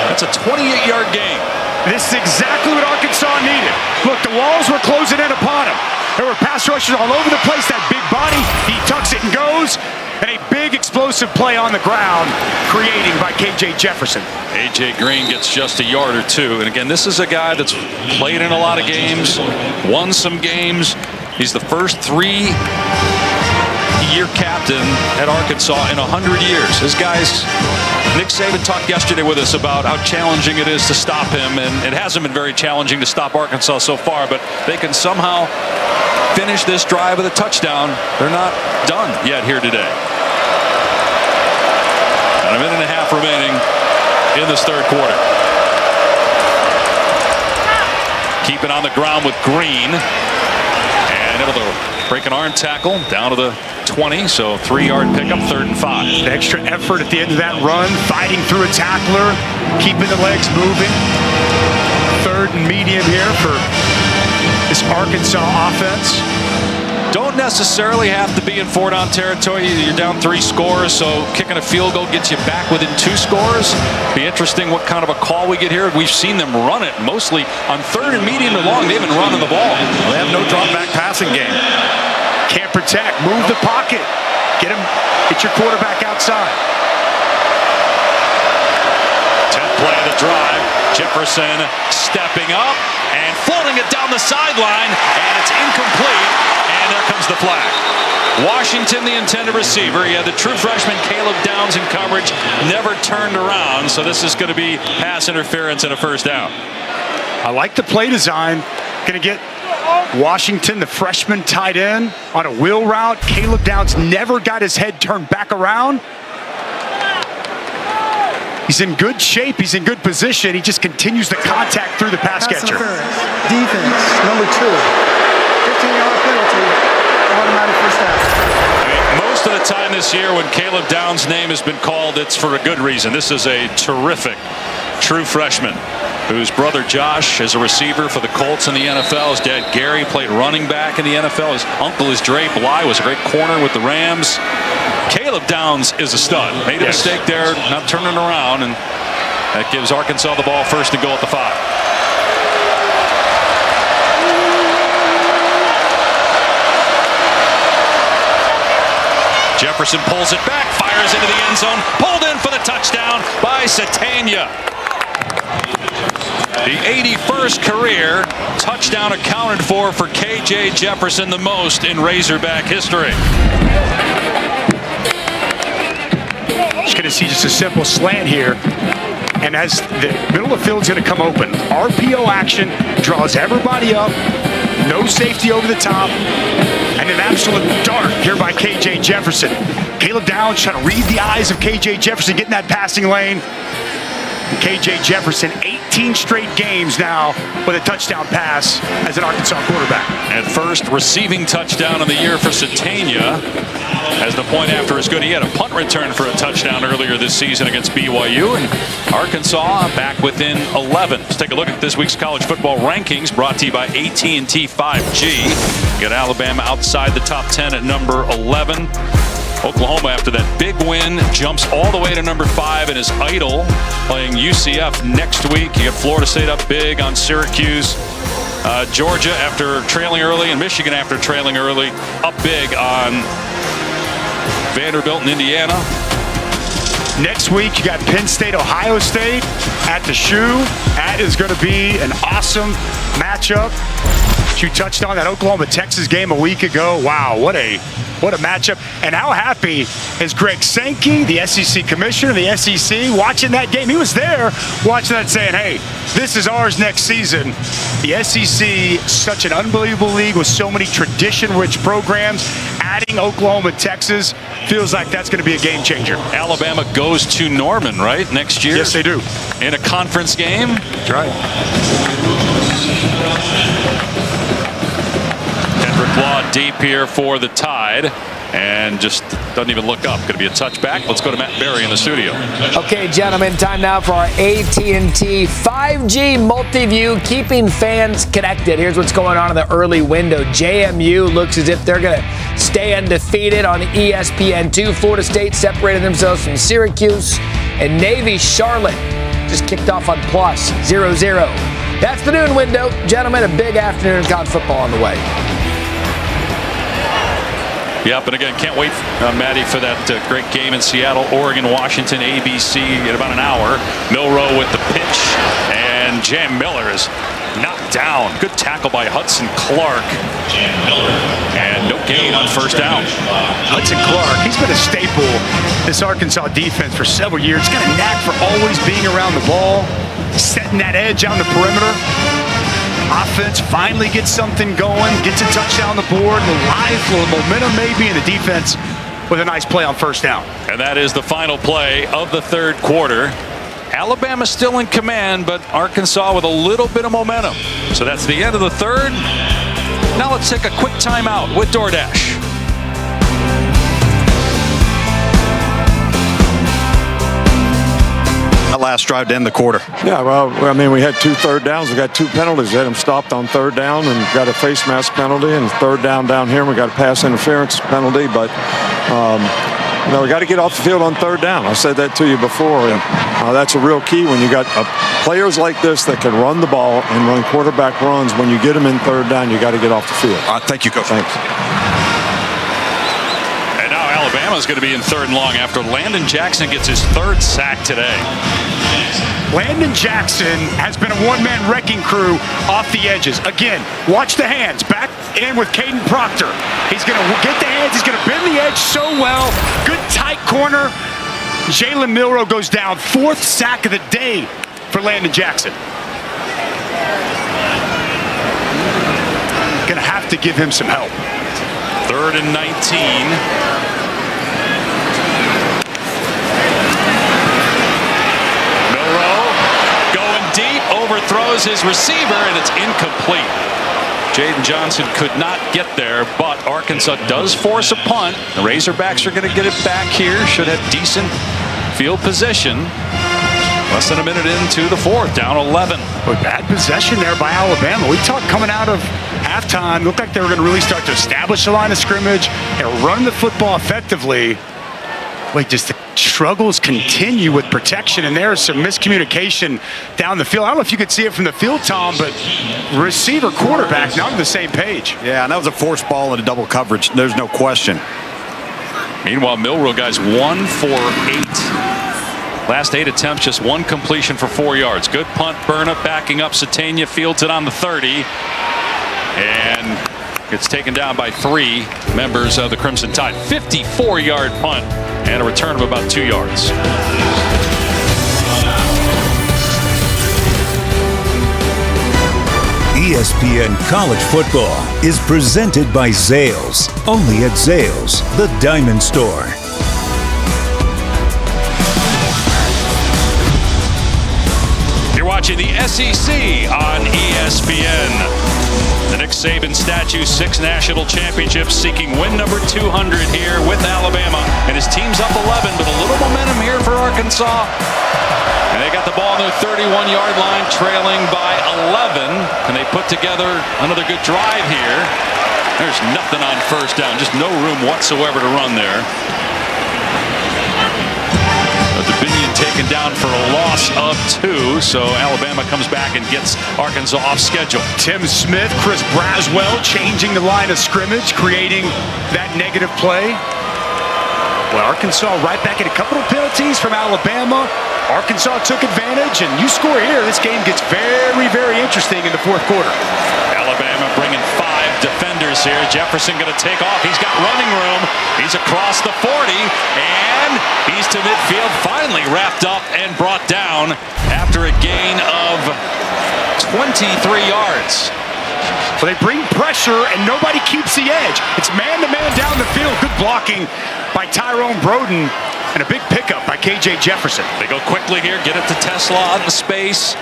That's a 28-yard gain. This is exactly what Arkansas needed. Look, the walls were closing in upon him. There were pass rushers all over the place. That big body, he tucks it and goes. And a big explosive play on the ground, creating by K.J. Jefferson. A.J. Green gets just a yard or 2. And again, this is a guy that's played in a lot of games, won some games. He's the first 3-year captain at Arkansas in 100 years. His guys, Nick Saban talked yesterday with us about how challenging it is to stop him, and it hasn't been very challenging to stop Arkansas so far, but they can somehow finish this drive with a touchdown. They're not done yet here today. And a minute and a half remaining in this third quarter. Keep it on the ground with Green. And able to break an arm tackle down to the 20, so 3-yard pickup, 3rd and 5. The extra effort at the end of that run, fighting through a tackler, keeping the legs moving. 3rd and medium here for this Arkansas offense. Don't necessarily have to be in four-down territory. You're down 3 scores, so kicking a field goal gets you back within 2 scores. Be interesting what kind of a call we get here. We've seen them run it mostly on 3rd and medium and long. They've been running the ball. Well, they have no drop-back passing game. Can't protect. Move the pocket. Get your quarterback outside. 10th play of the drive. Jefferson stepping up and floating it down the sideline, and it's incomplete. And there comes the flag. Washington, the intended receiver. He had the true freshman Caleb Downs in coverage, never turned around. So this is going to be pass interference and a first down. I like the play design. Going to get Washington, the freshman, tight end on a wheel route. Caleb Downs never got his head turned back around. He's in good shape. He's in good position. He just continues the contact through the pass catcher. Defense, number 2. 15-yard penalty, automatic first down. I mean, most of the time this year when Caleb Downs' name has been called, it's for a good reason. This is a terrific true freshman whose brother Josh is a receiver for the Colts in the NFL. His dad Gary played running back in the NFL. His uncle is Dre Bly, was a great corner with the Rams. Caleb Downs is a stud. Made a mistake there, not turning around, and that gives Arkansas the ball, first and goal at the 5. Jefferson pulls it back, fires into the end zone, pulled in for the touchdown by Satania. The 81st career touchdown accounted for K.J. Jefferson, the most in Razorback history. Just going to see just a simple slant here. And as the middle of the field is going to come open, RPO action draws everybody up. No safety over the top. And an absolute dart here by K.J. Jefferson. Caleb Downs trying to read the eyes of K.J. Jefferson, getting that passing lane. K.J. Jefferson, 18 straight games now with a touchdown pass as an Arkansas quarterback. And first receiving touchdown of the year for Satania. As the point after is good. He had a punt return for a touchdown earlier this season against BYU. And Arkansas back within 11. Let's take a look at this week's college football rankings brought to you by AT&T 5G. Got Alabama outside the top 10 at number 11. Oklahoma, after that big win, jumps all the way to number 5 and is idle, playing UCF next week. You got Florida State up big on Syracuse. Georgia after trailing early, and Michigan after trailing early, up big on Vanderbilt and Indiana. Next week, you got Penn State, Ohio State at the Shoe. That is going to be an awesome matchup. You touched on that Oklahoma-Texas game a week ago. Wow, what a matchup. And how happy is Greg Sankey, the SEC commissioner, the SEC, watching that game? He was there watching that saying, hey, this is ours next season. The SEC, such an unbelievable league with so many tradition-rich programs. Adding Oklahoma, Texas, feels like that's going to be a game changer. Alabama goes to Norman, right, next year? Yes, they do. In a conference game? That's right. Kendrick Law deep here for the Tide. And just doesn't even look up. Going to be a touchback. Let's go to Matt Berry in the studio. Okay, gentlemen, time now for our AT&T 5G multi-view, keeping fans connected. Here's what's going on in the early window. JMU looks as if they're going to stay undefeated on ESPN2. Florida State separated themselves from Syracuse. And Navy Charlotte just kicked off on plus 0-0. That's the noon window. Gentlemen, a big afternoon of college football on the way. Yep, and again, can't wait, Maddie, for that great game in Seattle, Oregon, Washington, ABC in about an hour. Milroe with the pitch, and Jam Miller is knocked down. Good tackle by Hudson Clark. And no gain on first down. Hudson Clark, he's been a staple, this Arkansas defense, for several years. He's got a knack for always being around the ball, setting that edge on the perimeter. Offense finally gets something going, gets a touchdown on the board, the life, a little momentum maybe, and the defense with a nice play on first down. And that is the final play of the third quarter. Alabama still in command, but Arkansas with a little bit of momentum. So that's the end of the third. Now let's take a quick timeout with DoorDash. That last drive to end the quarter. Yeah, well, I mean, we had 2 third downs. We got 2 penalties. We had them stopped on third down and got a face mask penalty, and third down here. And we got a pass interference penalty, but you know, we got to get off the field on third down. I said that to you before, and that's a real key when you got players like this that can run the ball and run quarterback runs. When you get them in third down, you got to get off the field. Thank you, Coach. Thanks. Alabama's going to be in third and long after Landon Jackson gets his 3rd sack today. Landon Jackson has been a one-man wrecking crew off the edges. Again, watch the hands. Back in with Caden Proctor. He's going to get the hands. He's going to bend the edge so well. Good tight corner. Jalen Milroe goes down. 4th sack of the day for Landon Jackson. Going to have to give him some help. 3rd and 19. Deep, overthrows his receiver, and it's incomplete. Jaden Johnson could not get there, but Arkansas does force a punt. The Razorbacks are going to get it back here. Should have decent field position. Less than a minute into the 4th, down 11. But bad possession there by Alabama. We talked coming out of halftime, looked like they were going to really start to establish a line of scrimmage and run the football effectively. Wait, just the struggles continue with protection, and there's some miscommunication down the field. I don't know if you could see it from the field, Tom, but receiver, quarterback, not on the same page. Yeah, and that was a forced ball in a double coverage. There's no question. Meanwhile, Milroe, guys, 1 for 8. Last 8 attempts, just 1 completion for 4 yards. Good punt, Burnup backing up. Satania fields it on the 30. And gets taken down by 3 members of the Crimson Tide. 54-yard punt and a return of about 2 yards. ESPN College Football is presented by Zales, only at Zales, the Diamond Store. You're watching the SEC on ESPN. The Nick Saban statue, 6 national championships, seeking win number 200 here with Alabama. And his team's up 11, but a little momentum here for Arkansas. And they got the ball on their 31-yard line, trailing by 11. And they put together another good drive here. There's nothing on first down, just no room whatsoever to run there. Binion taken down for a loss of 2, so Alabama comes back and gets Arkansas off schedule. Tim Smith, Chris Braswell changing the line of scrimmage, creating that negative play. Well, Arkansas right back at a couple of penalties from Alabama. Arkansas took advantage, and you score here, this game gets very, very interesting in the fourth quarter. Alabama bringing 5 defenders here. Jefferson going to take off. He's got running room. He's across the 40, and he's to midfield. Finally wrapped up and brought down after a gain of 23 yards. Well, they bring pressure, and nobody keeps the edge. It's man-to-man down the field. Good blocking by Tyrone Broden, and a big pickup by K.J. Jefferson. They go quickly here, get it to Tesla out in space.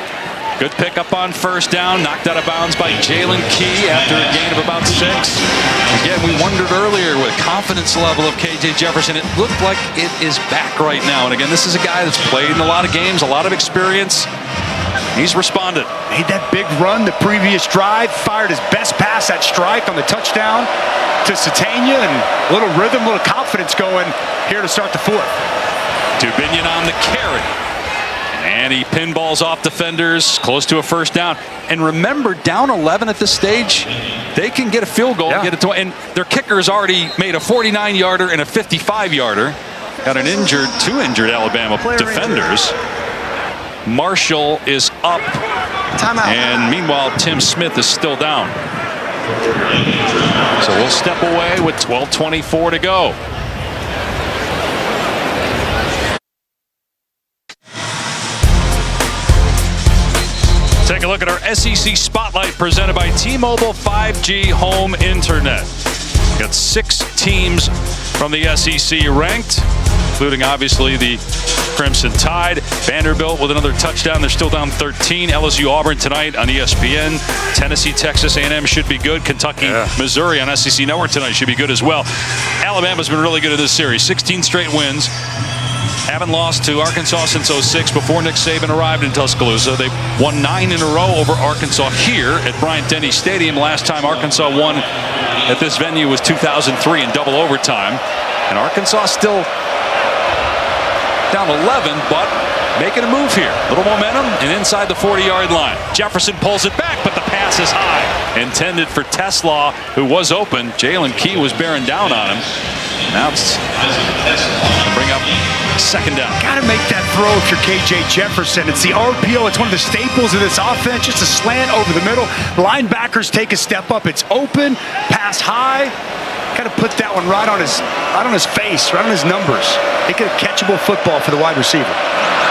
Good pickup on first down, knocked out of bounds by Jalen Key after a gain of about 6. Again, we wondered earlier with confidence level of K.J. Jefferson, it looked like it is back right now. And again, this is a guy that's played in a lot of games, a lot of experience. He's responded. Made that big run the previous drive, fired his best pass at strike on the touchdown to Satania, and a little rhythm, a little confidence going here to start the fourth. Dubinion on the carry. And he pinballs off defenders, close to a first down. And remember, down 11 at this stage, they can get a field goal and get it to, and their kicker's already made a 49-yarder and a 55-yarder. Got an injured, 2 injured Alabama defenders. Marshall is up. Timeout. And meanwhile, Tim Smith is still down. So we'll step away with 12:24 to go. Take a look at our SEC Spotlight presented by T-Mobile 5G Home Internet. Got 6 teams from the SEC ranked, including obviously the Crimson Tide. Vanderbilt with another touchdown. They're still down 13. LSU Auburn tonight on ESPN. Tennessee, Texas A&M should be good. Kentucky, Missouri on SEC Network tonight should be good as well. Alabama's been really good in this series. 16 straight wins. Haven't lost to Arkansas since 06 before Nick Saban arrived in Tuscaloosa. They won 9 in a row over Arkansas here at Bryant-Denny Stadium. Last time Arkansas won at this venue was 2003 in double overtime. And Arkansas still down 11, but making a move here. Little momentum and inside the 40-yard line. Jefferson pulls it back, but the pass is high. Intended for Tesla, who was open. Jalen Key was bearing down on him. Now it's bring up second down. Got to make that throw if you're K.J. Jefferson. It's the RPO. It's one of the staples of this offense. Just a slant over the middle. Linebackers take a step up. It's open. Pass high. Got to put that one right on his face, right on his numbers. Make it a catchable football for the wide receiver.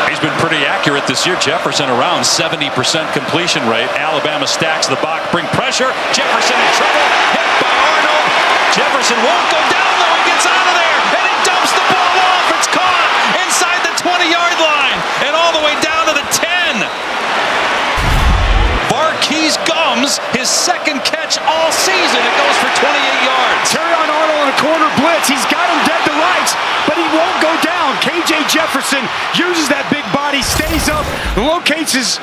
He's been pretty accurate this year. Jefferson around 70% completion rate. Alabama stacks the box, bring pressure. Jefferson in trouble. Hit by Arnold. Jefferson won't go down though. He gets out of there and he dumps the ball off. It's caught inside the 20-yard line and all the way down to the 10. Barkeys Gums, his second catch all season. It goes for 28 yards. Terrion Arnold on a corner blitz. He's got him dead to rights, but he won't go down. K.J. Jefferson uses that big body, stays up, locates his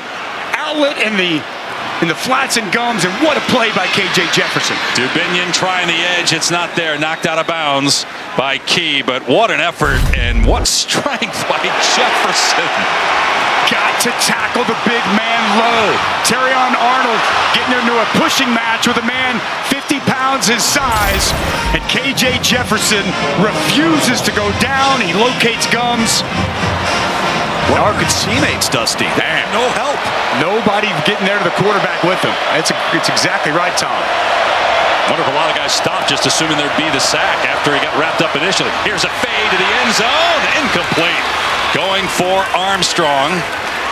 outlet in the flats and gums, and what a play by K.J. Jefferson. Dubinion trying the edge. It's not there. Knocked out of bounds by Key, but what an effort and what strength by Jefferson. Got to tackle the big man low. Terrion Arnold getting into a pushing match with a man 50 pounds his size, and K.J. Jefferson refuses to go down. He locates Gums. What are his teammates, Dusty? Man, no help. Nobody getting there to the quarterback with him. It's exactly right, Tom. Wonder if a lot of guys stopped just assuming there'd be the sack after he got wrapped up initially. Here's a fade to the end zone. Incomplete. Going for Armstrong.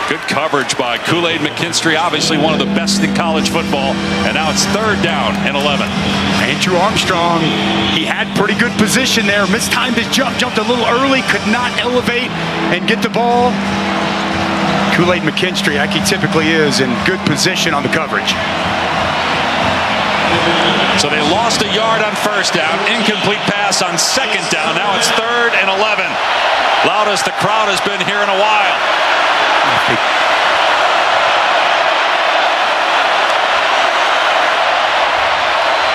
Good coverage by Kool-Aid McKinstry, obviously one of the best in college football. And now it's 3rd down and 11. Andrew Armstrong, he had pretty good position there. Mistimed his jump, jumped a little early, could not elevate and get the ball. Kool-Aid McKinstry, like he typically is, in good position on the coverage. So they lost a yard on first down. Incomplete pass on second down. Now it's 3rd and 11. Loudest the crowd has been here in a while.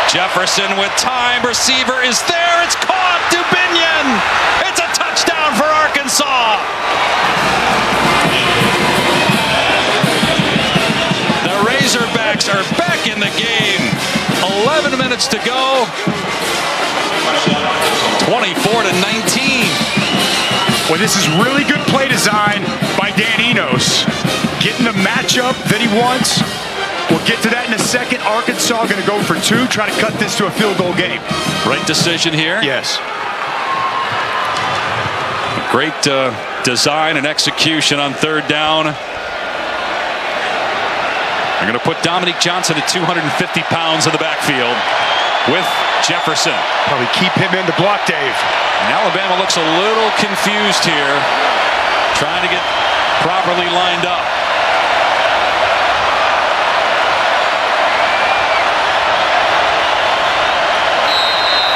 Jefferson with time. Receiver is there. It's caught. Dubinion. It's a touchdown for Arkansas. The Razorbacks are back in the game. 11 minutes to go. 24-19. this is really good play design by Dan Enos. Getting the matchup that he wants. We'll get to that in a second. Arkansas going to go for 2, try to cut this to a field goal game. Right decision here. Yes. Great design and execution on 3rd down. They're going to put Dominique Johnson at 250 pounds in the backfield with Jefferson. Probably keep him in the block, Dave. And Alabama looks a little confused here, trying to get properly lined up.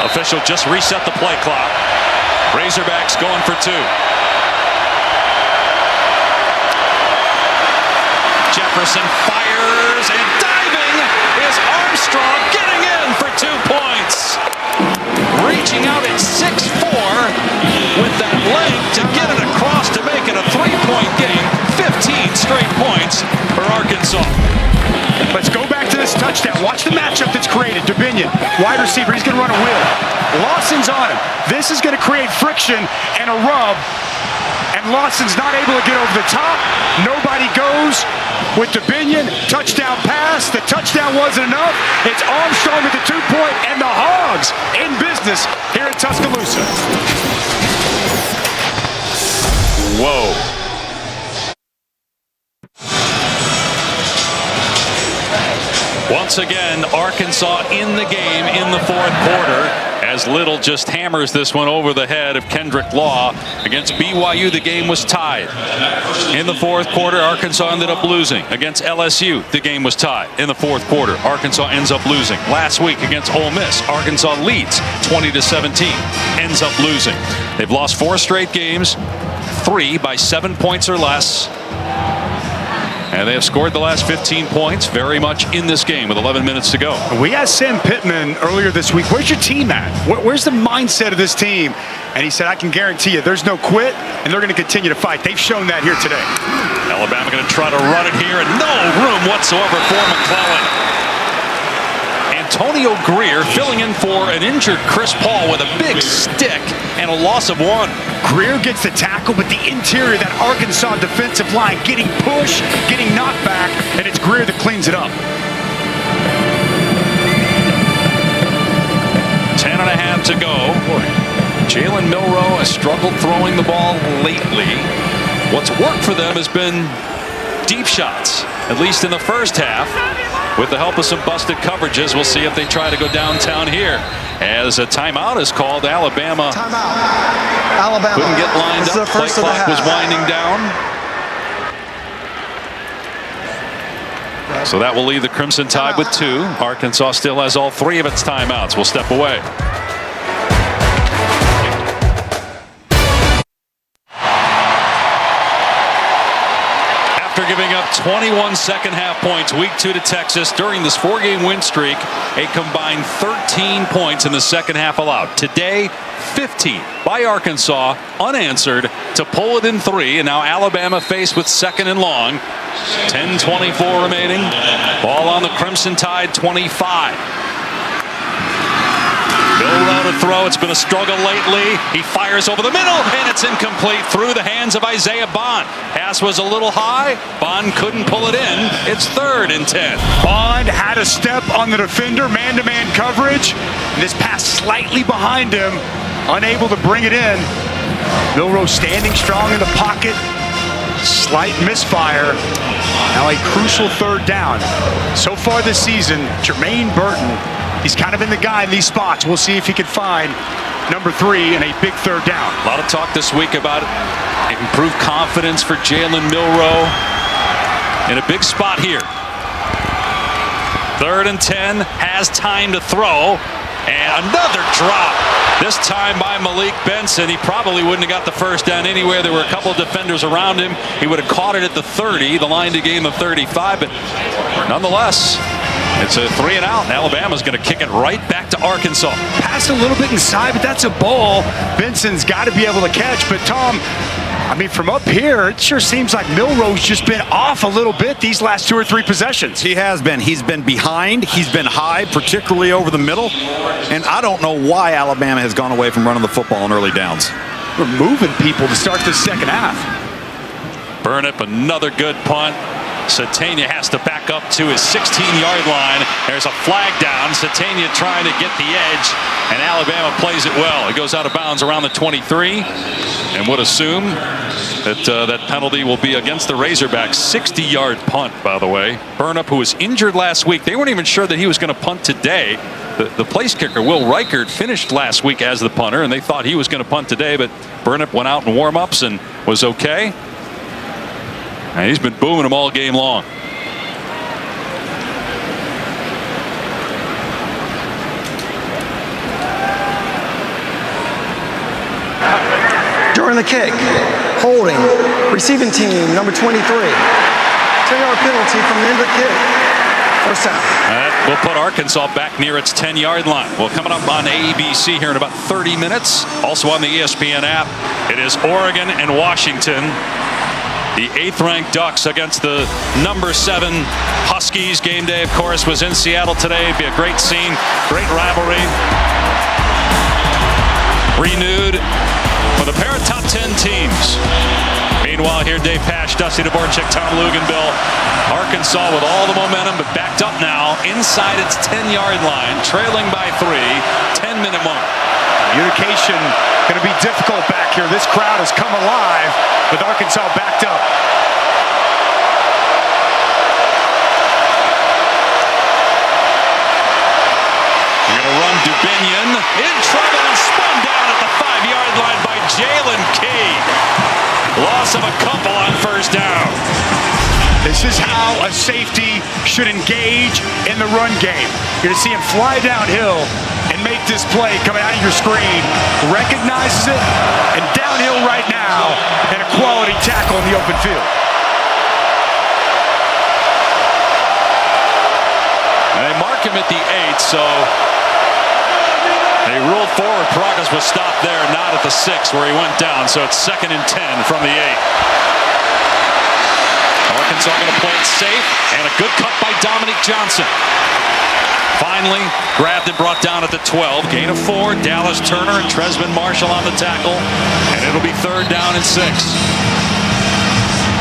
Official just reset the play clock. Razorbacks going for 2. Jefferson fires, and diving is Armstrong, getting in for 2 points. Reaching out at 6'4" with that length to get it across to make it a 3-point game. 15 straight points for Arkansas. Let's go back to this touchdown. Watch the matchup that's created. Dubinion, wide receiver, he's going to run a wheel. Lawson's on him. This is going to create friction and a rub. And Lawson's not able to get over the top. Nobody goes with Dubinion. Touchdown pass. The touchdown wasn't enough. It's Armstrong with the 2-point, and the Hogs in business here in Tuscaloosa. Whoa. Once again, Arkansas in the game in the 4th quarter as Little just hammers this one over the head of Kendrick Law. Against BYU, the game was tied. In the 4th quarter, Arkansas ended up losing. Against LSU, the game was tied. In the 4th quarter, Arkansas ends up losing. Last week against Ole Miss, Arkansas leads 20-17, ends up losing. They've lost 4 straight games, 3 by 7 points or less. And they have scored the last 15 points, very much in this game with 11 minutes to go. We asked Sam Pittman earlier this week, where's your team at? Where's the mindset of this team? And he said, I can guarantee you there's no quit, and they're going to continue to fight. They've shown that here today. Alabama going to try to run it here, and no room whatsoever for McClellan. Antonio Greer filling in for an injured Chris Paul with a big stick and a loss of 1. Greer gets the tackle, but the interior of that Arkansas defensive line getting pushed, getting knocked back, and it's Greer that cleans it up. 10.5 to go. Jalen Milroe has struggled throwing the ball lately. What's worked for them has been deep shots, at least in the first half. With the help of some busted coverages, we'll see if they try to go downtown here. As a timeout is called, Alabama. Timeout. Alabama couldn't get lined up. Play clock was winding down. So that will leave the Crimson Tide with 2. Arkansas still has all 3 of its timeouts. We'll step away. After giving up 21 second-half points week 2 to Texas during this 4-game win streak, a combined 13 points in the second half allowed. Today, 15 by Arkansas, unanswered, to pull it in 3, and now Alabama faced with 2nd and long. 10:24 remaining. Ball on the Crimson Tide 25. Milroe to throw. It's been a struggle lately. He fires over the middle, and it's incomplete through the hands of Isaiah Bond. Pass was a little high. Bond couldn't pull it in. It's 3rd and 10. Bond had a step on the defender, man-to-man coverage. This pass slightly behind him, unable to bring it in. Milroe standing strong in the pocket. Slight misfire. Now a crucial 3rd down. So far this season, Jermaine Burton, he's kind of been the guy in these spots. We'll see if he can find number 3 in a big 3rd down. A lot of talk this week about improved confidence for Jalen Milroe in a big spot here. 3rd and 10, has time to throw, and another drop. This time by Malik Benson. He probably wouldn't have got the first down anywhere. There were a couple of defenders around him. He would have caught it at the 30, the line to gain the 35, but nonetheless, it's a 3 and out. Alabama's going to kick it right back to Arkansas. Pass a little bit inside, but that's a ball Benson's got to be able to catch. But Tom, I mean, from up here, it sure seems like Milroe's just been off a little bit these last 2 or 3 possessions. He has been. He's been behind. He's been high, particularly over the middle. And I don't know why Alabama has gone away from running the football on early downs. We're moving people to start the second half. Burnip, another good punt. Satania has to back up to his 16-yard line. There's a flag down. Satania trying to get the edge, and Alabama plays it well. It goes out of bounds around the 23, and would assume that that penalty will be against the Razorbacks. 60-yard punt, by the way. Burnip, who was injured last week, they weren't even sure that he was going to punt today. The place kicker, Will Reichert, finished last week as the punter, and they thought he was going to punt today, but Burnip went out in warm-ups and was okay. And he's been booming them all game long. During the kick, holding, receiving team, number 23. 10-yard penalty from the end of the kick. First down. That will put Arkansas back near its 10-yard line. Well, coming up on ABC here in about 30 minutes. Also on the ESPN app, it is Oregon and Washington. The 8th-ranked Ducks against the number 7 Huskies. Game day, of course, was in Seattle today. It'd be a great scene, great rivalry. Renewed with a pair of top 10 teams. Meanwhile, here Dave Pasch, Dusty Dvorak, Tom Luginbill. Arkansas with all the momentum, but backed up now inside its 10-yard line, trailing by 3, 10-minute mark. Communication going to be difficult back here. This crowd has come alive with Arkansas backed up. They're going to run Dubinion in trouble and spun down at the 5-yard line by Jalen Key. Loss of a couple on first down. This is how a safety should engage in the run game. You're going to see him fly downhill and make this play coming out of your screen. Recognizes it, and downhill right now, and a quality tackle in the open field. And they mark him at the 8, so they ruled forward. Progress was stopped there, not at the 6 where he went down. So it's 2nd and 10 from the 8. Arkansas going to play it safe, and a good cut by Dominique Johnson. Finally grabbed and brought down at the 12. Gain of 4. Dallas Turner and Tresman Marshall on the tackle, and it'll be 3rd down and 6.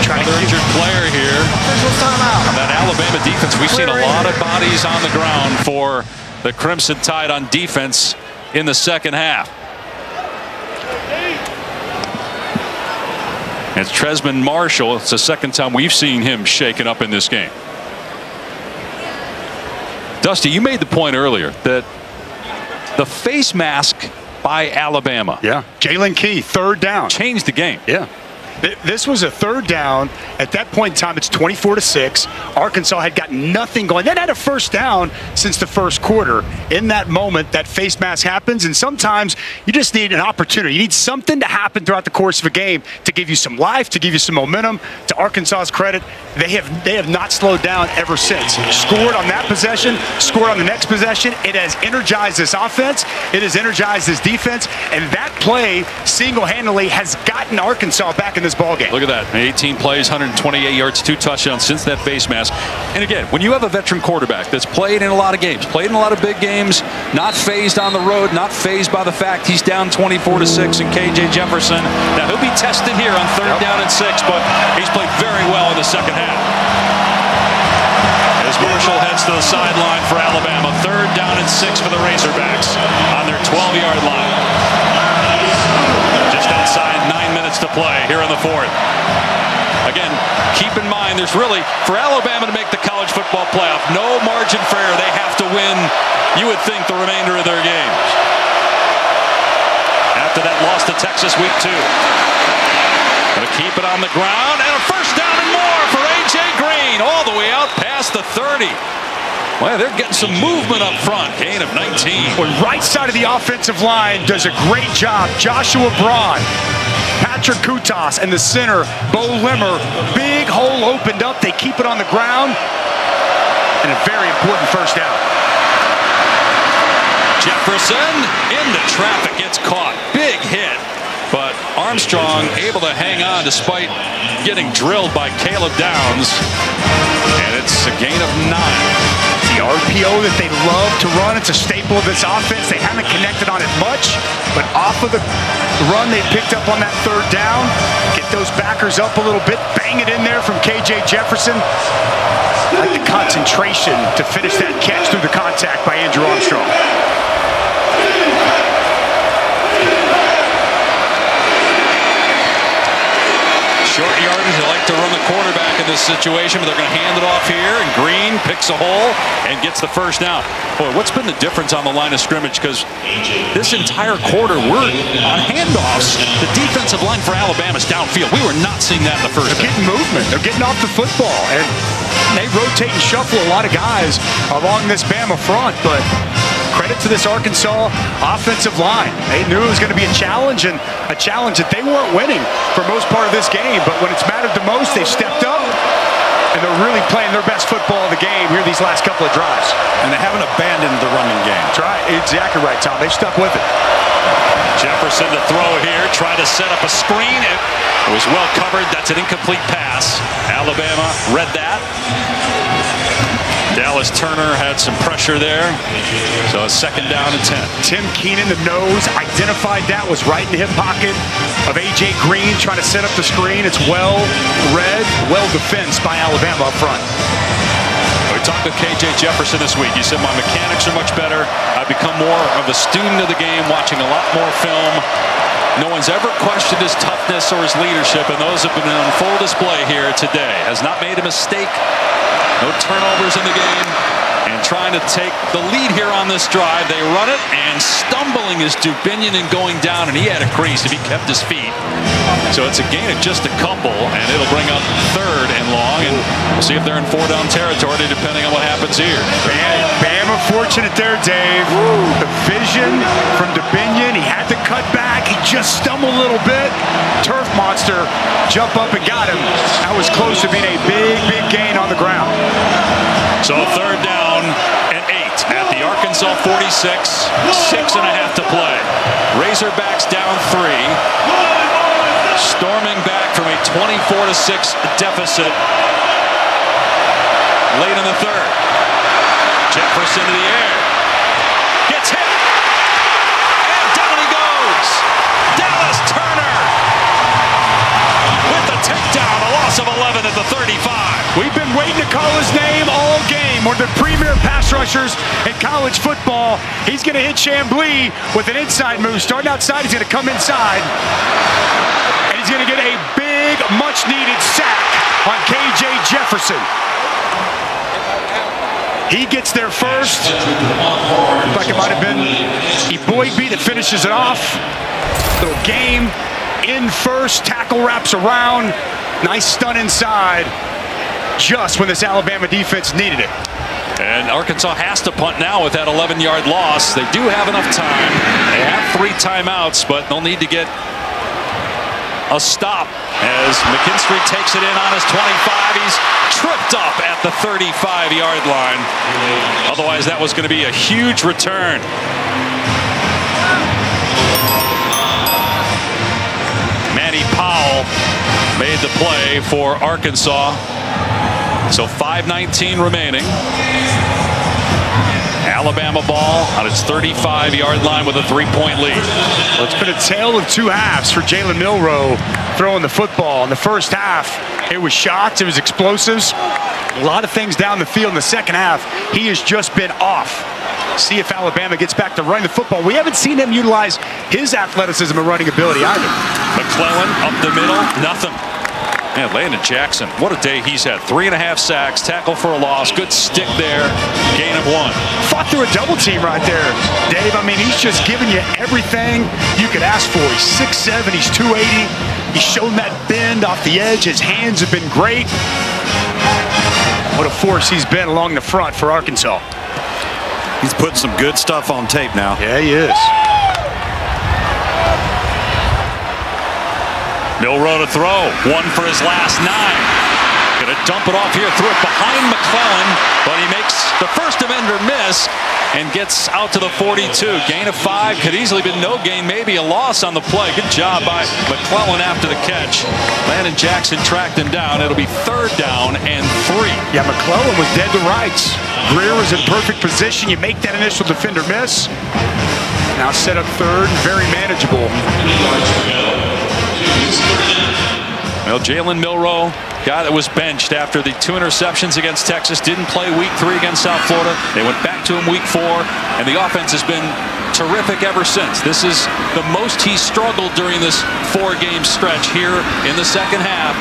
Another injured player here. On that Alabama defense, we've seen a lot of bodies on the ground for the Crimson Tide on defense in the second half. It's Tresman Marshall. It's the second time we've seen him shaken up in this game. Dusty, you made the point earlier that the face mask by Alabama. Yeah. Jalen Key, 3rd down. Changed the game. Yeah. This was a 3rd down. At that point in time, it's 24-6. Arkansas had got nothing going. They had a first down since the first quarter. In that moment, that face mask happens, and sometimes you just need an opportunity. You need something to happen throughout the course of a game to give you some life, to give you some momentum. To Arkansas's credit, they have not slowed down ever since. Scored on that possession, scored on the next possession. It has energized this offense. It has energized this defense, and that play single-handedly has gotten Arkansas back in this ball game. Look at that. 18 plays, 128 yards, 2 touchdowns since that face mask. And again, when you have a veteran quarterback that's played in a lot of games, played in a lot of big games, not phased on the road, not phased by the fact he's down 24-6 in KJ Jefferson. Now he'll be tested here on 3rd down and 6, but he's played very well in the second half. As Marshall heads to the sideline for Alabama, 3rd down and 6 for the Razorbacks on their 12-yard line. Just outside 9 minutes to play here in the 4th. Again, keep in mind, there's really, for Alabama to make the college football playoff, no margin for error. They have to win, you would think, the remainder of their games. After that loss to Texas week 2. Going to keep it on the ground, and a first down and more for A.J. Green, all the way out past the 30. Well, they're getting some movement up front. Gain of 19. The right side of the offensive line does a great job. Joshua Braun, Patrick Kutas, and the center, Bo Limmer. Big hole opened up. They keep it on the ground. And a very important first down. Jefferson into traffic, gets caught. Big hit. But Armstrong able to hang on despite getting drilled by Caleb Downs. And it's a gain of 9. The RPO that they love to run, it's a staple of this offense. They haven't connected on it much, but off of the run they picked up on that 3rd down. Get those backers up a little bit, bang it in there from KJ Jefferson. I like the concentration to finish that catch through the contact by Andrew Armstrong. Short yardage, they like to run the quarterback in this situation, but they're going to hand it off here, and Green picks a hole and gets the first down. Boy, what's been the difference on the line of scrimmage? Because this entire quarter, we're on handoffs. The defensive line for Alabama is downfield. We were not seeing that in the first. They're getting movement. They're getting off the football, and they rotate and shuffle a lot of guys along this Bama front, but credit to this Arkansas offensive line. They knew it was going to be a challenge, and a challenge that they weren't winning for most part of this game. But when it's mattered the most, they've stepped up, and they're really playing their best football of the game here these last couple of drives. And they haven't abandoned the running game. That's right. Exactly right, Tom. They've stuck with it. Jefferson to throw here, try to set up a screen. It was well covered. That's an incomplete pass. Alabama read that. Dallas Turner had some pressure there. So a 2nd down and 10. Tim Keenan, the nose, identified that, was right in the hip pocket of A.J. Green trying to set up the screen. It's well read, well defensed by Alabama up front. We talked with KJ Jefferson this week. He said, my mechanics are much better. I've become more of a student of the game, watching a lot more film. No one's ever questioned his toughness or his leadership, and those have been on full display here today. Has not made a mistake. No turnovers in the game, and trying to take the lead here on this drive. They run it, and stumbling is Dubinion and going down, and he had a crease if he kept his feet. So it's a gain of just a couple, and it'll bring up 3rd and long, and we'll see if they're in 4-down territory depending on what happens here. Bama fortunate there, Dave. The vision from Dubinion. He had to cut back. He just stumbled a little bit. Turf monster jump up and got him. That was close to being a big, big gain on the ground. So 3rd down and 8 at the Arkansas 46. 6.5 to play. Razorbacks down 3. Storming back from a 24-6 deficit late in the 3rd. Jefferson to the air. Gets hit. And down he goes. Dallas Turner with the takedown. A loss of 11 at the 35. We've been waiting to call his name all game. One of the premier pass rushers in college football. He's going to hit Chamblee with an inside move. Starting outside, he's going to come inside. And he's going to get a big, much-needed sack on KJ Jefferson. He gets there first. Looks like it might have been Eboigbe that finishes it off. Little game in first. Tackle wraps around. Nice stun inside. Just when this Alabama defense needed it. And Arkansas has to punt now with that 11-yard loss. They do have enough time. They have 3 timeouts, but they'll need to get a stop as McKinstry takes it in on his 25. He's tripped up at the 35-yard line. Otherwise, that was going to be a huge return. Manny Powell made the play for Arkansas. So 5:19 remaining. Alabama ball on its 35-yard line with a 3-point lead. Well, it's been a tale of 2 halves for Jalen Milroe throwing the football. In the first half, it was shots, it was explosives. A lot of things down the field in the second half. He has just been off. See if Alabama gets back to running the football. We haven't seen him utilize his athleticism and running ability either. McClellan up the middle, nothing. Man, Landon Jackson, what a day he's had. 3.5 sacks, tackle for a loss, good stick there, gain of 1. Fought through a double team right there, Dave. I mean, he's just giving you everything you could ask for. He's 6'7", he's 280. He's shown that bend off the edge. His hands have been great. What a force he's been along the front for Arkansas. He's putting some good stuff on tape now. Yeah, he is. Milroe to throw, 1 for his last 9. Going Gonna dump it off here, threw it behind McClellan, but he makes the first defender miss and gets out to the 42. Gain of 5, could easily been no gain, maybe a loss on the play. Good job by McClellan after the catch. Landon Jackson tracked him down. It'll be 3rd down and 3. Yeah, McClellan was dead to rights. Greer was in perfect position. You make that initial defender miss. Now set up 3rd, very manageable. Well, Jalen Milroe, guy that was benched after the 2 interceptions against Texas, didn't play week 3 against South Florida. They went back to him week 4, and the offense has been terrific ever since. This is the most he struggled during this 4-game stretch here in the second half.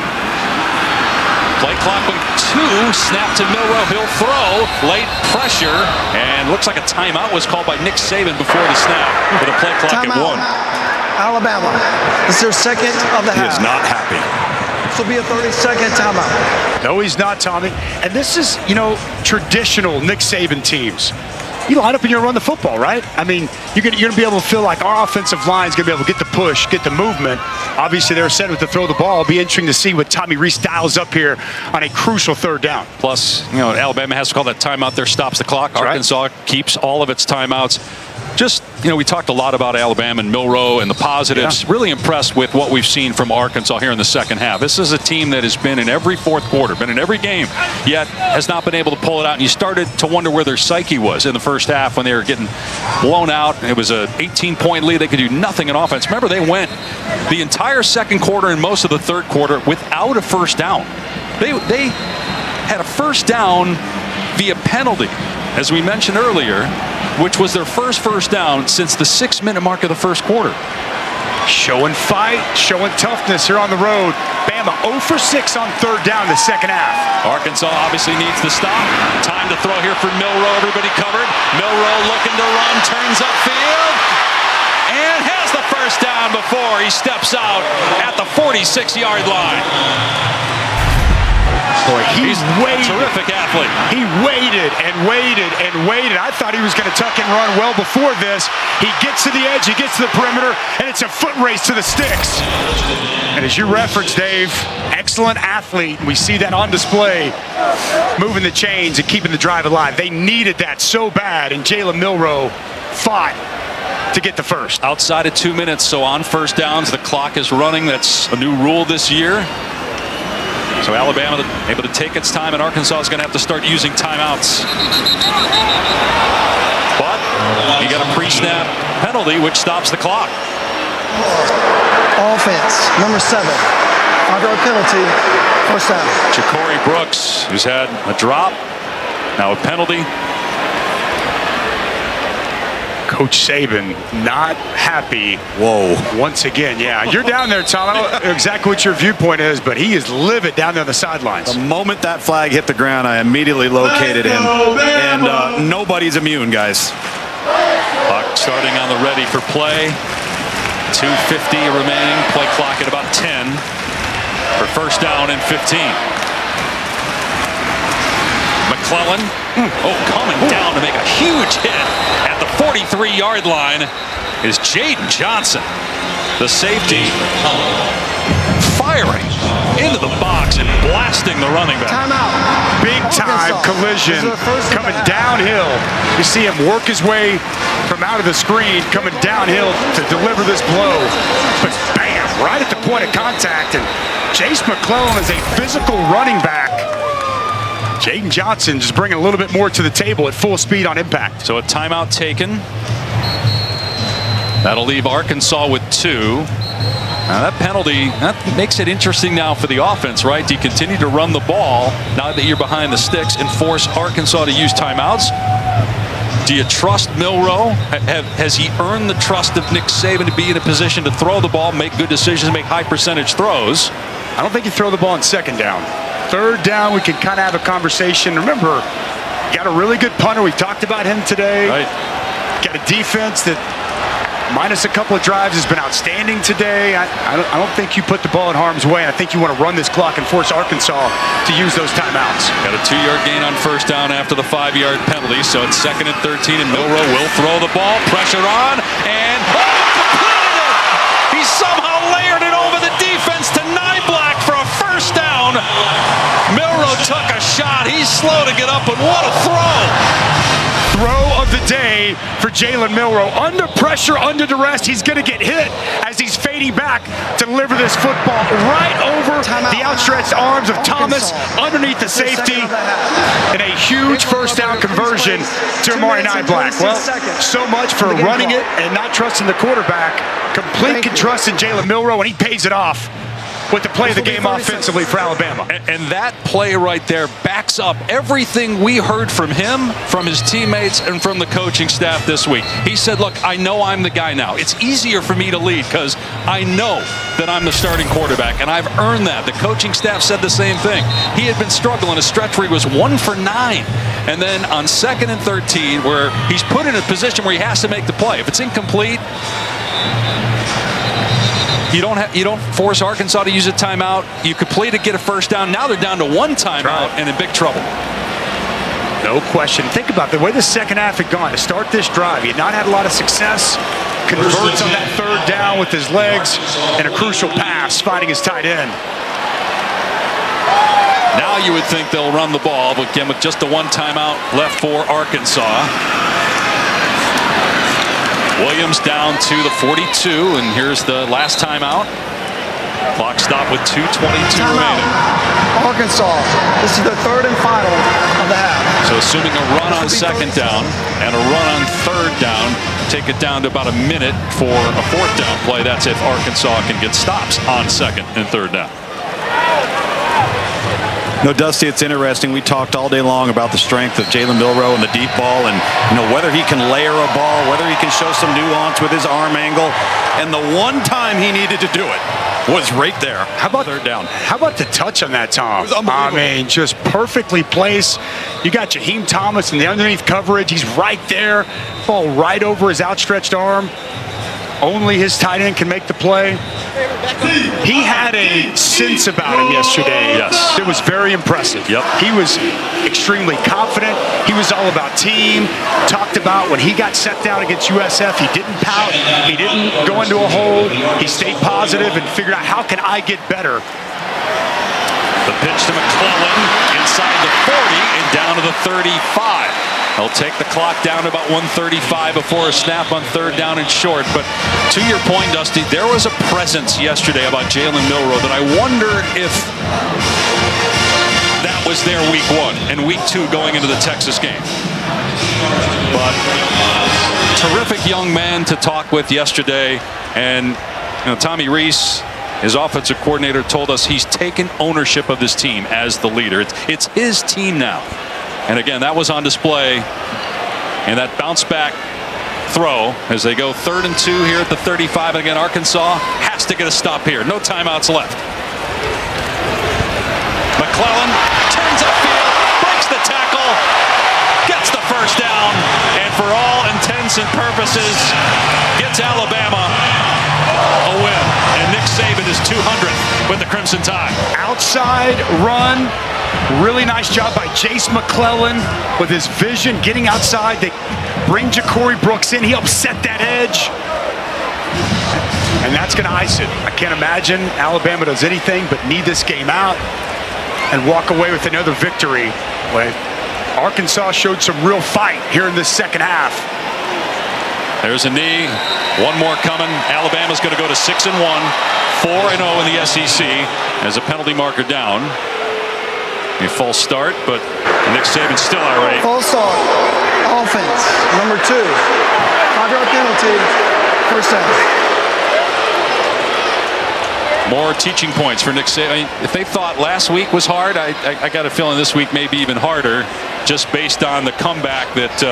Play clock with 2, snap to Milroe, he'll throw, late pressure, and looks like a timeout was called by Nick Saban before the snap with a play clock at 1. Alabama. This is their second of the half. He is not happy. This will be a 30-second timeout. No, he's not, Tommy. And this is, traditional Nick Saban teams. You line up and you run the football, right? I mean, you're gonna be able to feel like our offensive line is going to be able to get the push, get the movement. Obviously, they're set up to throw the ball. It'll be interesting to see what Tommy Rees dials up here on a crucial 3rd down. Plus, Alabama has to call that timeout there, stops the clock. That's Arkansas keeps all of its timeouts. Just, we talked a lot about Alabama and Milroe and the positives. Yeah. Really impressed with what we've seen from Arkansas here in the second half. This is a team that has been in every 4th quarter, been in every game, yet has not been able to pull it out. And you started to wonder where their psyche was in the first half when they were getting blown out. It was an 18-point lead. They could do nothing in offense. Remember, they went the entire second quarter and most of the 3rd quarter without a first down. They had a first down via penalty, as we mentioned earlier, which was their first down since the 6-minute mark of the first quarter. Showing fight, showing toughness here on the road. Bama 0 for 6 on 3rd down in the second half. Arkansas obviously needs to stop. Time to throw here for Milroe. Everybody covered. Milroe looking to run, turns upfield, and has the first down before he steps out at the 46-yard line. Boy, he's waited. A terrific athlete. He waited and waited and waited. I thought he was going to tuck and run well before this. He gets to the edge, he gets to the perimeter, and it's a foot race to the sticks. And as you referenced, Dave, excellent athlete. We see that on display, moving the chains and keeping the drive alive. They needed that so bad, and Jalen Milroe fought to get the first. Outside of 2 minutes, so on first downs, the clock is running. That's a new rule this year. So Alabama able to take its time, and Arkansas is going to have to start using timeouts. But you got a pre-snap penalty, which stops the clock. Offense, number 7. 5-yard penalty, first down. Ja'Cory Brooks, who's had a drop, now a penalty. Coach Saban not happy. Whoa. Once again, yeah. You're down there, Tom. I don't know exactly what your viewpoint is, but he is livid down there on the sidelines. The moment that flag hit the ground, I immediately located him. And nobody's immune, guys. Clock starting on the ready for play. 2:50 remaining. Play clock at about 10 for first down and 15. McClellan, coming down to make a huge hit at the 43-yard line is Jaden Johnson, the safety, firing into the box and blasting the running back. Timeout. Big time collision coming downhill. You see him work his way from out of the screen, coming downhill to deliver this blow. But bam, right at the point of contact. And Jace McClellan is a physical running back. Jaden Johnson just bringing a little bit more to the table at full speed on impact. So a timeout taken. That'll leave Arkansas with 2. Now that penalty, that makes it interesting now for the offense, right? Do you continue to run the ball now that you're behind the sticks and force Arkansas to use timeouts? Do you trust Milroe? Has he earned the trust of Nick Saban to be in a position to throw the ball, make good decisions, make high percentage throws? I don't think you throw the ball on second down. Third down, we can kind of have a conversation. Remember, you got a really good punter. We've talked about him today. Right. Got a defense that, minus a couple of drives, has been outstanding today. I don't think you put the ball in harm's way. I think you want to run this clock and force Arkansas to use those timeouts. Got a 2-yard gain on first down after the 5-yard penalty. So it's 2nd and 13, and Milroe will throw the ball. Pressure on, and completed it! He somehow layered it over the defense to Nyblack for a first down. Milroe took a shot. He's slow to get up, but what a throw. Throw of the day for Jalen Milroe. Under pressure, under duress, he's going to get hit as he's fading back to deliver this football right over the outstretched arms of Thomas underneath the safety. And a huge first down conversion to Amari Black. Well, so much for running it and not trusting the quarterback. Complete trust in Jalen Milroe, and he pays it off with the play of the game offensively for Alabama. And that play right there backs up everything we heard from him, from his teammates, and from the coaching staff this week. He said, look, I know I'm the guy now. It's easier for me to lead because I know that I'm the starting quarterback, and I've earned that. The coaching staff said the same thing. He had been struggling a stretch where he was 1 for 9. And then on 2nd and 13, where he's put in a position where he has to make the play. If it's incomplete, you don't force Arkansas to use a timeout. You complete it, get a first down. Now they're down to 1 timeout and in big trouble. No question. Think about the way the second half had gone. To start this drive, he had not had a lot of success. Converts on that 3rd down with his legs and a crucial pass, finding his tight end. Now you would think they'll run the ball, but again, with just the 1 timeout left for Arkansas. Williams down to the 42, and here's the last timeout. Clock stopped with 2:22 remaining. Arkansas, this is the 3rd and final of the half. So assuming a run on 2nd down and a run on 3rd down, take it down to about a minute for a 4th down play. That's if Arkansas can get stops on 2nd and 3rd down. No, Dusty, it's interesting. We talked all day long about the strength of Jalen Milroe and the deep ball, and whether he can layer a ball, whether he can show some nuance with his arm angle. And the one time he needed to do it was right there. How about 3rd down? How about the touch on that, Tom? It was unbelievable. I mean, just perfectly placed. You got Jaheim Thomas in the underneath coverage. He's right there. Ball right over his outstretched arm. Only his tight end can make the play. He had a sense about him yesterday. Yes. It was very impressive. Yep. He was extremely confident. He was all about team. Talked about when he got set down against USF, he didn't pout. He didn't go into a hole. He stayed positive and figured out, how can I get better? The pitch to McClellan inside the 40 and down to the 35. They'll take the clock down to about 1:35 before a snap on 3rd down and short. But to your point, Dusty, there was a presence yesterday about Jalen Milroe that I wonder if that was there week 1 and week 2 going into the Texas game. But terrific young man to talk with yesterday. And Tommy Rees, his offensive coordinator, told us he's taken ownership of this team as the leader. It's his team now. And again, that was on display in that bounce back throw as they go 3rd and 2 here at the 35. And again, Arkansas has to get a stop here. No timeouts left. McClellan turns upfield, breaks the tackle, gets the first down, and for all intents and purposes, gets Alabama a win. And Nick Saban is 200th with the Crimson Tide. Outside run. Really nice job by Jace McClellan with his vision, getting outside. They bring Ja'Cory Brooks in. He helps set that edge. And that's going to ice it. I can't imagine Alabama does anything but need this game out and walk away with another victory. But Arkansas showed some real fight here in this second half. There's a knee. One more coming. Alabama's going to go to 6-1, 4-0 in the SEC as a penalty marker down. A false start, but Nick Saban's still irate. False start. Offense. Number 2. 5-yard penalty. First down. More teaching points for Nick Saban. I mean, if they thought last week was hard, I got a feeling this week may be even harder, just based on the comeback that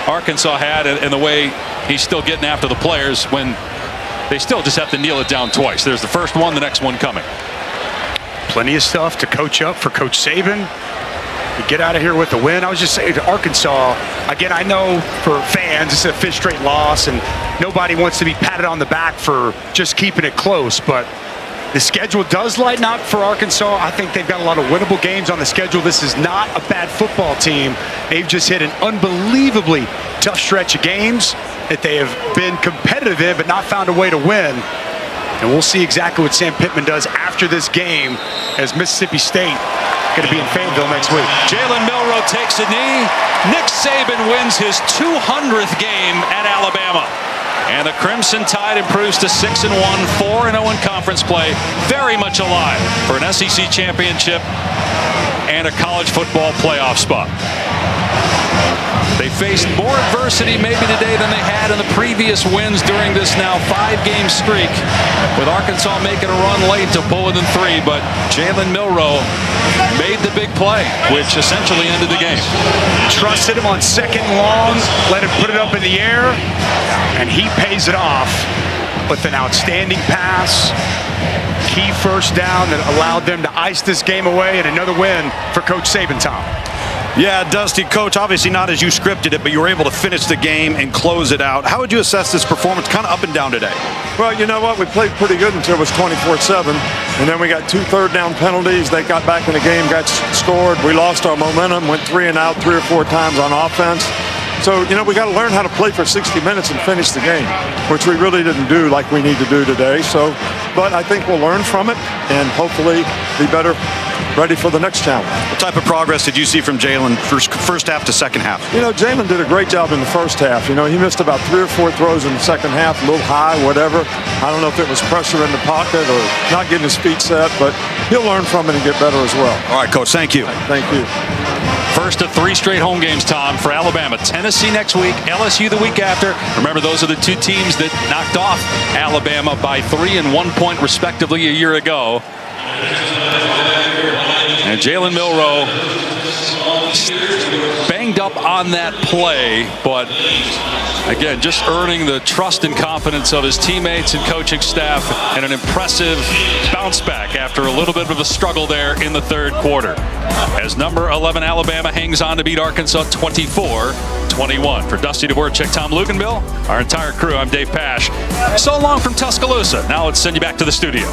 Arkansas had and the way he's still getting after the players when they still just have to kneel it down twice. There's the first one, the next one coming. Plenty of stuff to coach up for Coach Saban. To get out of here with a win. I was just saying to Arkansas, again, I know for fans, it's a 5th straight loss, and nobody wants to be patted on the back for just keeping it close, but the schedule does lighten up for Arkansas. I think they've got a lot of winnable games on the schedule. This is not a bad football team. They've just hit an unbelievably tough stretch of games that they have been competitive in, but not found a way to win. And we'll see exactly what Sam Pittman does after this game as Mississippi State going to be in Fayetteville next week. Jalen Milroe takes a knee. Nick Saban wins his 200th game at Alabama. And the Crimson Tide improves to 6-1, 4-0 in conference play. Very much alive for an SEC championship and a college football playoff spot. They faced more adversity maybe today than they had in the previous wins during this now 5-game streak, with Arkansas making a run late to pull within 3, but Jalen Milroe made the big play, which essentially ended the game. Trusted him on 2nd and long, let him put it up in the air, and he pays it off with an outstanding pass. Key first down that allowed them to ice this game away, and another win for Coach Saban, Tom. Yeah, Dusty, Coach, obviously not as you scripted it, but you were able to finish the game and close it out. How would you assess this performance? Kind of up and down today. Well, you know what? We played pretty good until it was 24-7. And then we got 2 third-down penalties. They got back in the game, got scored. We lost our momentum, went 3 and out 3 or 4 times on offense. So, you know, we got to learn how to play for 60 minutes and finish the game, which we really didn't do like we need to do today. So, but I think we'll learn from it and hopefully be better, ready for the next challenge. What type of progress did you see from Jalen first half to second half? You know, Jalen did a great job in the first half. You know, he missed about 3 or 4 throws in the second half, a little high, whatever. I don't know if it was pressure in the pocket or not getting his feet set, but he'll learn from it and get better as well. All right, Coach, thank you. Thank you. First of 3 straight home games, Tom, for Alabama. Tennessee next week, LSU the week after. Remember, those are the 2 teams that knocked off Alabama by 3 and 1 point respectively a year ago. And Jalen Milroe banged up on that play, but again, just earning the trust and confidence of his teammates and coaching staff, and an impressive bounce back after a little bit of a struggle there in the 3rd quarter. As number 11 Alabama hangs on to beat Arkansas 24-21. For Dusty Dvorak, Tom Luganbill, our entire crew, I'm Dave Pash. So long from Tuscaloosa. Now let's send you back to the studio.